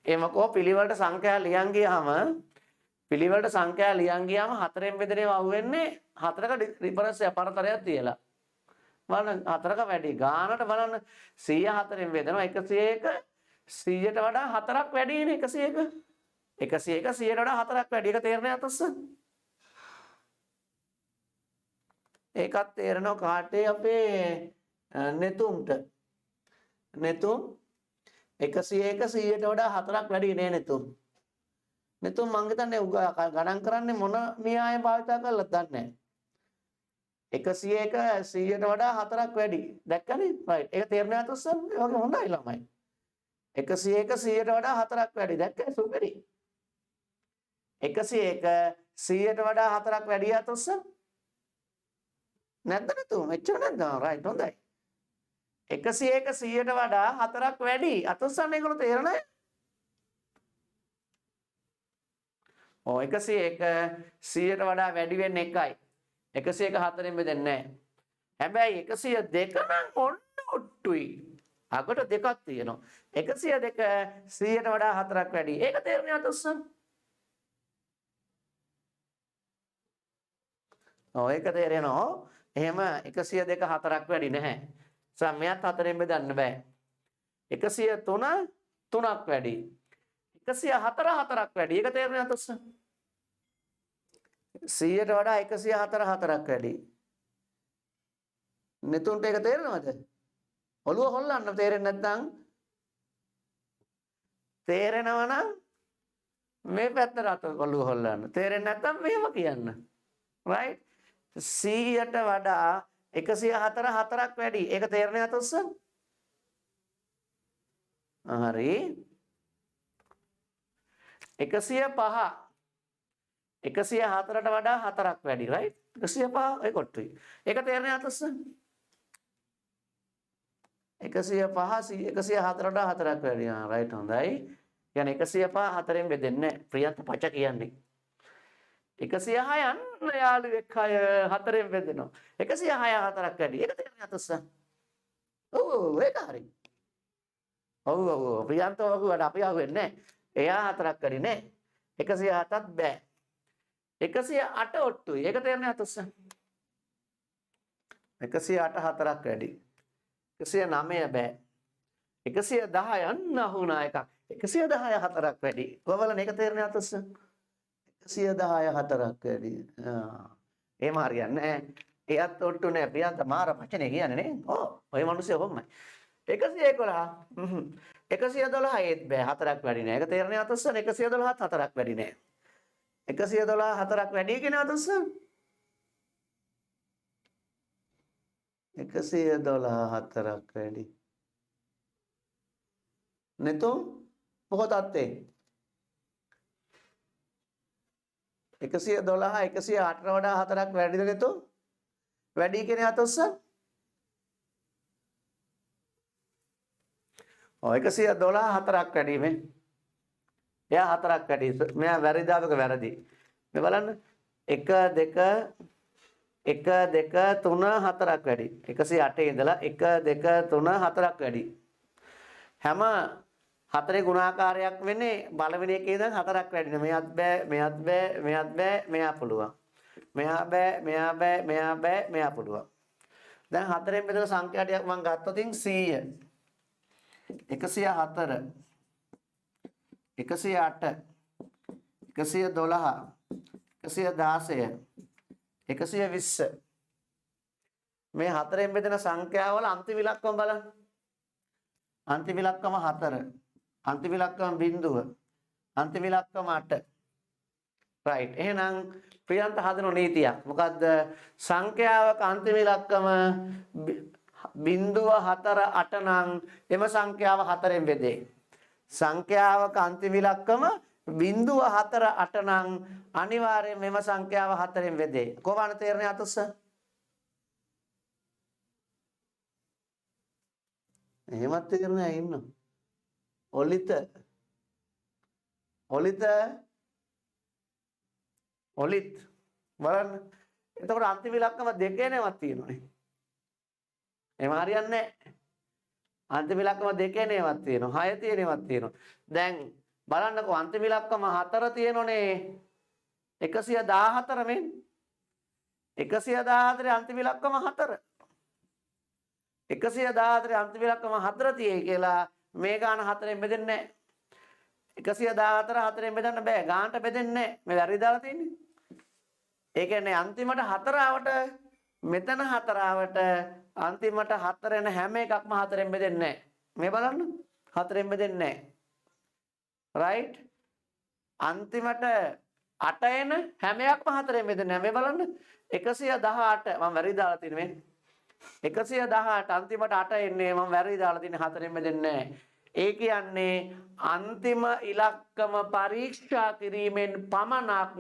එමකෝ පිළිවෙලට සංඛ්‍යා ලියන් ගියාම 4න් බෙදෙනව අහුවෙන්නේ 4ක ඩිෆරන්ස් පරතරයක් තියලා. බලන්න 4ක වැඩි ගානට බලන්න 104න් බෙදෙනවා 101 100ට වඩා 4ක් වැඩිනේ 101 100ට වඩා 4ක් වැඩි. ඒක තේරෙන්නේ අතස්සන්? ඒකත් තේරෙනවා කාටේ අපේ නෙතුම්ට. නෙතුම් 101 100ට වඩා 4ක් වැඩි නේ නෙතුම්. නෙතුම් මං හිතන්නේ ගණන් කරන්නේ මොන න්‍යාය භාවිතා කළාද දන්නේ නැහැ. 101 100ට වඩා 4ක් වැඩි. දැක්කනේ? right. ඒක තේරෙන්නේ අතස්සන්? ඒ වගේ හොඳයි ළමයි. 101 100ට වඩා 4ක් වැඩි. දැක්කේ සුපිරි. 101 100ට වඩා 4ක් වැඩි අතස්සන්? නැද්ද නෙතුම්? එච්චර නැද්ද? right හොඳයි. 101 100ට වඩා 4ක් වැඩි. අතස්සන් ඒගොල්ලෝ තේරෙන්නේ? ඔව් 101 100ට වඩා වැඩි වෙන්නේ 1යි. 101 4න් බෙදෙන්නේ නැහැ. හැබැයි 102 නම් ඔන්න ඔට්ටුයි. අකට දෙකක් තියෙනවා. 102 100ට වඩා 4ක් වැඩි. ඒක තේරෙන්නේ අතස්සන්? ඔව් ඒක තේරෙනවා. එහෙම 102 4ක් වැඩි නැහැ. සමයත් 4න් බෙදන්න බෑ. 103 3ක් වැඩි. 104 4ක් වැඩි. ඒක තේරෙන්නේ අතස්සන්? 100ට වඩා 104 4ක් වැඩි. නෙතුන්ට ඒක තේරෙනවද? ඔළුව හොල්ලන්න තේරෙන්නේ නැත්නම් තේරෙනවා නම් මේ පැත්තට අත ඔළුව හොල්ලන්න. තේරෙන්නේ නැත්නම් මෙහෙම කියන්න. right 100ට වඩා 104 4ක් වැඩි. ඒක තේරෙන්නේ අතස්සන්? හරි 105 104ට වඩා 4ක් වැඩි right 105 ඒ කොට්ටුයි. ඒක තේරෙන්නේ අතස්සන්? 105 104ට වඩා 4ක් වැඩි. right හොඳයි. කියන්නේ 105 4න් බෙදෙන්නේ නැහැ. ප්‍රියන්ත පච කියන්නේ. 106 අන්න යාළුවෙක් 6 4ෙන් බෙදෙනවා. 106 4ක් වැඩි. ඒක තේරෙන්නේ අතස්ස. ඔව් ඒක හරි. ඔව් ප්‍රියන්ත වගේ අපි අහුවෙන්නේ නැහැ. එයා 4ක් වැඩි නේ. 107ත් බෑ. 108 ඔට්ටුයි. ඒක තේරෙන්නේ අතස්ස. 108 4ක් වැඩි. 109 බෑ. 110 යන්න අහුණා එකක්. 110 4ක් වැඩි. කොහොමද මේක තේරෙන්නේ අතස්ස? 110 4ක් වැඩි. එහෙම හරියන්නේ නැහැ. එයත් ඔට්ටු නෑ. ප්‍රියන්ත මාර වචනේ කියන්නේ නේ. ඔව්. ඔය මිනිස්සු කොහොමයි. 111 112 ඒත් බෑ 4ක් වැඩි නෑ. ඒක තේරෙන්නේ අතස්ස 112ත් 4ක් වැඩි නෑ. 112 4ක් වැඩි කියන අතස්ස 112 4ක් වැඩි. नेतो बहुत आते 112 108 වඩා 4ක් වැඩිද नेतो වැඩි කියන්නේ අතොස්ස 112 4ක් වැඩි මේ එයා 4ක් වැඩි මෙයා වැරදිදාවක වැරදි මේ බලන්න 1 2 1 2 3 4ක් වැඩි 108 ඉඳලා 1 2 3 4ක් වැඩි හැම හතරේ ගුණාකාරයක් වෙන්නේ පළවෙනි එකේ ඉඳන් 4ක් වැඩිනේ. මෙයාත් බෑ, මෙයාත් බෑ, මෙයාත් බෑ, මෙයා පුළුවන්. මෙයා බෑ, මෙයා බෑ, මෙයා බෑ, මෙයා පුළුවන්. දැන් හතරෙන් බෙදලා සංඛ්‍යා ටිකක් මම ගත්තොත් 100. 104 108 112 116 120 මේ හතරෙන් බෙදෙන සංඛ්‍යාවල අන්තිම ඉලක්කම බලන්න. අන්තිම ඉලක්කම 4 අන්තිම ඉලක්කම බිඳුව අන්තිම ඉලක්කම 8 right එහෙනම් ප්‍රියන්ත හදන නීතියක් මොකද්ද සංඛ්‍යාවක අන්තිම ඉලක්කම බිඳුව 4 8 නම් එම සංඛ්‍යාව 4ෙන් බෙදේ සංඛ්‍යාවක අන්තිම ඉලක්කම බිඳුව 4 8 නම් අනිවාර්යයෙන් මෙම සංඛ්‍යාව 4ෙන් බෙදේ කොහොමද තේරෙන්නේ අතොස්ස එහෙමත් තේරෙන්නේ නැහැ ඉන්න ඔලිත බලන්න එතකොට අන්තිම ඉලක්කම දෙකේ නේවත් තියෙනවනේ එහෙම හරියන්නේ නැහැ අන්තිම ඉලක්කම දෙකේ නේවත් තියෙනවා 6 තියෙනවත් තියෙනවා දැන් බලන්නකෝ අන්තිම ඉලක්කම 4 තියෙනෝනේ 114 මෙන් 114 අන්තිම ඉලක්කම 4 114 අන්තිම ඉලක්කම 4 තියෙයි කියලා මේ ගාන 4ෙන් බෙදෙන්නේ නැහැ 114 4ෙන් බෙදන්න බෑ ගානට බෙදෙන්නේ නැහැ මේ වැරදි දාලා තියෙන්නේ ඒ කියන්නේ අන්තිමට 4 ආවට මෙතන 4 ආවට අන්තිමට 4 එන හැම එකක්ම 4ෙන් බෙදෙන්නේ නැහැ මේ බලන්න 4ෙන් බෙදෙන්නේ නැහැ right අන්තිමට 8 එන හැම එකක්ම 4ෙන් බෙදෙන්නේ නැහැ මේ බලන්න 118 මම වැරදි දාලා තියෙන්නේ මේ 118 අන්තිමට 8 එන්නේ මම වැරදි දාලා තියෙන්නේ 4ෙන් බෙදෙන්නේ නැහැ. ඒ කියන්නේ අන්තිම ඉලක්කම පරීක්ෂා කිරීමෙන් පමණක්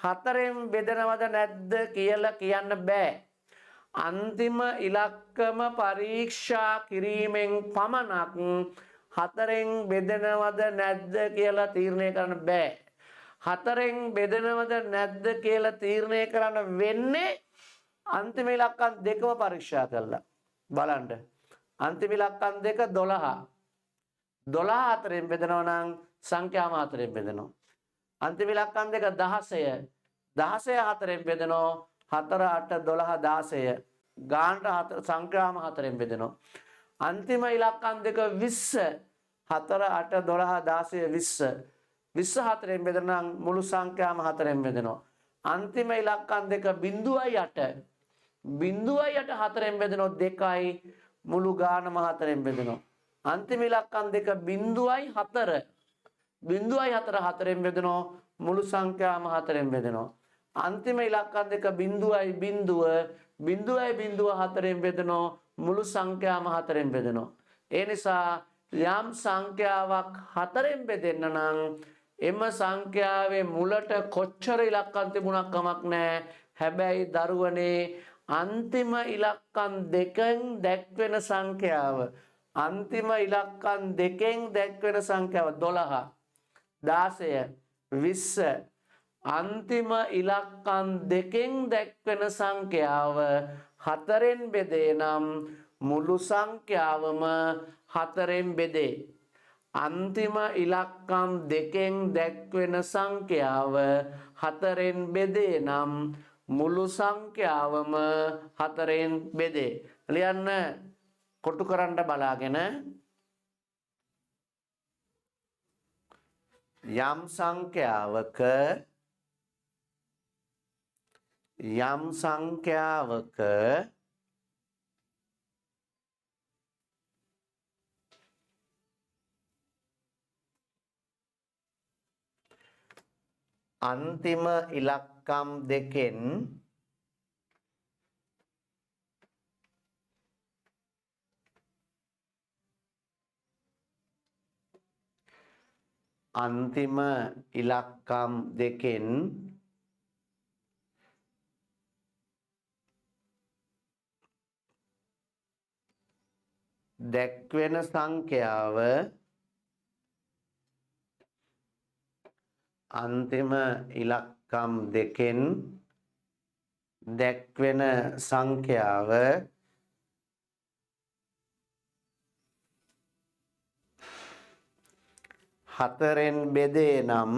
4ෙන් බෙදනවද නැද්ද කියලා කියන්න බෑ. අන්තිම ඉලක්කම පරීක්ෂා කිරීමෙන් පමණක් 4ෙන් බෙදනවද නැද්ද කියලා තීරණය කරන්න බෑ. 4ෙන් බෙදනවද නැද්ද කියලා තීරණය කරන්න වෙන්නේ අන්තිම ඉලක්කම් දෙකම පරීක්ෂා කළා බලන්න අන්තිම ඉලක්කම් දෙක 12 12 4ෙන් බෙදනවා නම් සංඛ්‍යාම 4ෙන් බෙදනවා අන්තිම ඉලක්කම් දෙක 16 16 4ෙන් බෙදනවා 4 8 12 16 ගානට සංඛ්‍යාම 4ෙන් බෙදනවා අන්තිම ඉලක්කම් දෙක 20 4 8 12 16 20 4ෙන් බෙදනවා මුළු සංඛ්‍යාම 4ෙන් බෙදනවා අන්තිම ඉලක්කම් දෙක 0.8 0.8 4ෙන් බෙදෙනවා 2යි මුළු ගානම 4ෙන් බෙදෙනවා අන්තිම ඉලක්කම් දෙක 0.4 0.4 4ෙන් බෙදෙනවා මුළු සංඛ්‍යාවම 4ෙන් බෙදෙනවා අන්තිම ඉලක්කම් දෙක 0.0 4ෙන් බෙදෙනවා මුළු සංඛ්‍යාවම 4ෙන් බෙදෙනවා ඒ නිසා යම් සංඛ්‍යාවක් 4ෙන් බෙදෙන්න නම් එම සංඛ්‍යාවේ මුලට කොච්චර ඉලක්කම් තිබුණක් කමක් නැහැ හැබැයි දරුවනේ අන්තිම ඉලක්කම් දෙකෙන් දැක්වෙන සංඛ්‍යාව අන්තිම ඉලක්කම් දෙකෙන් දැක්වෙන සංඛ්‍යාව 12 16 20 අන්තිම ඉලක්කම් දෙකෙන් දැක්වෙන සංඛ්‍යාව 4න් බෙදේ නම් මුළු සංඛ්‍යාවම 4න් බෙදේ. අන්තිම ඉලක්කම් දෙකෙන් දැක්වෙන සංඛ්‍යාව 4න් බෙදේ නම් මුළු සංඛ්‍යාවම 4න් බෙදේ. ලියන්න කොටු කරන්න බලාගෙන යම් සංඛ්‍යාවක අන්තිම ඉලක්කම් දෙකෙන් දැක්වෙන සංඛ්‍යාව අන්තිම ඉලක්කම් දෙකෙන් දැක්වෙන සංඛ්‍යාව 4න් බෙදේ නම්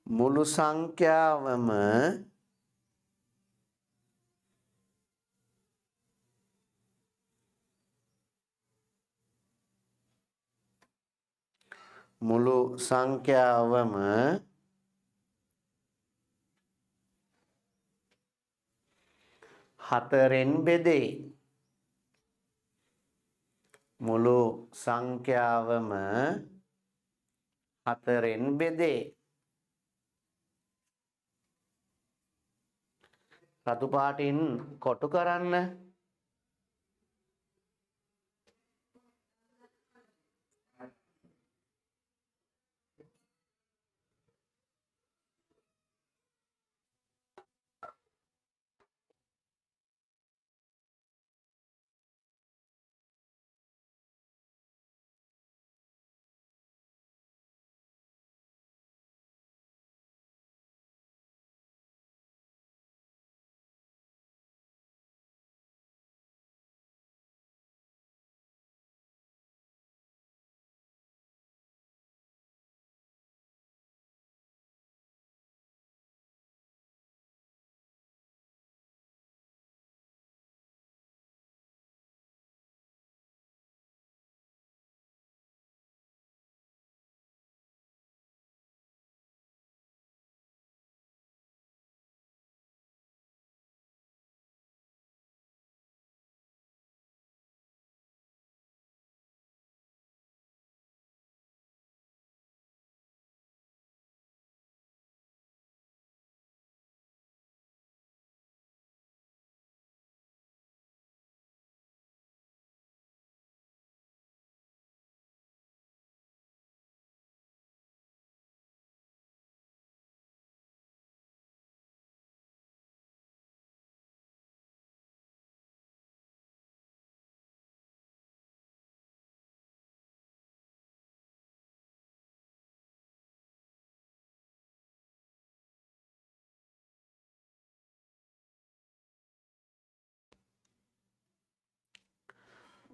මුළු සංඛ්‍යාවම 4න් බෙදේ. මුළු සංඛ්‍යාවම 4න් බෙදේ. රතු පාටින් කොටු කරන්න.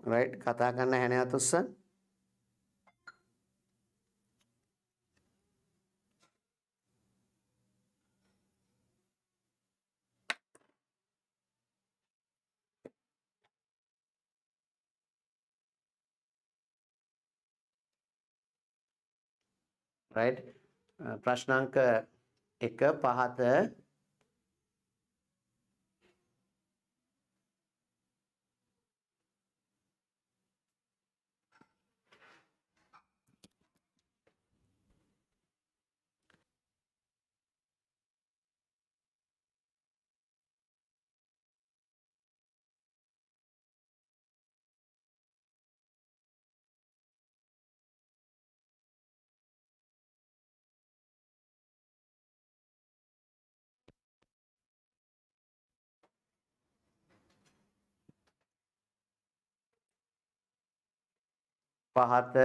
right කතා කරන්න හැනෑ තුස්ස. right ප්‍රශ්නාංක 1 5 පහත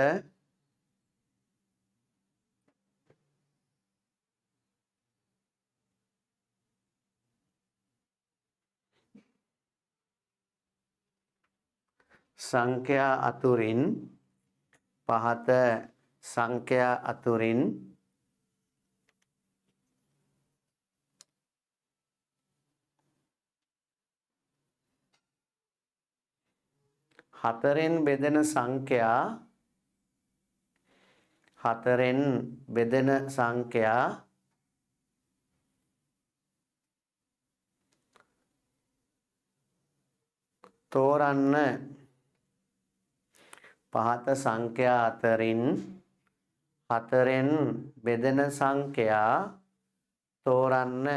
සංඛ්‍යා අතුරින් පහත සංඛ්‍යා අතුරින් හතරෙන් බෙදෙන සංඛ්‍යා තෝරන්න පහත සංඛ්‍යා අතරින් හතරෙන් බෙදෙන සංඛ්‍යා තෝරන්න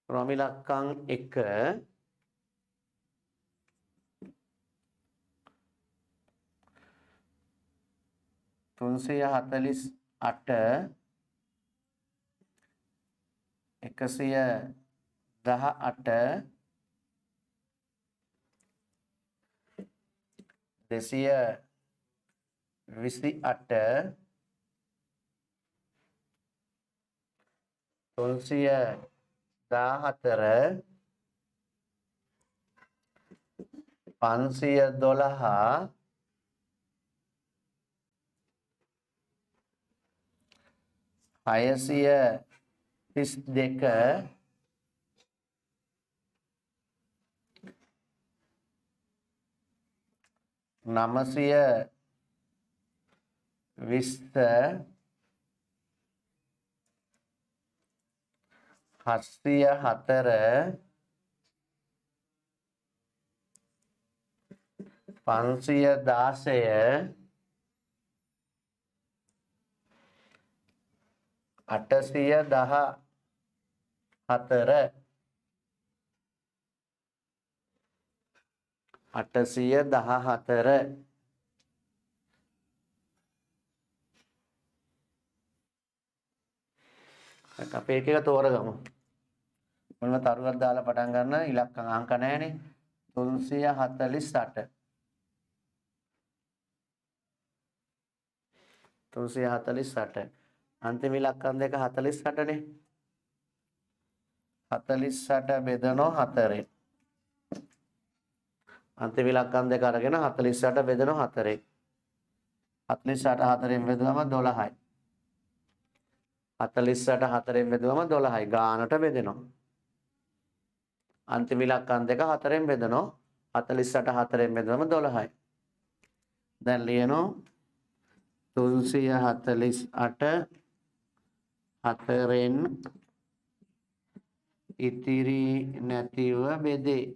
ක්‍රමිලක්කම් 1 348 118 228 314 512 632 920 704 516 814 814 අපි එක එක තෝරගමු. මොනම තරුවක් දාලා පටන් ගන්න ඉලක්කම් අංක නැහැනේ. 348 348 අන්තිම ඉලක්කම් දෙක 48 නේ. 48 බෙදනවා 4. අන්තිම ඉලක්කම් දෙක අරගෙන 48 බෙදනවා 4. 48 4ෙන් බෙදුවම 12යි. 48 4ෙන් බෙදුවම 12යි. ගානට බෙදෙනවා. අන්තිම ඉලක්කම් දෙක 4ෙන් බෙදනවා. 48 4ෙන් බෙදුවම 12යි. දැන් ලියනවා 348 4ෙන් ඉතිරි නැතිව බෙදේ.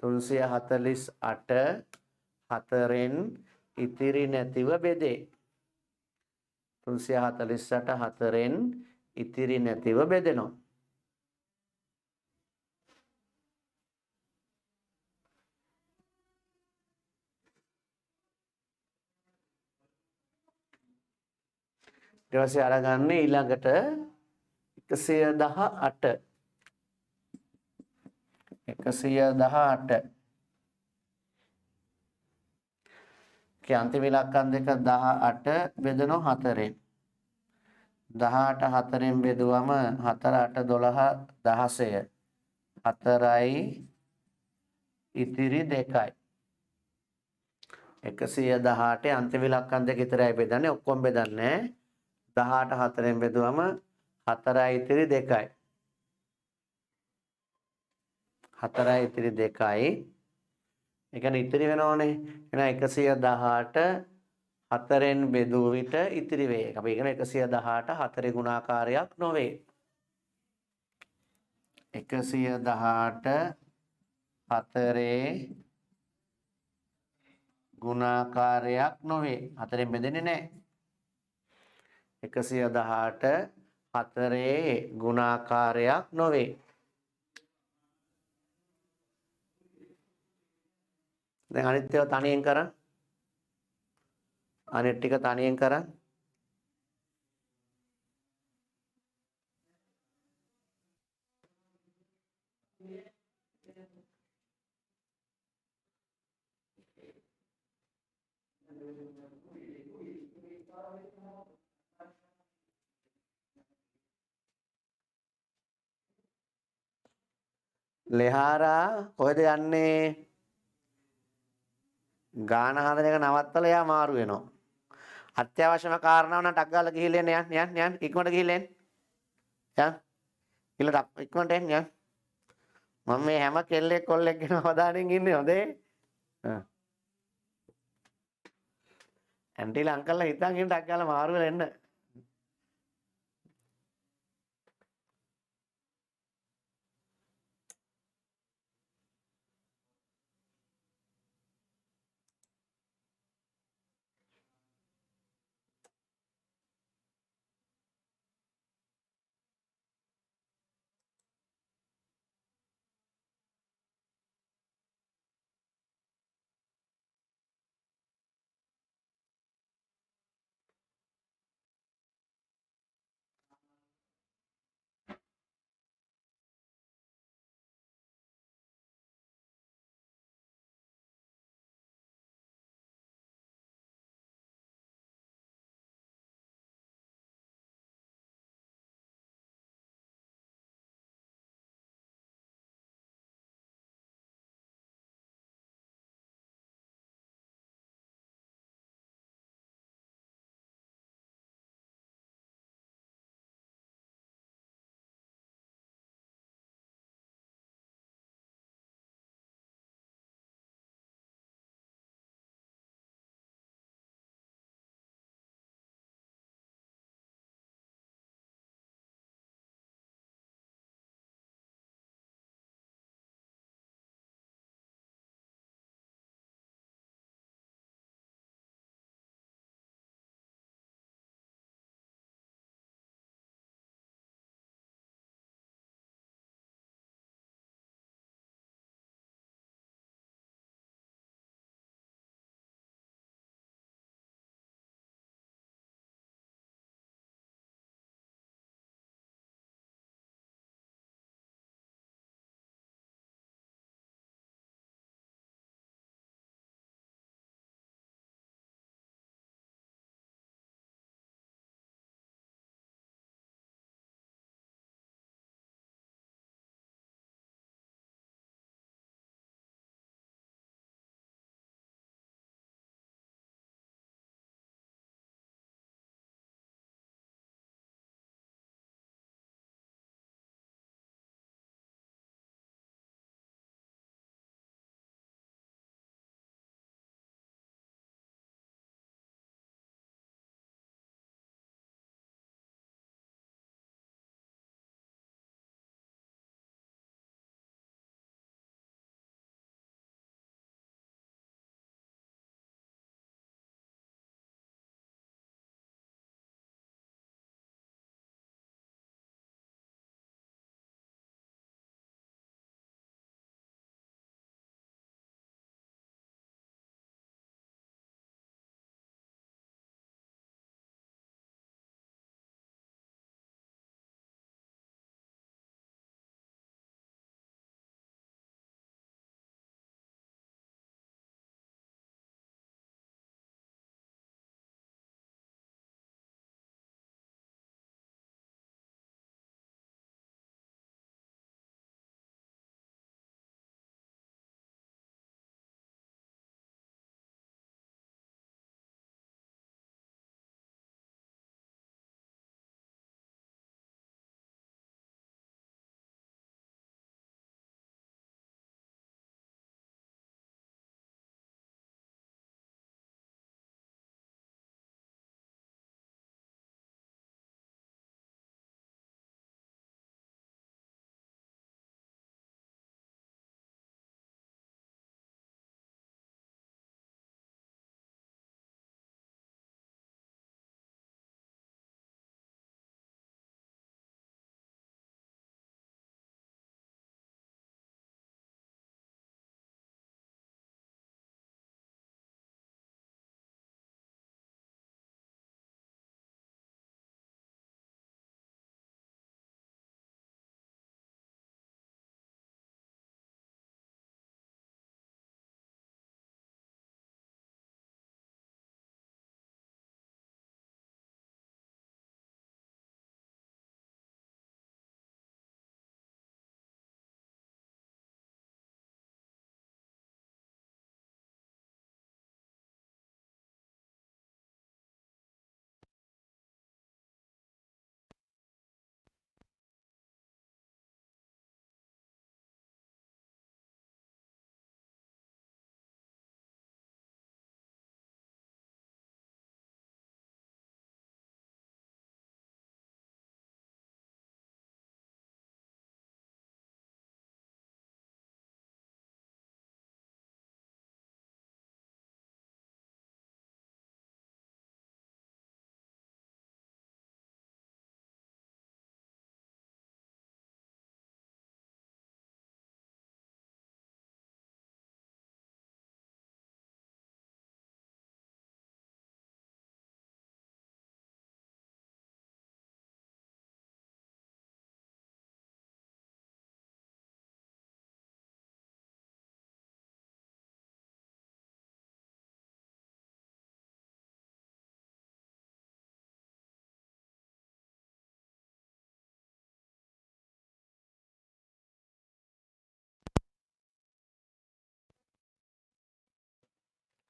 348 4ෙන් ඉතිරි නැතිව බෙදේ. 348 4ෙන් ඉතිරි නැතිව බෙදෙනවා. ඊට පස්සේ අරගන්න ඊළඟට 118 අන්තිම ඉලක්කම් දෙක 18 බෙදනවා 4ෙන්. 18 4ෙන් බෙදුවම 4 8 12 16. 4යි ඉතිරි 2යි. 118 අන්තිම ඉලක්කම් දෙක විතරයි බෙදන්නේ. ඔක්කොම බෙදන්නේ 18 4ෙන් බෙදුවම 4යි ඉතිරි 2යි. 4යි ඉතිරි 2යි. ඒ කියන්නේ ඉතිරි වෙනවනේ. එහෙනම් 118 4ෙන් බෙදුව විට ඉතිරි වේ. අපි කියන 118 4 ගුණාකාරයක් නොවේ. 118 4 ගුණාකාරයක් නොවේ. 4ෙන් බෙදෙන්නේ නැහැ. 118 4 ගුණාකාරයක් නොවේ. දැන් අනිත් ඒවා තනියෙන් කරන්. අනිත් ටික තනියෙන් කරන්. ලෙහාරා කොහෙද යන්නේ? ගාන හදන එක නවත්තලා එයා මාරු වෙනවා. අත්‍යවශ්‍යම කාරණාව නම් ටක් ගාලා ගිහිල්ලා යන්න ඉක්මනට ගිහිල්ලා එන්න. යන්න. ඉක්මනට එන්න යන්න. මම මේ හැම කෙල්ලෙක් කොල්ලෙක් ගැන අවධානයෙන් ඉන්නේ හොඳේ. ඇන්ටිලා අංකල්ලා හිතන් ඉන්න ටක් ගාලා මාරු වෙලා එන්න.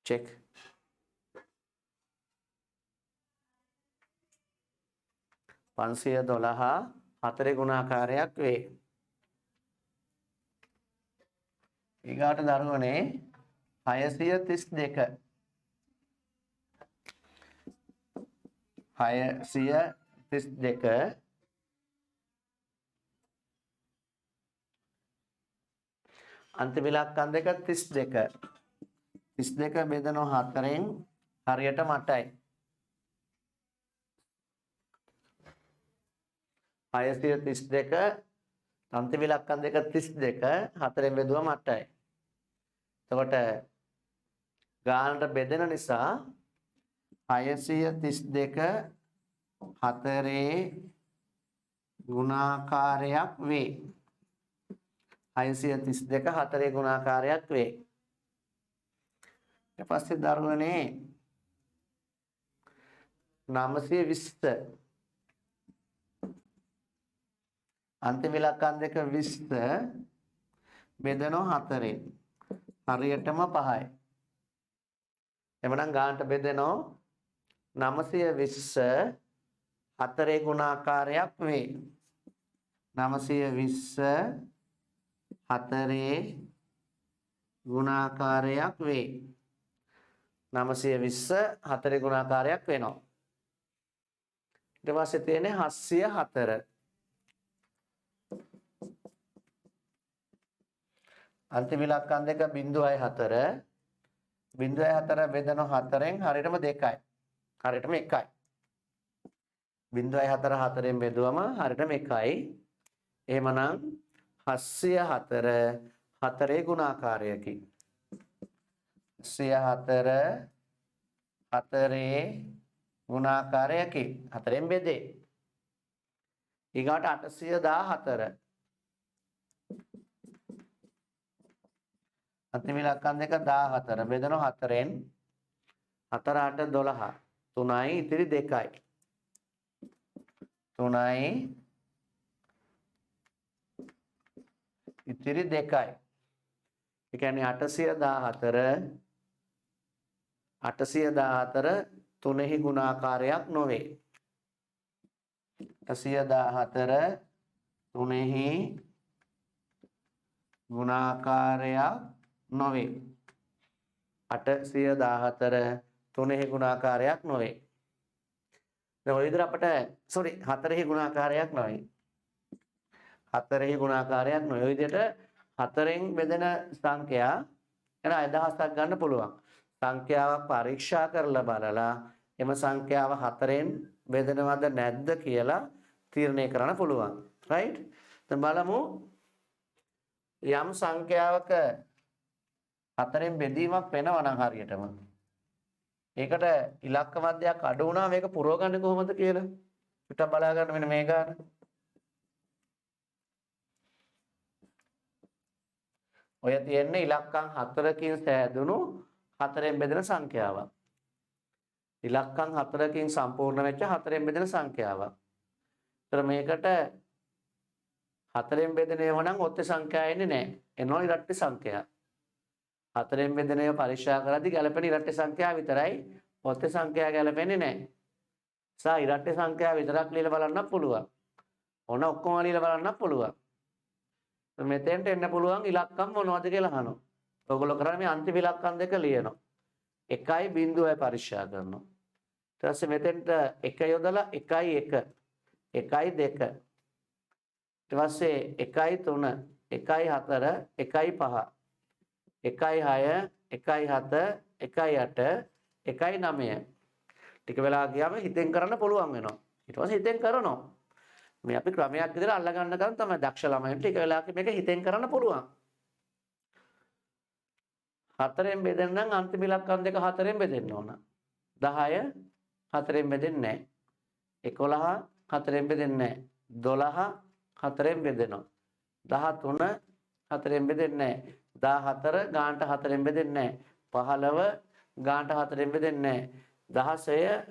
check 512 4 ගුණාකාරයක් වේ. ඊගාට දරුවනේ 632 අන්තිම ඉලක්කම් දෙක 32 32 බෙදනවා 4න් හරියටම 8යි. 632 අන්තිම ඉලක්කම් දෙක 32 4න් බෙදුවම 8යි. එතකොට ගානට බෙදෙන නිසා 632 4 ගුණාකාරයක් වේ. 632 4 ගුණාකාරයක් වේ. ඊට පස්සේ දරුවනේ 920 අන්තිම ඉලක්කම් දෙක 20 බෙදනවා 4න් හරියටම 5යි. එමනම් ගානට බෙදෙනවා 920 4 ගුණාකාරයක් වේ. 920 4 ගුණාකාරයක් වේ. 920 4 ගුණාකාරයක් වෙනවා. ඊට පස්සේ තියෙන්නේ 704 අන්තිම ඉලක්කම් දෙක 0.4 0.4 බෙදනවා 4න් හරියටම 2යි. හරියටම 1යි. 0.4 4න් බෙදුවම හරියටම 1යි. එහෙමනම් 704 4 ගුණාකාරයකි. 704 4 ගුණාකාරයකි. 4න් බෙදේ. ඊගාට 814 අන්තිම ඉලක්කම් දෙක 14 බෙදනවා 4න් 4 8 12 3යි ඉතිරි 2යි. 3යි ඉතිරි 2යි. ඒ කියන්නේ 814 3 ගුණාකාරයක් නොවේ. 814 3 ගුණාකාරයක් නොවේ. 814 3 ගුණාකාරයක් නොවේ. දැන් ඔය විදිහට අපිට 4 ගුණාකාරයක් නොවේ. 4 ගුණාකාරයක් නොවේ. ඔය විදිහට 4න් බෙදෙන සංඛ්‍යා එන අදහසක් ගන්න පුළුවන්. සංඛ්‍යාවක් පරීක්ෂා කරලා බලලා එම සංඛ්‍යාව 4න් බෙදෙනවද නැද්ද කියලා තීරණය කරන්න පුළුවන්. රයිට්? දැන් බලමු යම් සංඛ්‍යාවක 4න් බෙදීමක් වෙනවා නම් හරියටම. ඒකට ඉලක්ක මැදයක් අඩු වුණා මේක පුරව ගන්න කොහොමද කියලා. පිටක් බලා ගන්න මෙන්න මේ ගන්න. ඔය තියෙන්නේ ඉලක්කම් 4කින් සෑදුණු 4න් බෙදෙන සංඛ්‍යාවක්. ඉලක්කම් 4කින් සම්පූර්ණ වෙච්ච 4න් බෙදෙන සංඛ්‍යාවක්. ඒතර මේකට 4න් බෙදෙන ඒවා නම් ඔත්තේ සංඛ්‍යා එන්නේ නැහැ. එනවා ඉරට්ටි සංඛ්‍යා. 4න් බෙදෙන ඒවා පරීක්ෂා කරද්දී ගැලපෙන ඉරට්ටි සංඛ්‍යා විතරයි. ඔත්තේ සංඛ්‍යා ගැලපෙන්නේ නැහැ. සා ඉරට්ටි සංඛ්‍යා විතරක් ලියලා බලන්න පුළුවන්. ඕන ඔක්කොම ලියලා බලන්න පුළුවන්. මෙතෙන්ට එන්න පුළුවන් ඉලක්කම් මොනවද කියලා අහනවා. ඔයගොල්ලෝ කරන්නේ මේ අන්තිම ඉලක්කම් දෙක ලියනවා. 1යි 0යි පරික්ෂා කරනවා. ඊට පස්සේ මෙතෙන්ට 1 යොදලා 1යි 1 1යි 2 ඊට පස්සේ 1යි 3 1යි 4 1යි 5 1යි 6 1යි 7 1යි 8 1යි 9 ටික වෙලා ගියාම හිතෙන් කරන්න පුළුවන් වෙනවා. ඊට පස්සේ හිතෙන් කරනවා. මේ අපි ක්‍රමයක් විදිහට අල්ල ගන්න ගමන් තමයි දක්ෂ ළමයින්ට ටික වෙලාවක මේක හිතෙන් කරන්න පුළුවන්. 4න් බෙදෙන්න නම් අන්තිම ඉලක්කම් දෙක 4න් බෙදෙන්න ඕන. 10 4න් බෙදෙන්නේ නැහැ. 11 4න් බෙදෙන්නේ නැහැ. 12 4න් බෙදෙනවා. 13 4න් බෙදෙන්නේ නැහැ. 14 ගානට 4න් බෙදෙන්නේ නැහැ. 15 ගානට 4න් බෙදෙන්නේ නැහැ. 16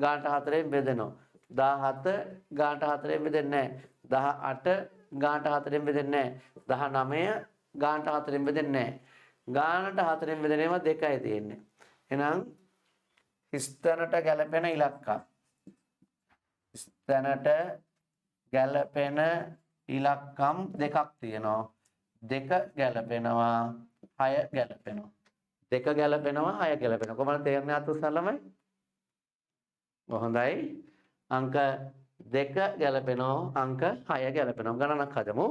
ගානට 4න් බෙදෙනවා. 17 ගානට 4න් බෙදෙන්නේ නැහැ. 18 ගානට 4න් බෙදෙන්නේ නැහැ. 19 ගානට 4න් බෙදෙන්නේ නැහැ. ගානට 4න් බෙදෙන ඒවා 2යි තියෙන්නේ. එහෙනම් හිස්තැනට ගැලපෙන ඉලක්කම්. හිස්තැනට ගැලපෙන ඉලක්කම් දෙකක් තියෙනවා. 2 ගැලපෙනවා 6 ගැලපෙනවා. 2 ගැලපෙනවා 6 ගැලපෙනවා. කොහොමද තේරෙන්නේ අතුස්සලමයි? හොඳයි. අංක 2 ගැලපෙනවා අංක 6 ගැලපෙනවා. ගණනක් හදමු.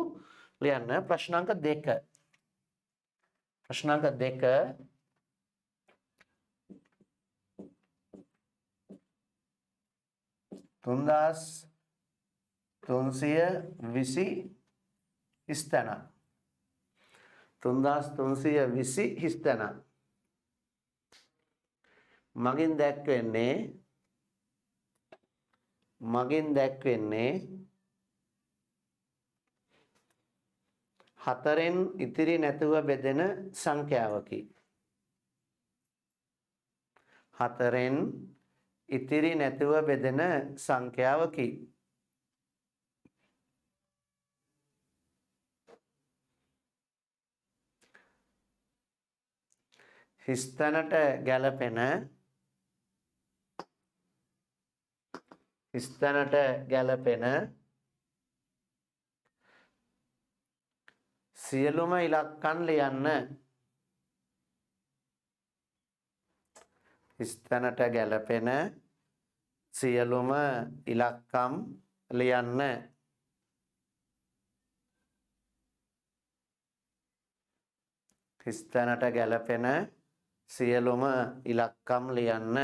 ලියන්න ප්‍රශ්නාංක 2. ප්‍රශ්නාංක 2 3320 හිස්තැන. 3320 හිස්තැන. මගින් දැක්වෙන්නේ 4න් ඉතිරි නැතුව බෙදෙන සංඛ්‍යාවකි. 4න් ඉතිරි නැතුව බෙදෙන සංඛ්‍යාවකි. හිස්තැනට ගැලපෙන සියලුම ඉලක්කම් ලියන්න. හිස්තැනට ගැලපෙන සියලුම ඉලක්කම් ලියන්න. හිස්තැනට ගැලපෙන සියලුම ඉලක්කම් ලියන්න.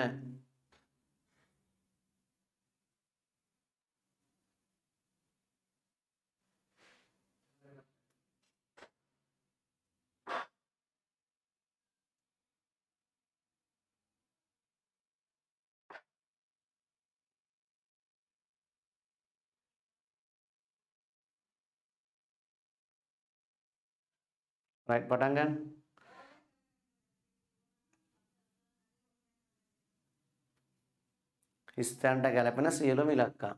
right පටන් ගන්න. හිස්තැනට ගැලපෙන සියලුම ඉලක්කම්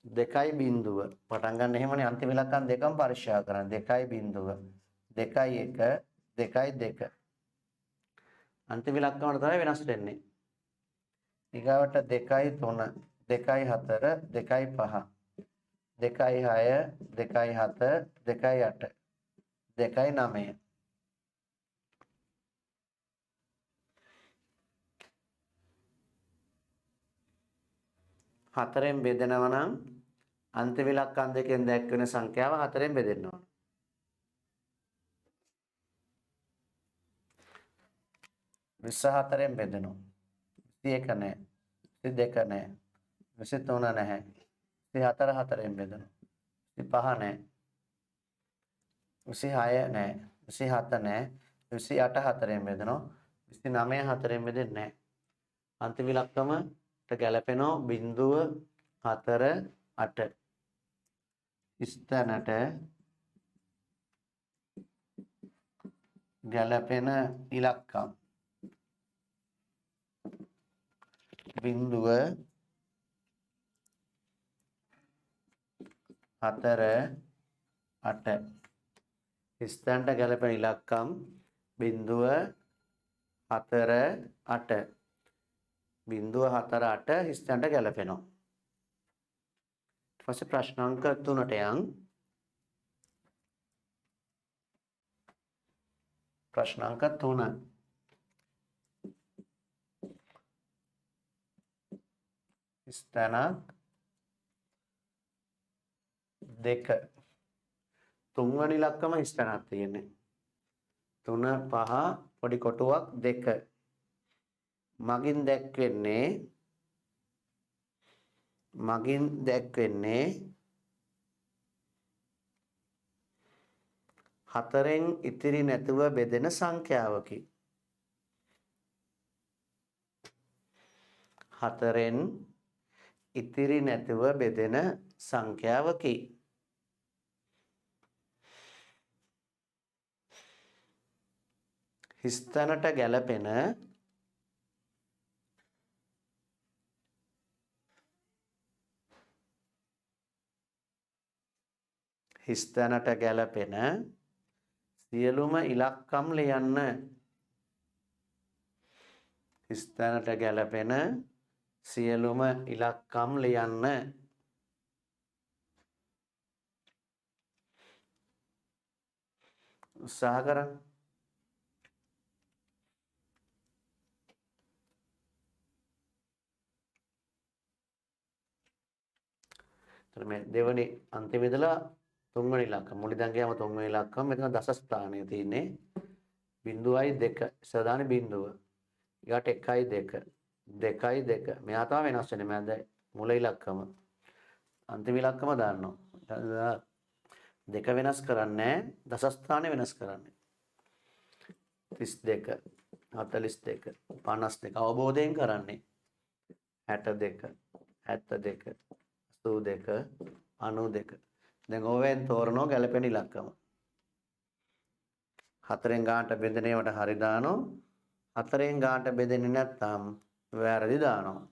2.0 පටන් ගන්න. එහෙමනේ අන්තිම ඉලක්කම් දෙකම පරික්ෂා කරන්න. 2.0 2.1 2.2 අන්තිම ඉලක්කම තමයි වෙනස් වෙන්නේ. ඊගාවට 2.3 2.4 2.5 2.6 2.7 2.8 2.9 4න් බෙදෙනවා නම් අන්තිම ඉලක්කම් දෙකෙන් දැක්වෙන සංඛ්‍යාව 4න් බෙදෙන්න ඕන. 24න් බෙදෙනවා. 21 නැහැ. 22 නැහැ. 23 නැහැ. 24 4න් බෙදෙනවා. 25 නැහැ. 26 නැහැ. 27 නැහැ. 28 4න් බෙදෙනවා. 29 4න් බෙදෙන්නේ නැහැ. අන්තිම ඉලක්කමට ගැලපෙනවා 0.48. හිස්තැනට ගැලපෙන ඉලක්කම් 0.48. හිස්තැනට ගැලපෙන ඉලක්කම් 0.48. 0.48 හිස්තැනට ගැලපෙනවා. ඊට පස්සේ ප්‍රශ්නාංක 3ට යන්. ප්‍රශ්නාංක 3 හිස්තැනක් 2 තුන්වෙනි ඉලක්කම හිස්තැනක් තියෙන්නේ 3 5 පොඩි කොටුවක් 2 මගින් දැක්වෙන්නේ 4න් ඉතිරි නැතුව බෙදෙන සංඛ්‍යාවකි. 4න් ඉතිරි නැතුව බෙදෙන සංඛ්‍යාවකි. හිස්තැනට ගැලපෙන සියලුම ඉලක්කම් ලියන්න. ස්ථානට ගැලපෙන සියලුම ඉලක්කම් ලියන්න. උත්සාහ කරන්න. මේ දෙවනි අන්තිම ඉඳලා තුන්වෙනි ඉලක්කම මුලින් දැන් ගියාම තුන්වෙනි ඉලක්කම මෙතන දස ස්ථානයේ තියෙන්නේ 0.2 ඉස්සරදානේ බිඳුව ඊට 1.2 2.2 මෙයා තමයි වෙනස් වෙන්නේ මම දැන් මුල ඉලක්කම අන්තිම ඉලක්කම දාන්නවා දෙක වෙනස් කරන්නේ දස ස්ථානේ වෙනස් කරන්නේ 32 42 52 අවබෝධයෙන් කරන්නේ 62 72 82 92 දැන් ඕවෙන් තෝරනවා ගැලපෙන ඉලක්කම. හතරෙන් ගානට බෙදෙන ඒවාට හරි දානවා. හතරෙන් ගානට බෙදෙන්නේ නැත්නම් වැරදි දානවා.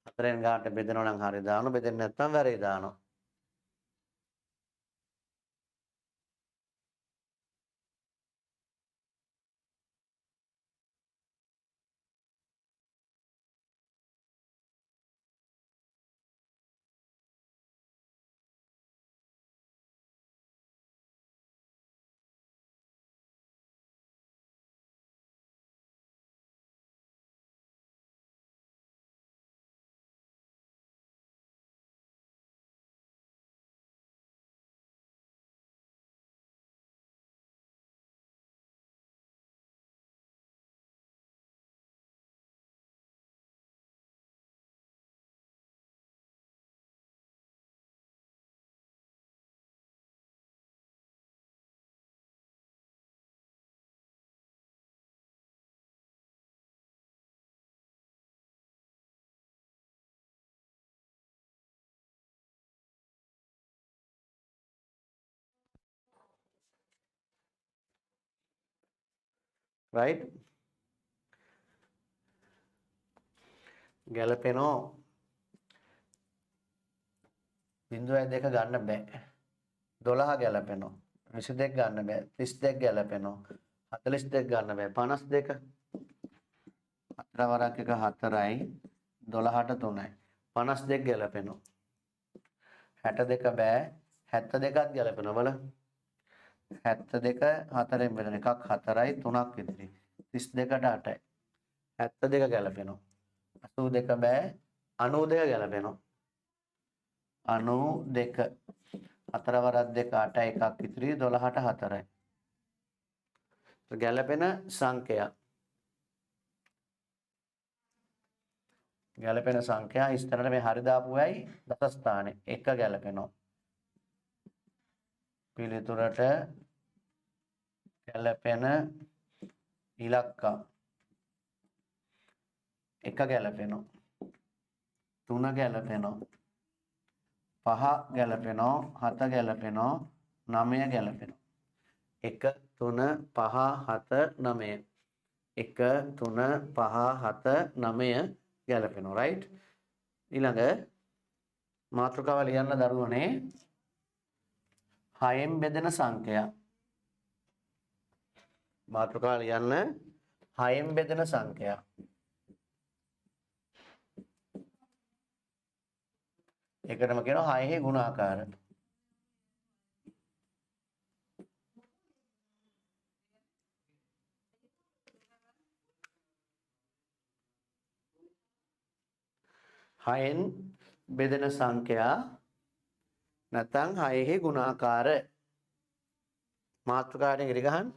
හතරෙන් ගානට බෙදෙනවා නම් හරි දානවා. බෙදෙන්නේ නැත්නම් වැරදි දානවා. right ගැලපෙනවා 0.2 ගන්න බෑ 12 ගැලපෙනවා 22 ගන්න බෑ 32 ගැලපෙනවා 42 ගන්න බෑ 52 4 වරක් එක 4යි 12ට 3යි 52 ගැලපෙනවා 62 බෑ 72ත් ගැලපෙනවා බලන්න 72 4ෙන් බෙදෙන එකක් 4යි 3ක් ඉතිරි 32ට 8යි 72 ගැලපෙනවා 82 බෑ 92 ගැලපෙනවා 92 4 වරක් 2 8යි එකක් ඉතිරි 12ට 4යි ගැලපෙන සංඛ්‍යා ගැලපෙන සංඛ්‍යා ඉස්සරහට මේ හරි දාපු වෙයි දස ස්ථානේ 1 ගැලපෙනවා පිළිතුරට ගැලපෙන ඉලක්කම් 1 ගැලපෙනවා 3 ගැලපෙනවා 5 ගැලපෙනවා 7 ගැලපෙනවා 9 ගැලපෙනවා 1 3 5 7 9 1 3 5 7 9 ගැලපෙනවා right ඊළඟ මාතෘකාව ලියන්න දරුවනේ 6න් බෙදෙන සංඛ්‍යා මාතෘකාව ලියන්න 6න් බෙදෙන සංඛ්‍යා ඒකටම කියනවා 6 ගුණාකාර හයෙන් බෙදෙන සංඛ්‍යා නැත්නම් 6 ගුණාකාර මාතෘකාවෙන් ඉරි ගහන්න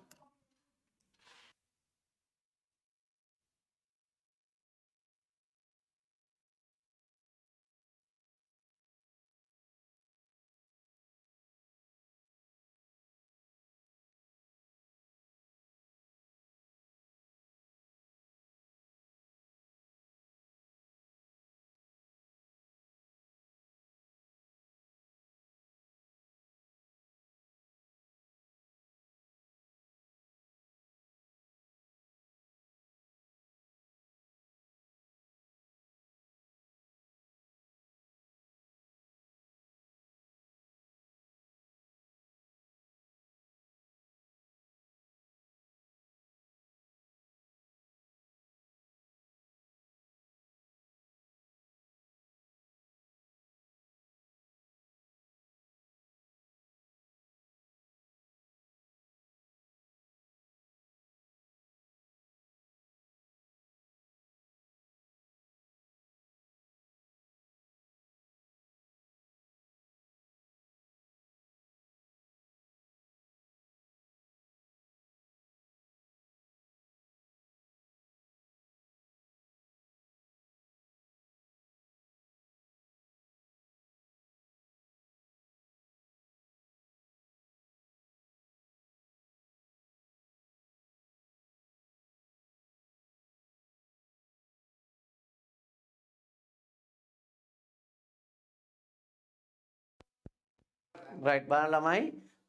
රයිට් බලන්න ළමයි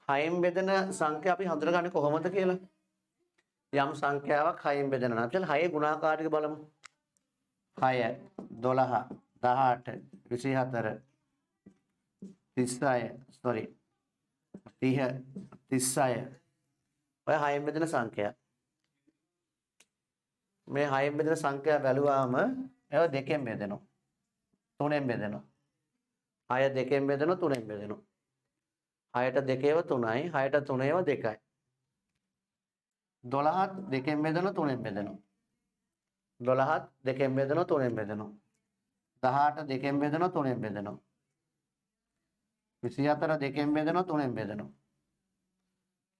6න් බෙදෙන සංඛ්‍යා අපි හඳුනගන්නේ කොහොමද කියලා. යම් සංඛ්‍යාවක් 6න් බෙදෙනවා නම් අපි 6 ගුණාකාර ටික බලමු. 6 12 18 24 36 sorry 30 36 ඔය 6න් බෙදෙන සංඛ්‍යා. මේ 6න් බෙදෙන සංඛ්‍යා බැලුවාම ඒවා දෙකෙන් බෙදෙනවා. තුනෙන් බෙදෙනවා. 6 දෙකෙන් බෙදෙනවා තුනෙන් බෙදෙනවා. 6ට දෙකේව 3යි 6ට තුනේව 2යි. 12ත් දෙකෙන් බෙදෙනවා තුනෙන් බෙදෙනවා. 12ත් දෙකෙන් බෙදෙනවා තුනෙන් බෙදෙනවා. 18 දෙකෙන් බෙදෙනවා තුනෙන් බෙදෙනවා. 24 දෙකෙන් බෙදෙනවා තුනෙන් බෙදෙනවා.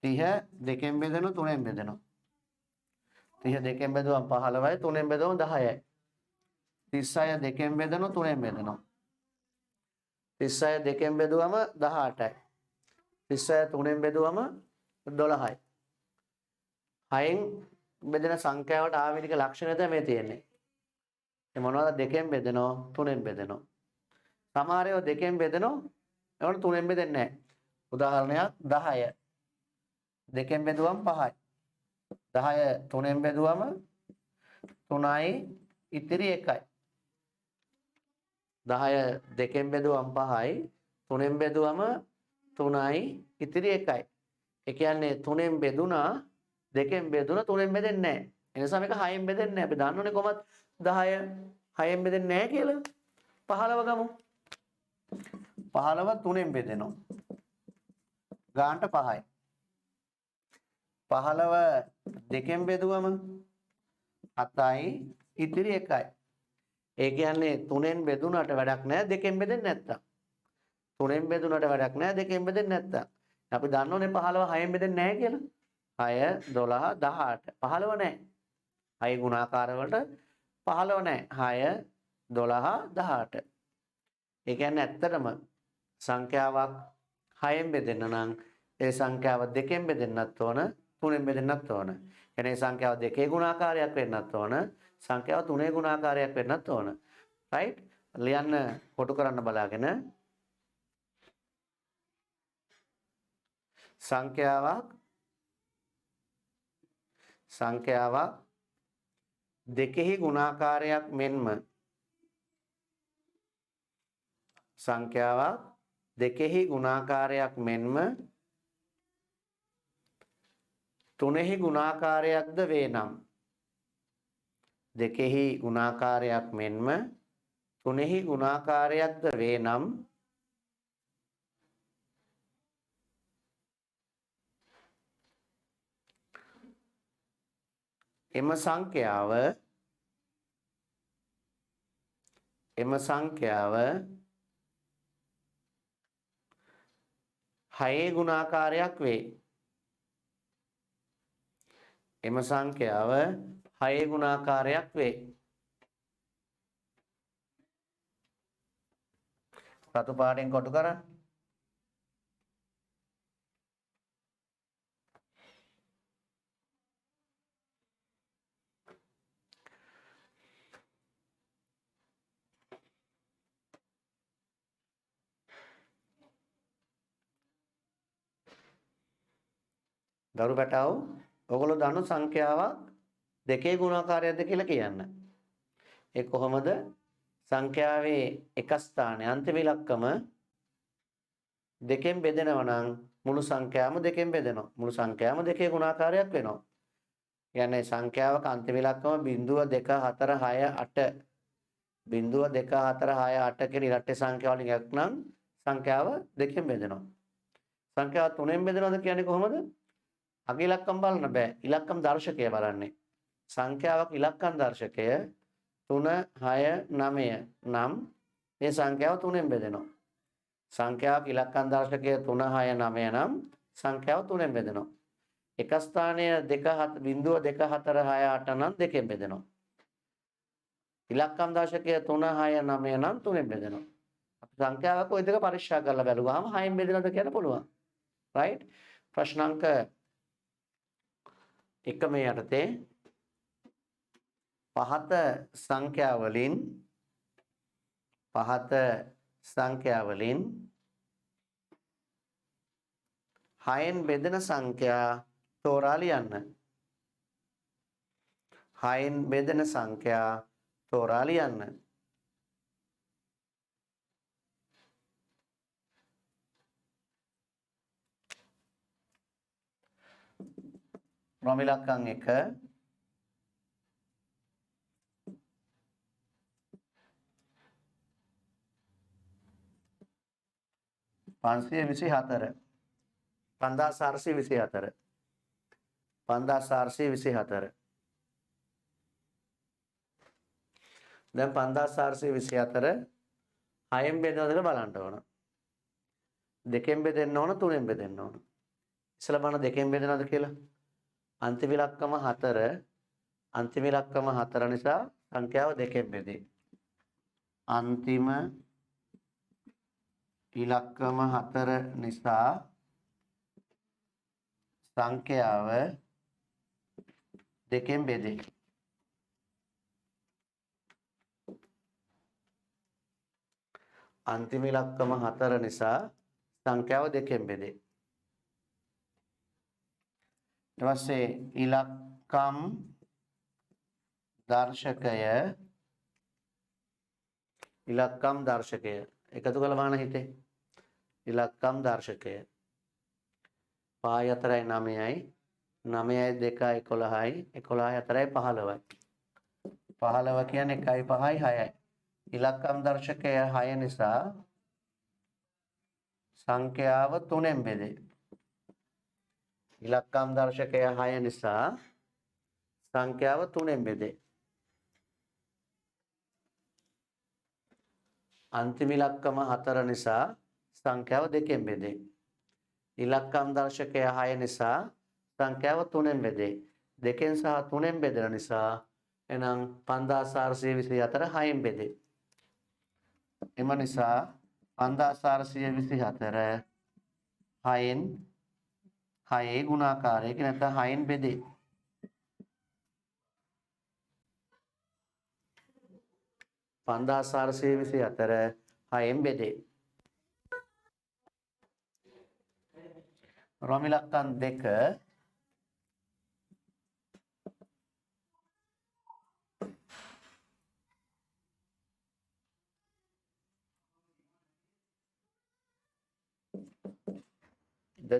30 දෙකෙන් බෙදෙනවා තුනෙන් බෙදෙනවා. 30 දෙකෙන් බෙදුවම 15යි තුනෙන් බෙදුවම 10යි. 36 දෙකෙන් බෙදෙනවා තුනෙන් බෙදෙනවා. 36 දෙකෙන් බෙදුවම 18යි. 36 තුනෙන් බෙදුවම 12යි. 6න් බෙදෙන සංඛ්‍යාවට ආවේනික ලක්ෂණය තමයි තියෙන්නේ. ඒ මොනවද දෙකෙන් බෙදෙනවා තුනෙන් බෙදෙනවා. සමහර ඒවා දෙකෙන් බෙදෙනවා ඒවට තුනෙන් බෙදෙන්නේ නැහැ. උදාහරණයක් 10 දෙකෙන් බෙදුවම 5යි. 10 තුනෙන් බෙදුවම 3යි ඉතිරි 1යි. 10 දෙකෙන් බෙදුවම 5යි තුනෙන් බෙදුවම 3යි ඉතිරි 1යි. ඒ කියන්නේ තුනෙන් බෙදුනා දෙකෙන් බෙදුනා තුනෙන් බෙදෙන්නේ නැහැ. ඒ නිසා මේක 6න් බෙදෙන්නේ නැහැ. අපි දන්නෝනේ කොහොමද 10 6න් බෙදෙන්නේ නැහැ කියලා. 15 ගමු. 15 තුනෙන් බෙදෙනවා. ගානට 5යි. 15 දෙකෙන් බෙදුවම 7යි ඉතිරි 1යි. ඒ කියන්නේ තුනෙන් බෙදුනට වැඩක් නැහැ දෙකෙන් බෙදෙන්නේ නැත්තම්. තුනෙන් බෙදුනට වැඩක් නැහැ දෙකෙන් බෙදෙන්නේ නැත්තම්. අපි දන්නෝනේ 15 6න් බෙදෙන්නේ නැහැ කියලා. 6 12 18 15 නැහැ. 6 ගුණාකාර වලට 15 නැහැ. 6 12 18. ඒ කියන්නේ ඇත්තටම සංඛ්‍යාවක් 6න් බෙදෙන්න නම් ඒ සංඛ්‍යාව දෙකෙන් බෙදෙන්නත් ඕන තුනෙන් බෙදෙන්නත් ඕන. එනේ සංඛ්‍යාව දෙකේ ගුණාකාරයක් වෙන්නත් ඕන සංඛ්‍යාව තුනේ ගුණාකාරයක් වෙන්නත් ඕන. රයිට්? ලියන්න කොටු කරන්න බලාගෙන සංඛ්‍යාවක් දෙකෙහි ගුණාකාරයක් මෙන්ම සංඛ්‍යාවක් දෙකෙහි ගුණාකාරයක් මෙන්ම තුනෙහි ගුණාකාරයක්ද වේ නම් දෙකෙහි ගුණාකාරයක් මෙන්ම තුනෙහි ගුණාකාරයක්ද වේ නම් එම සංඛ්‍යාව 6 ගුණාකාරයක් වේ. එම සංඛ්‍යාව 6 ගුණාකාරයක් වේ. රතු පාටෙන් කොටු කරන්න. දරු පැටව ඔයගොල්ලෝ දන්න සංඛ්‍යාවක් දෙකේ ගුණාකාරයක්ද කියලා කියන්න. ඒ කොහොමද? සංඛ්‍යාවේ එක ස්ථානයේ අන්තිම ඉලක්කම දෙකෙන් බෙදෙනවා නම් මුළු සංඛ්‍යාවම දෙකෙන් බෙදෙනවා. මුළු සංඛ්‍යාවම දෙකේ ගුණාකාරයක් වෙනවා. කියන්නේ සංඛ්‍යාවක අන්තිම ඉලක්කම 0 2 4 6 8 0 2 4 6 8 කියන ඉරට්ටේ සංඛ්‍යාව වලින් එකක් නම් සංඛ්‍යාව දෙකෙන් බෙදෙනවා. සංඛ්‍යාව තුනෙන් බෙදෙනවද කියන්නේ කොහොමද? අග ඉලක්කම් බලන්න බෑ. ඉලක්කම් දර්ශකය බලන්නේ. සංඛ්‍යාවක ඉලක්කම් දර්ශකය 3 6 9 නම් මේ සංඛ්‍යාව තුනෙන් බෙදෙනවා. සංඛ්‍යාවක ඉලක්කම් දර්ශකය 3 6 9 නම් සංඛ්‍යාව තුනෙන් බෙදෙනවා. එක ස්ථානයේ 2 7 0 2 4 6 8 නම් දෙකෙන් බෙදෙනවා. ඉලක්කම් දර්ශකය 3 6 9 නම් තුනෙන් බෙදෙනවා. අපි සංඛ්‍යාවක ওই දෙක පරික්ෂා කරලා බලුවාම 6න් බෙදෙනවද කියන්න පුළුවන්. රයිට්? ප්‍රශ්නාංක එක මේ යටතේ පහත සංඛ්‍යාවලින් 6න් බෙදෙන සංඛ්‍යා තෝරා ලියන්න. 6න් බෙදෙන සංඛ්‍යා තෝරා ලියන්න. රොමිලක්කම් 1 524 5424 5424 දැන් 5424 6න් බෙදනවද කියලා බලන්න ඕන. 2න් බෙදෙන්න ඕන 3න් බෙදෙන්න ඕන. ඉස්සලා බලන්න 2න් බෙදනවද කියලා. අන්තිම ඉලක්කම 4 අන්තිම ඉලක්කම 4 නිසා සංඛ්‍යාව 2න් බෙදේ. අන්තිම ඉලක්කම 4 නිසා සංඛ්‍යාව 2න් බෙදේ. අන්තිම ඉලක්කම 4 නිසා සංඛ්‍යාව 2න් බෙදේ. ඊට පස්සේ ඉලක්කම් දර්ශකය එකතු කළ බලන්න හිතේ. ඉලක්කම් දර්ශකය 5 4යි 9යි 9යි 2යි 11යි 11යි 4යි 15යි 15 කියන්නේ 1යි 5යි 6යි. ඉලක්කම් දර්ශකය 6 නිසා සංඛ්‍යාව 3න් බෙදේ. ඉලක්කම් දර්ශකය 6 නිසා සංඛ්‍යාව 3න් බෙදේ. අන්තිම ඉලක්කම 4 නිසා සංඛ්‍යාව 2න් බෙදේ. ඉලක්කම් දර්ශකය 6 නිසා සංඛ්‍යාව 3න් බෙදේ. 2න් සහ 3න් බෙදෙන නිසා එහෙනම් 5424 6න් බෙදේ. එම නිසා 5424 6න් 6 ගුණාකාරයක නැත්නම් 6න් බෙදේ. 5424 6න් බෙදේ. රොමිලක්කම් 2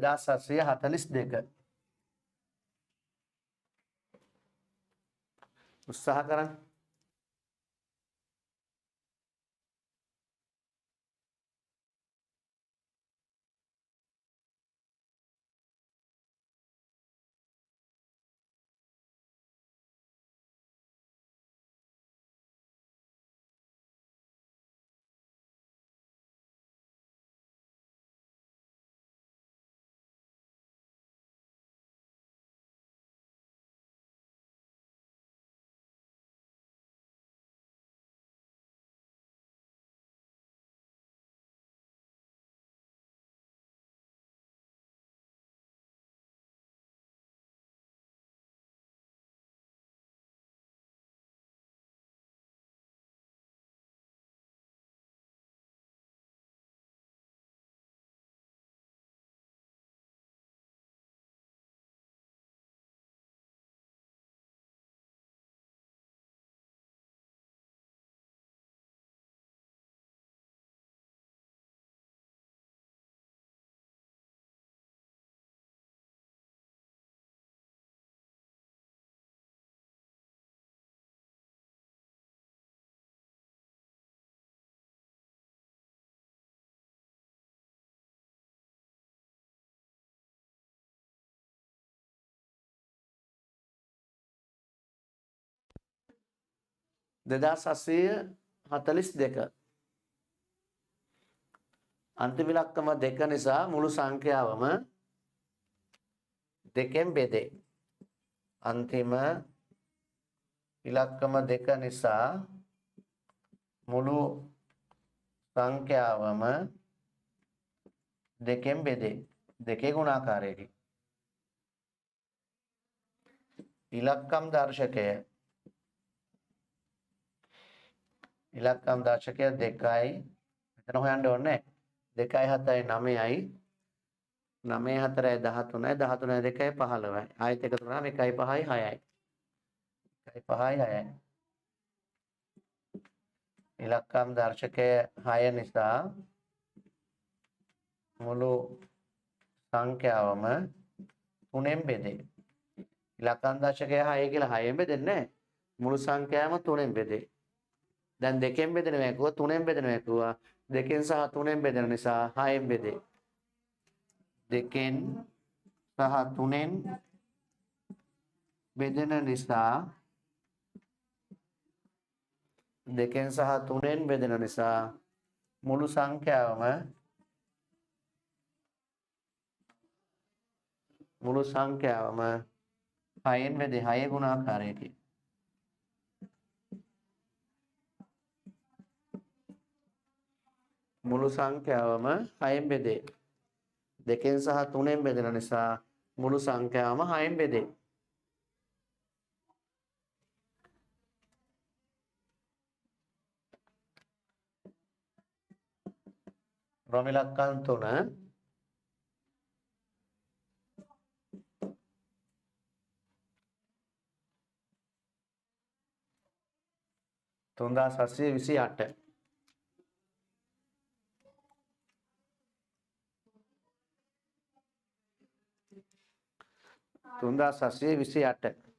2742 උත්සාහ කරන්න. දෙදාස් 842 අන්තිම ඉලක්කම 2 නිසා මුළු සංඛ්‍යාවම 2න් බෙදේ. අන්තිම ඉලක්කම 2 නිසා මුළු සංඛ්‍යාවම 2න් බෙදේ. 2 ගුණාකාරයකින්. ඉලක්කම් දර්ශකය 2යි මෙතන හොයන්න ඕනේ 2යි 7යි 9යි 9 4 13 13 2 15යි. ආයෙත් එකතු කරාම 1 5යි 6යි. 1 5යි 6යි. ඉලක්කම් දර්ශකය 6 නිසා මුළු සංඛ්‍යාවම 3ෙන් බෙදේ. ඉලක්කම් දර්ශකය 6 කියලා 6ෙන් බෙදෙන්නේ නැහැ. මුළු සංඛ්‍යාවම 3ෙන් බෙදේ. දැන් 2කින් බෙදෙනවා කිව්වා 3ෙන් බෙදෙනවා කිව්වා 2කින් සහ 3ෙන් බෙදෙන නිසා 6ෙන් බෙදේ. 2කින් සහ 3ෙන් බෙදෙන නිසා 2කින් සහ 3ෙන් බෙදෙන නිසා මුළු සංඛ්‍යාවම 6ෙන් බෙදේ 6 ගුණාකාරයකින්. මුළු සංඛ්‍යාවම 6ෙන් බෙදේ. 2කින් සහ 3ෙන් බෙදෙන නිසා මුළු සංඛ්‍යාවම 6ෙන් බෙදේ. රෝම ඉලක්කම් 3 3728 3728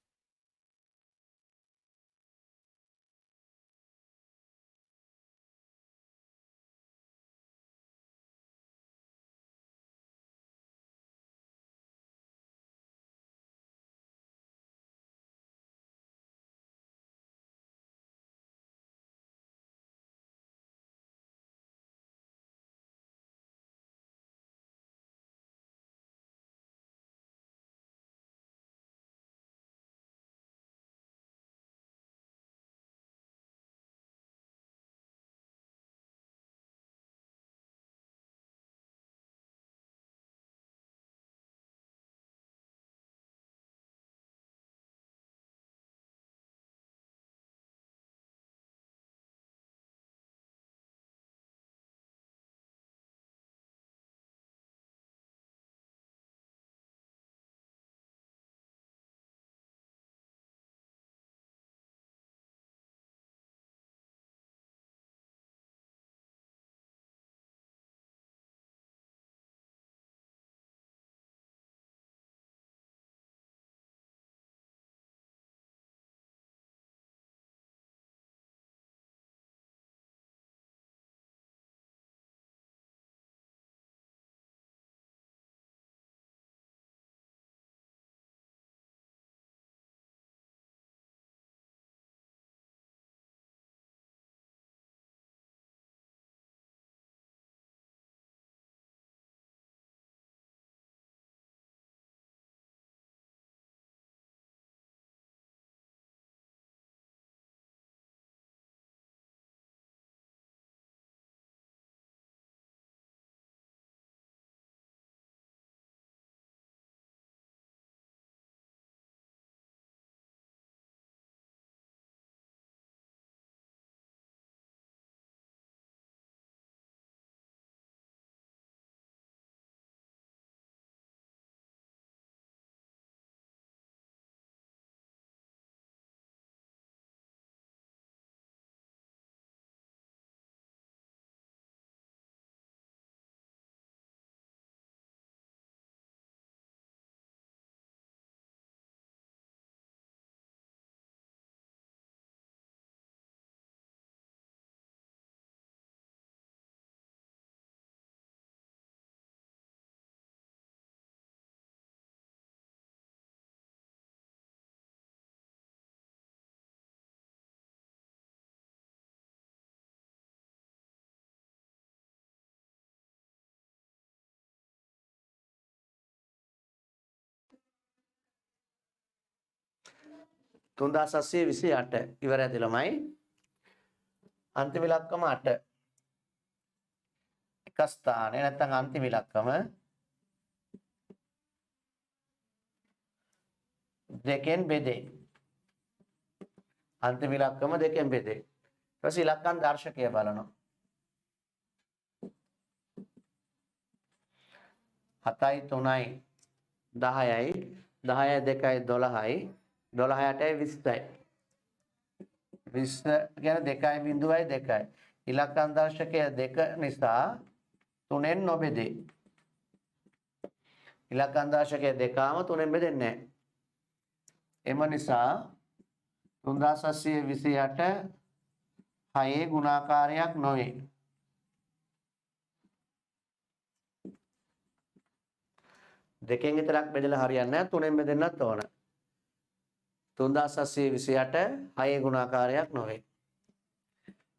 3728 ඉවර ඇති ළමයි. අන්තිම ඉලක්කම 8 එක ස්ථානේ නැත්නම් අන්තිම ඉලක්කම 2කින් බෙදේ. අන්තිම ඉලක්කම 2කින් බෙදේ. ඊට පස්සේ ඉලක්කම් දර්ශකය බලනවා. 7යි 3යි 10යි 10යි 2යි 12යි 12යි 8යි 20යි 20 කියන්නේ 2.0යි 2යි ඉලක්කම් දර්ශකය 2 නිසා 3ෙන් නොබෙදේ ඉලක්කම් දර්ශකය 2ම 3ෙන් බෙදෙන්නේ නැහැ එම නිසා 3728 6 ගුණාකාරයක් නොවේ දෙකෙන් විතරක් බෙදලා හරියන්නේ නැහැ තුනෙන් බෙදෙන්නත් ඕන 3728 6 ගුණාකාරයක් නොවේ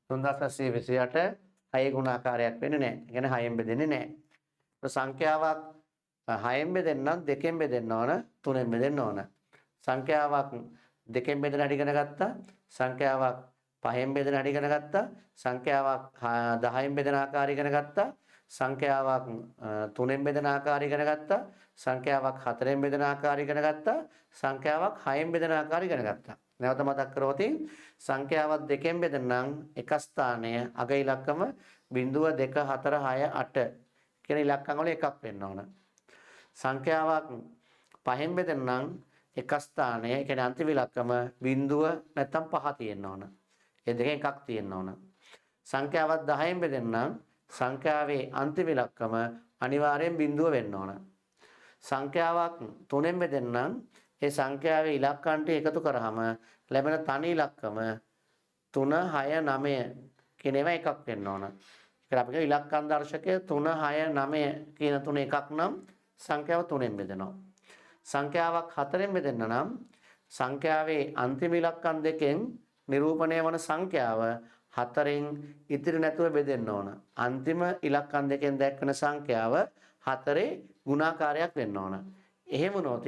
3728 6 ගුණාකාරයක් වෙන්නේ නැහැ. ඒ කියන්නේ 6ෙන් බෙදෙන්නේ නැහැ. ඒ සංඛ්‍යාවක් 6ෙන් බෙදෙන්න නම් 2ෙන් බෙදෙන්න ඕන 3ෙන් බෙදෙන්න ඕන. සංඛ්‍යාවක් 2ෙන් බෙදෙන හැටි ඉගෙන ගත්තා. සංඛ්‍යාවක් 5ෙන් බෙදෙන හැටි ඉගෙන ගත්තා. සංඛ්‍යාවක් 10ෙන් බෙදෙන ආකාරය ඉගෙන ගත්තා. සංඛ්‍යාවක් 3ෙන් බෙදෙන ආකාරය ඉගෙන ගත්තා. සංඛ්‍යාවක් 4ෙන් බෙදෙන ආකාරය ඉගෙන ගත්තා. සංඛ්‍යාවක් 6ෙන් බෙදෙන ආකාරය ඉගෙන ගත්තා. නැවත මතක් කරගොත් සංඛ්‍යාවක් 2ෙන් බෙදෙන නම් එක ස්ථානය අග ඉලක්කම 0 2 4 6 8 කියන ඉලක්කම් වල එකක් වෙන්න ඕන. සංඛ්‍යාවක් 5ෙන් බෙදෙන නම් එක ස්ථානය ඒ කියන්නේ අන්තිම ඉලක්කම 0 නැත්නම් 5 තියෙන්න ඕන. ඒ දෙකෙන් එකක් තියෙන්න ඕන. සංඛ්‍යාවක් 10ෙන් බෙදෙන නම් සංඛ්‍යාවේ අන්තිම ඉලක්කම අනිවාර්යෙන් 0 වෙන්න ඕන. සංඛ්‍යාවක් 3ෙන් බෙදෙන නම් ඒ සංඛ්‍යාවේ ඉලක්කම් ටික එකතු කරාම ලැබෙන තනි ඉලක්කම 3 6 9 කියන ඒවා එකක් වෙන්න ඕන. ඒකට අපි කියන ඉලක්කම් දර්ශකය 3 6 9 කියන තුන එකක් නම් සංඛ්‍යාව 3ෙන් බෙදෙනවා. සංඛ්‍යාවක් 4ෙන් බෙදෙන්න නම් සංඛ්‍යාවේ අන්තිම ඉලක්කම් දෙකෙන් නිරූපණය වන සංඛ්‍යාව 4ෙන් ඉතිරි නැතුව බෙදෙන්න ඕන. අන්තිම ඉලක්කම් දෙකෙන් දක්වන සංඛ්‍යාව 4 ගුණාකාරයක් වෙන්න ඕන. එහෙම වුණොත්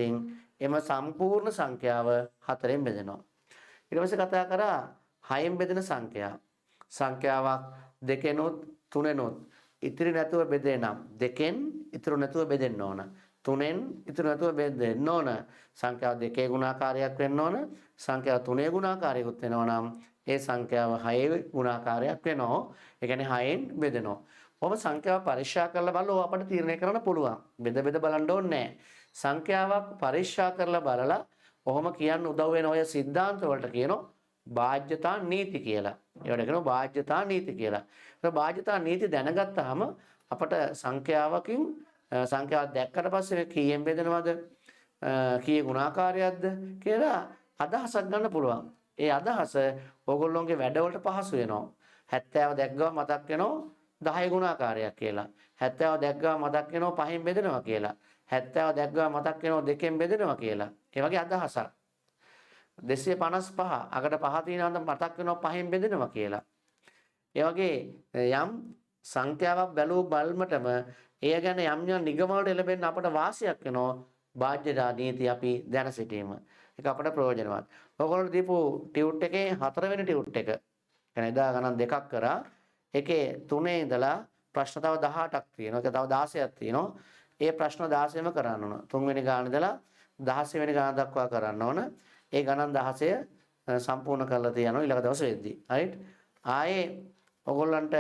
එම සම්පූර්ණ සංඛ්‍යාව 4ෙන් බෙදෙනවා. ඊට පස්සේ කතා කරා 6ෙන් බෙදෙන සංඛ්‍යා. සංඛ්‍යාවක් 2ෙනුත් 3ෙනුත් ඉතිරි නැතුව බෙදේ නම් 2ෙන් ඉතුරු නැතුව බෙදෙන්න ඕන. 3ෙන් ඉතුරු නැතුව බෙදෙන්න ඕන. සංඛ්‍යාව 2 ගුණාකාරයක් වෙන්න ඕන. සංඛ්‍යාව 3 ගුණාකාරයකුත් වෙනවා නම් ඒ සංඛ්‍යාව 6 ගුණාකාරයක් වෙනවා. ඒ කියන්නේ 6ෙන් බෙදෙනවා. ඔබ සංඛ්‍යාව පරික්ෂා කරලා බලලා අපට තීරණය කරන්න පුළුවන්. බෙද බලන්න ඕනේ නැහැ. සංඛ්‍යාවක් පරික්ෂා කරලා බලලා ඔහොම කියන්න උදව් වෙන ඔය સિદ્ધාන්ත වලට කියනවා බාහ්‍යතා නීති කියලා. ඒවට කියනවා බාහ්‍යතා නීති කියලා. ඒක බාහ්‍යතා නීති දැනගත්තාම අපට සංඛ්‍යාවකින් සංඛ්‍යාවක් දැක්කට පස්සේ කීයෙන් බෙදනවද? කීයේ ගුණාකාරයක්ද කියලා අදහසක් ගන්න පුළුවන්. ඒ අදහස ඕගොල්ලෝගේ වැඩවලට පහසු වෙනවා. 70 දැක්ගම මතක් වෙනවා 10 ගුණාකාරයක් කියලා. 70 දැක්ගම මතක් වෙනවා 5න් බෙදෙනවා කියලා. 70 දැක්ගම මතක් වෙනවා 2න් බෙදෙනවා කියලා. ඒ වගේ අදහසක්. 255 අකට 5 තියෙනවා මතක් වෙනවා 5න් බෙදෙනවා කියලා. ඒ වගේ යම් සංඛ්‍යාවක් බැලුව බලමටම එය ගැන යම් නිගමන වලට එළඹෙන්න අපට වාසියක් වෙනවා. බාහ්‍යතා නීති අපි දැන සිටීම. ඒක අපට ප්‍රයෝජනවත්. ඔයගොල්ලෝ දීපු ටියුට් එකේ 4 වෙනි ටියුට් එක. يعني එදා ගණන් දෙකක් කරා. ඒකේ 3 ඉඳලා ප්‍රශ්න තව 18ක් තියෙනවා. ඒක තව 16ක් තියෙනවා. ඒ ප්‍රශ්න 16ම කරන්න ඕන. 3 වෙනි ගාන ඉඳලා 16 වෙනි ගාන දක්වා කරන්න ඕන. ඒ ගණන් 16 සම්පූර්ණ කරලා තියනවා ඊළඟ දවසේ වෙද්දී. හරිත්? ආයේ ඔයගොල්ලන්ට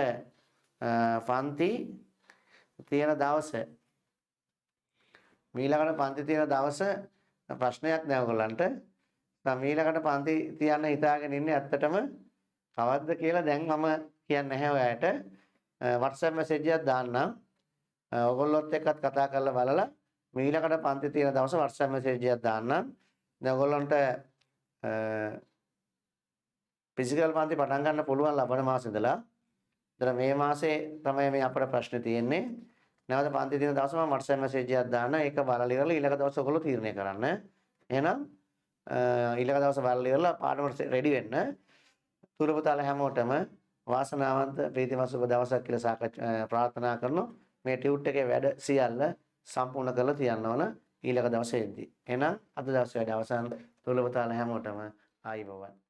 පන්ති තියෙන දවසේ මීළඟට පන්ති තියෙන දවසේ ප්‍රශ්නයක් නෑ ඔයගොල්ලන්ට. මීළඟට පන්ති තියන්න හිතාගෙන ඉන්නේ ඇත්තටම කවද්ද කියලා දැන් මම කියන්නේ නැහැ ඔයාලට. WhatsApp message එකක් දාන්නම්. ඔයගොල්ලොත් එක්කත් කතා කරලා බලලා මීළඟට පන්ති තියෙන දවසේ WhatsApp message එකක් දාන්නම්. දැන් ඔයගොල්ලන්ට ෆිසිකල් පන්ති පටන් ගන්න පුළුවන් ලබන මාසෙ ඉඳලා. ඉතින් මේ මාසේ තමයි මේ අපේ ප්‍රශ්නේ තියෙන්නේ. නැවත පන්ති තියෙන දවසේ මම WhatsApp message එකක් දාන්න. ඒක බලලා ඉවරලා ඊළඟ දවසේ ඔයගොල්ලෝ තීරණය කරන්න. එහෙනම් ඊළඟ දවසේ බලලා ඉවරලා පාඩමට රෙඩි වෙන්න. තුරු පුතාලා හැමෝටම වාසනාවන්ත ප්‍රීතිමත් සුබ දවසක් කියලා ප්‍රාර්ථනා කරනවා. මේ ටියුට් එකේ වැඩ සියල්ල සම්පූර්ණ කරලා තියන්න ඕන ඊළඟ දවසේදී. එහෙනම් අද දවසේ වැඩ අවසන්. තුරු පුතාලා හැමෝටම ආයිබෝවන්.